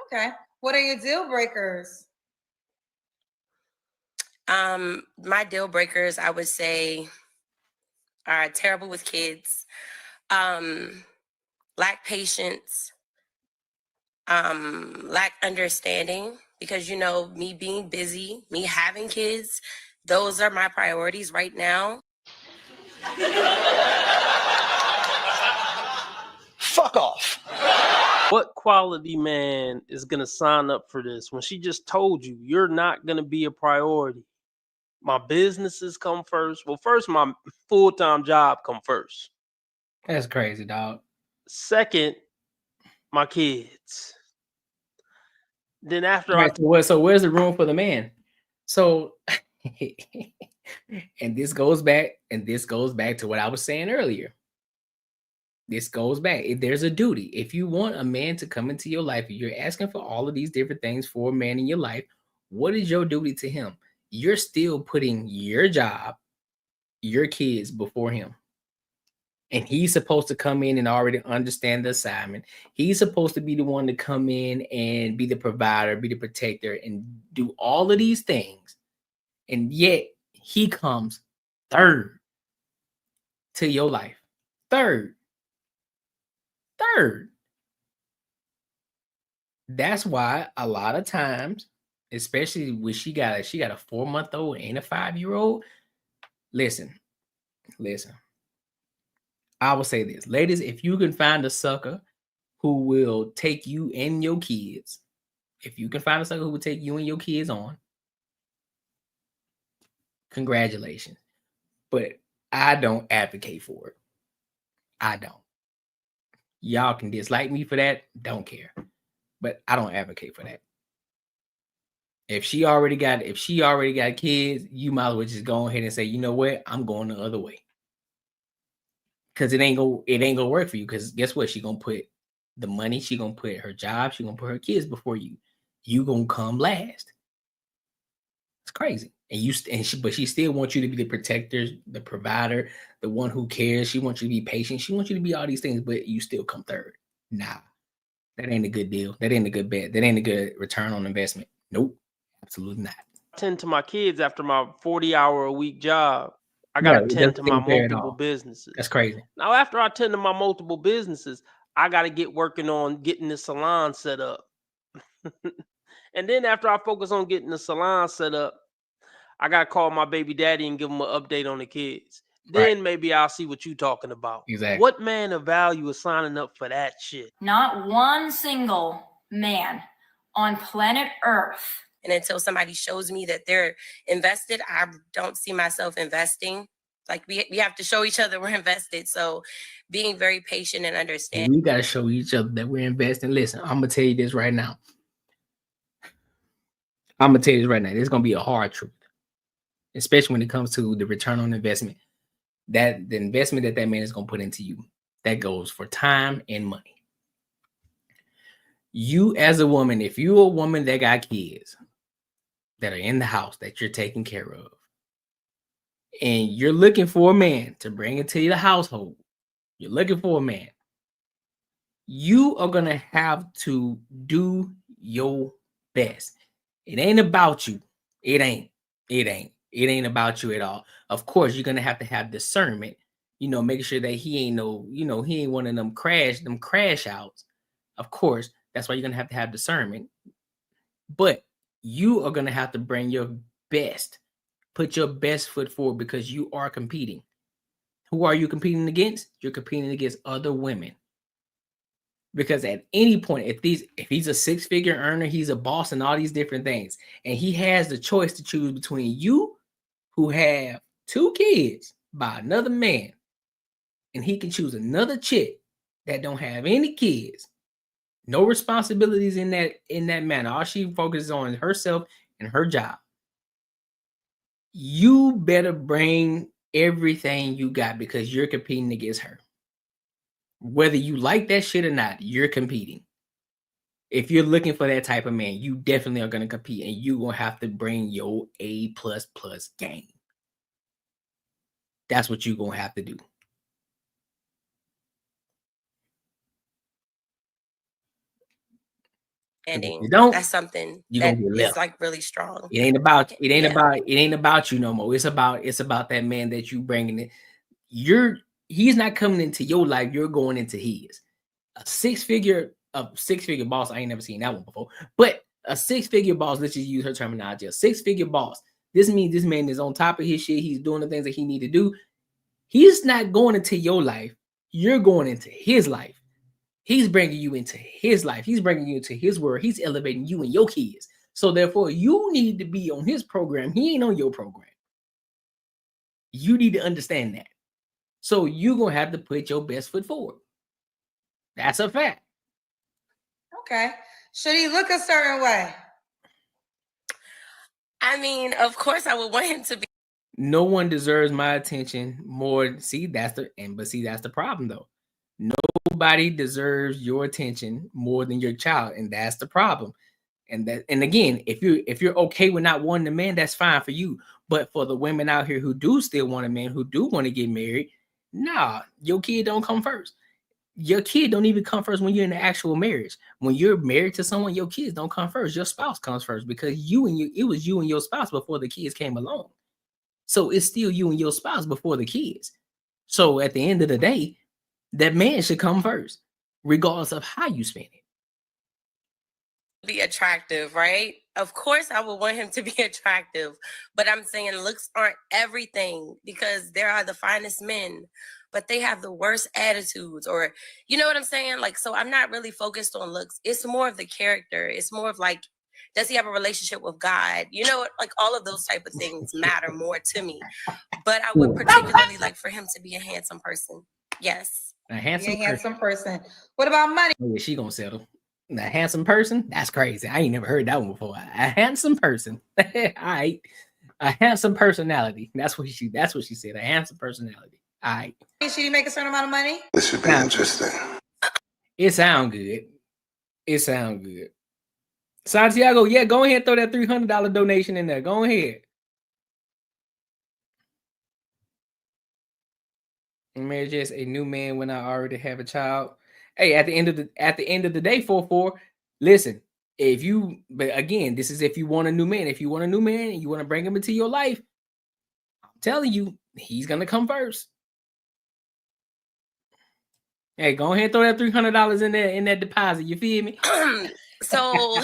Okay. What are your deal breakers? My deal breakers, I would say, are terrible with kids, lack patience, lack understanding, because, me being busy, me having kids, those are my priorities right now. Fuck off. What quality man is going to sign up for this when she just told you you're not going to be a priority? My businesses come first. Well, first, my full-time job come first. That's crazy, dog. Second, my kids. Then after right, so where's the room for the man? So and this goes back to what I was saying earlier. This goes back. If there's a duty, if you want a man to come into your life, you're asking for all of these different things for a man in your life, what is your duty to him? You're still putting your job, your kids before him. And he's supposed to come in and already understand the assignment. He's supposed to be the one to come in and be the provider, be the protector, and do all of these things. And yet he comes third to your life. Third. That's why a lot of times, especially when she got a 4-month-old and a 5-year-old. Listen. I will say this, ladies, if you can find a sucker who will take you and your kids, on, congratulations. But I don't advocate for it. I don't. Y'all can dislike me for that. Don't care. But I don't advocate for that. If she already got kids, you might as well just go ahead and say, you know what? I'm going the other way. Because it ain't gonna work for you. Because guess what? She gonna put the money, she gonna put her job, she gonna put her kids before you. You gonna come last. It's crazy. But she still wants you to be the protector, the provider, the one who cares. She wants you to be patient. She wants you to be all these things, but you still come third. Nah, that ain't a good deal. That ain't a good bet. That ain't a good return on investment. Nope, absolutely not. Tend to my kids after my 40-hour-a-week job. I got to tend to my multiple businesses. That's crazy. Now, after I tend to my multiple businesses, I got to get working on getting the salon set up. And then after I focus on getting the salon set up, I got to call my baby daddy and give him an update on the kids. Then maybe I'll see what you're talking about. Exactly. What man of value is signing up for that shit? Not one single man on planet Earth. And until somebody shows me that they're invested, I don't see myself investing. Like we have to show each other we're invested. So being very patient and understanding. We got to show each other that we're investing. Listen, I'm going to tell you this right now. This is going to be a hard truth, especially when it comes to the return on investment. That the investment that man is going to put into you, that goes for time and money. You as a woman, if you're a woman that got kids that are in the house that you're taking care of, and you're looking for a man to bring into the household, you are going to have to do your best. It ain't about you. It ain't about you at all. Of course, you're going to have discernment, making sure that he ain't he ain't one of them crash outs. Of course, that's why you're going to have discernment. But you are going to have to bring your best. Put your best foot forward because you are competing. Who are you competing against? You're competing against other women. Because at any point, if he's a 6-figure earner, he's a boss and all these different things, and he has the choice to choose between you, who have 2 kids by another man, and he can choose another chick that don't have any kids, no responsibilities in that manner. All she focuses on is herself and her job. You better bring everything you got because you're competing against her. Whether you like that shit or not, you're competing. If you're looking for that type of man, you definitely are going to compete, and you're going to have to bring your A++ game. That's what you're going to have to do. That's something that is like really strong. It ain't about you no more. It's about that man that you bringing it. He's not coming into your life. You're going into his. A six-figure boss. I ain't never seen that one before. But a 6-figure boss, let's just use her terminology. A 6-figure boss. This means this man is on top of his shit. He's doing the things that he need to do. He's not going into your life. You're going into his life. He's bringing you into his life. He's bringing you into his world. He's elevating you and your kids. So therefore, you need to be on his program. He ain't on your program. You need to understand that. So you're going to have to put your best foot forward. That's a fact. Okay. Should he look a certain way? I mean, of course I would want him to be. No one deserves my attention more. See, that's the problem though. Nobody deserves your attention more than your child, and that's the problem. And again, if you're okay with not wanting a man, that's fine for you. But for the women out here who do still want a man, who do want to get married, nah, your kid don't come first. Your kid don't even come first when you're in the actual marriage. When you're married to someone, your kids don't come first. Your spouse comes first, because it was you and your spouse before the kids came along. So it's still you and your spouse before the kids. So at the end of the day, that man should come first, regardless of how you spend it. Be attractive, right? Of course I would want him to be attractive, but I'm saying looks aren't everything, because there are the finest men, but they have the worst attitudes, or you know what I'm saying? Like, so I'm not really focused on looks. It's more of the character. It's more of like, does he have a relationship with God? You know, like all of those type of things matter more to me. But I would particularly like for him to be a handsome person. Yes. A handsome person. What about money? Oh, yeah, she gonna settle. A handsome person? That's crazy. I ain't never heard that one before. A handsome person. All right. A handsome personality. That's what she said. A handsome personality. All right. Should he make a certain amount of money? This should be interesting. It sound good. It sound good. Santiago, yeah, go ahead and throw that $300 donation in there. Go ahead. Marriage is a new man when I already have a child. Hey, at the end of the day, 4-4. Listen, but again, this is if you want a new man. If you want a new man and you want to bring him into your life, I'm telling you, he's gonna come first. Hey, go ahead and throw that $300 in that deposit. You feel me? So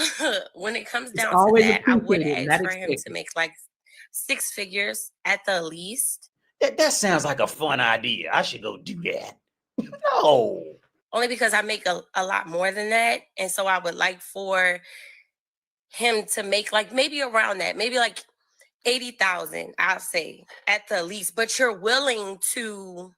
when it comes down to that, I would ask for him to make like 6 figures at the least. That sounds like a fun idea. I should go do that. No. Only because I make a lot more than that. And so I would like for him to make like maybe around that, maybe like 80,000, I'll say, at the least. But you're willing to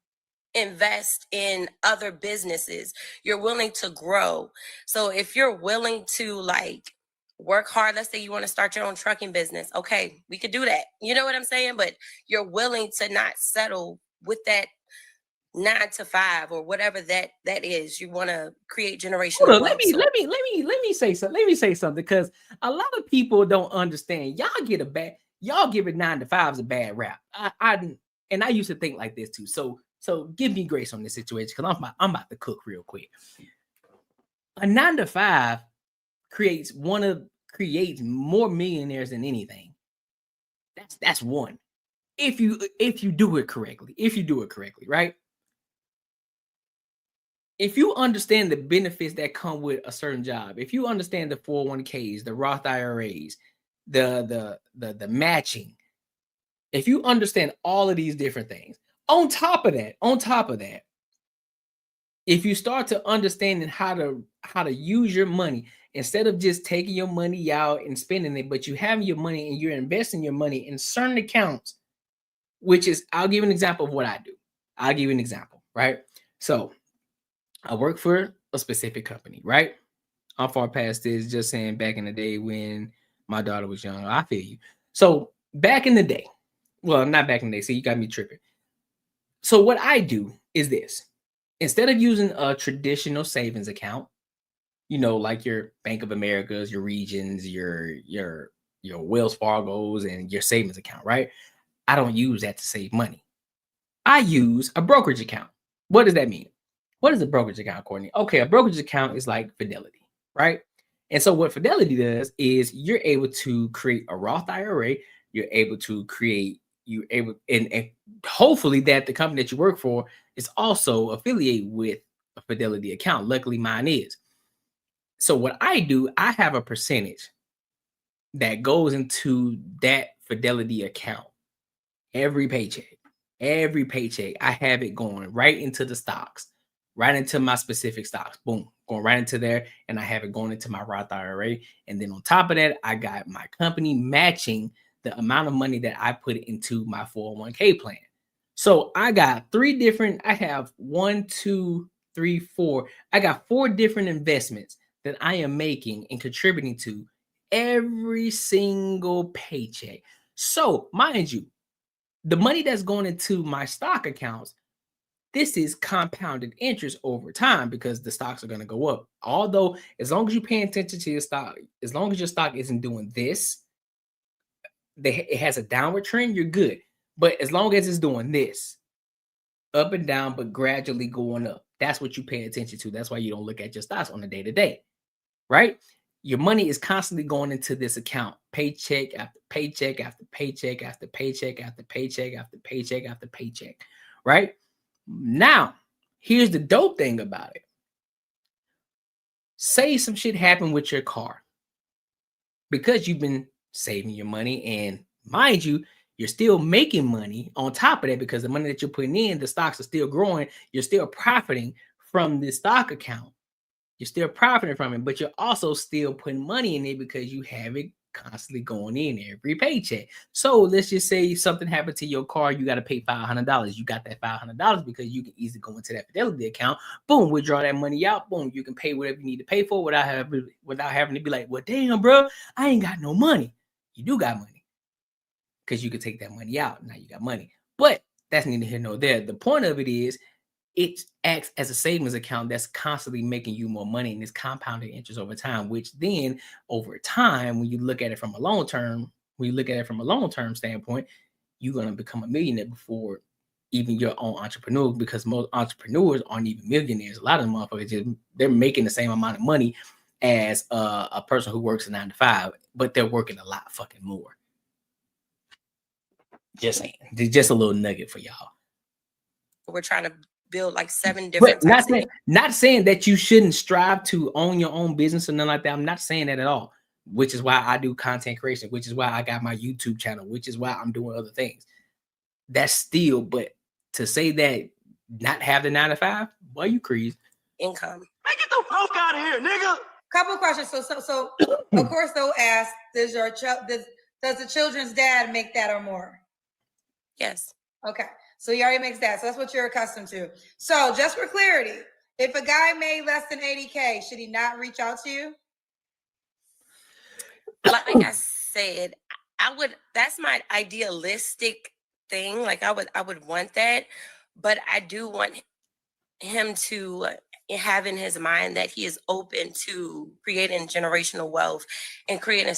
invest in other businesses. You're willing to grow. So if you're willing to like work hard, let's say you want to start your own trucking business. Okay, we could do that. You know what I'm saying? But you're willing to not settle with that 9 to 5 or whatever that is. You want to create generational wealth. Let me say something. Let me say something, because a lot of people don't understand. Y'all give it 9 to 5's a bad rap. I used to think like this too. So give me grace on this situation, because I'm about to cook real quick. A 9 to 5 creates more millionaires than anything. That's one. If you do it correctly, right? If you understand the benefits that come with a certain job, if you understand the 401ks, the Roth IRAs, the matching, if you understand all of these different things, on top of that, if you start to understand how to use your money, instead of just taking your money out and spending it, but you have your money and you're investing your money in certain accounts, which is, I'll give an example of what I do. I'll give you an example, right? So I work for a specific company, right? I'm far past this, just saying back in the day when my daughter was young. I feel you. So back in the day, well, not back in the day, so you got me tripping. So what I do is this. Instead of using a traditional savings account, like your Bank of America's, your Regions, your Wells Fargo's, and your savings account, right? I don't use that to save money. I use a brokerage account. What does that mean? What is a brokerage account, Courtney? Okay, a brokerage account is like Fidelity, right? And so what Fidelity does is you're able to create a Roth IRA. And hopefully that the company that you work for is also affiliated with a Fidelity account. Luckily, mine is. So what I do, I have a percentage that goes into that Fidelity account. Every paycheck, I have it going right into the stocks, right into my specific stocks. Boom, going right into there. And I have it going into my Roth IRA. And then on top of that, I got my company matching the amount of money that I put into my 401k plan. So I got 3 different, I have 1, 2, 3, 4. I got 4 different investments that I am making and contributing to every single paycheck. So mind you, the money that's going into my stock accounts, this is compounded interest over time because the stocks are going to go up. Although, as long as you pay attention to your stock, as long as your stock isn't doing this, it has a downward trend, you're good. But as long as it's doing this, up and down, but gradually going up, that's what you pay attention to. That's why you don't look at your stocks on a day-to-day, right? Your money is constantly going into this account, paycheck after paycheck after paycheck after paycheck after paycheck after paycheck after paycheck, right? Now, here's the dope thing about it. Say some shit happened with your car because you've been saving your money, and mind you, you're still making money on top of that because the money that you're putting in, the stocks are still growing. You're still profiting from the stock account. You're still profiting from it, but you're also still putting money in it because you have it constantly going in every paycheck. So let's just say something happened to your car, you got to pay $500. You got that $500 because you can easily go into that Fidelity account, boom, withdraw that money out, boom, you can pay whatever you need to pay for without having to be like, well, damn, bro, I ain't got no money. You do got money because you can take that money out. Now you got money, but that's neither here nor there. The point of it is, it acts as a savings account that's constantly making you more money, and it's compounded interest over time, which then over time, when you look at it from a long-term standpoint, you're going to become a millionaire before even your own entrepreneur, because most entrepreneurs aren't even millionaires. A lot of them motherfuckers, they're making the same amount of money as a person who works a 9 to 5, but they're working a lot fucking more. Just saying. Just a little nugget for y'all. We're trying to build like 7 different types of not saying that you shouldn't strive to own your own business or nothing like that. I'm not saying that at all, which is why I do content creation, which is why I got my YouTube channel, which is why I'm doing other things. That's still, but to say that not have the 9 to 5, why you crazy? income. Man, get the fuck out of here, nigga. Couple of questions. So of course they'll ask, does the children's dad make that or more? Yes. Okay. So he already makes that. So that's what you're accustomed to. So just for clarity, if a guy made less than 80K, should he not reach out to you? Like I said, that's my idealistic thing. Like I would want that, but I do want him to have in his mind that he is open to creating generational wealth and creating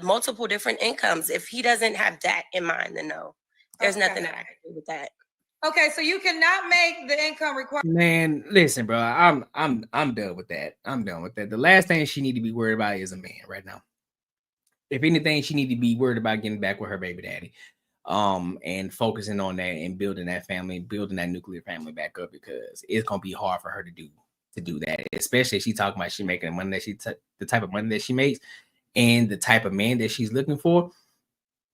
multiple different incomes. If he doesn't have that in mind, then no. There's nothing that I can do with that. Okay, so you cannot make the income requirement. Man, listen, bro. I'm done with that. I'm done with that. The last thing she need to be worried about is a man right now. If anything, she need to be worried about getting back with her baby daddy, and focusing on that and building that family, building that nuclear family back up, because it's gonna be hard for her to do that. Especially if she talking about she making the money that the type of money that she makes, and the type of man that she's looking for.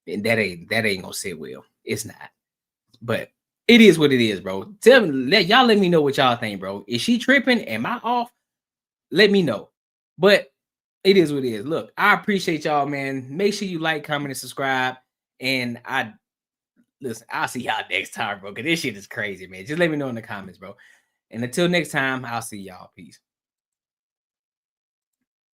And that ain't gonna sit well. It's not. But it is what it is, bro. Let me know what y'all think, bro. Is she tripping? Am I off? Let me know. But it is what it is. Look, I appreciate y'all, man. Make sure you like, comment, and subscribe. And I'll see y'all next time, bro. Because this shit is crazy, man. Just let me know in the comments, bro. And until next time, I'll see y'all. Peace.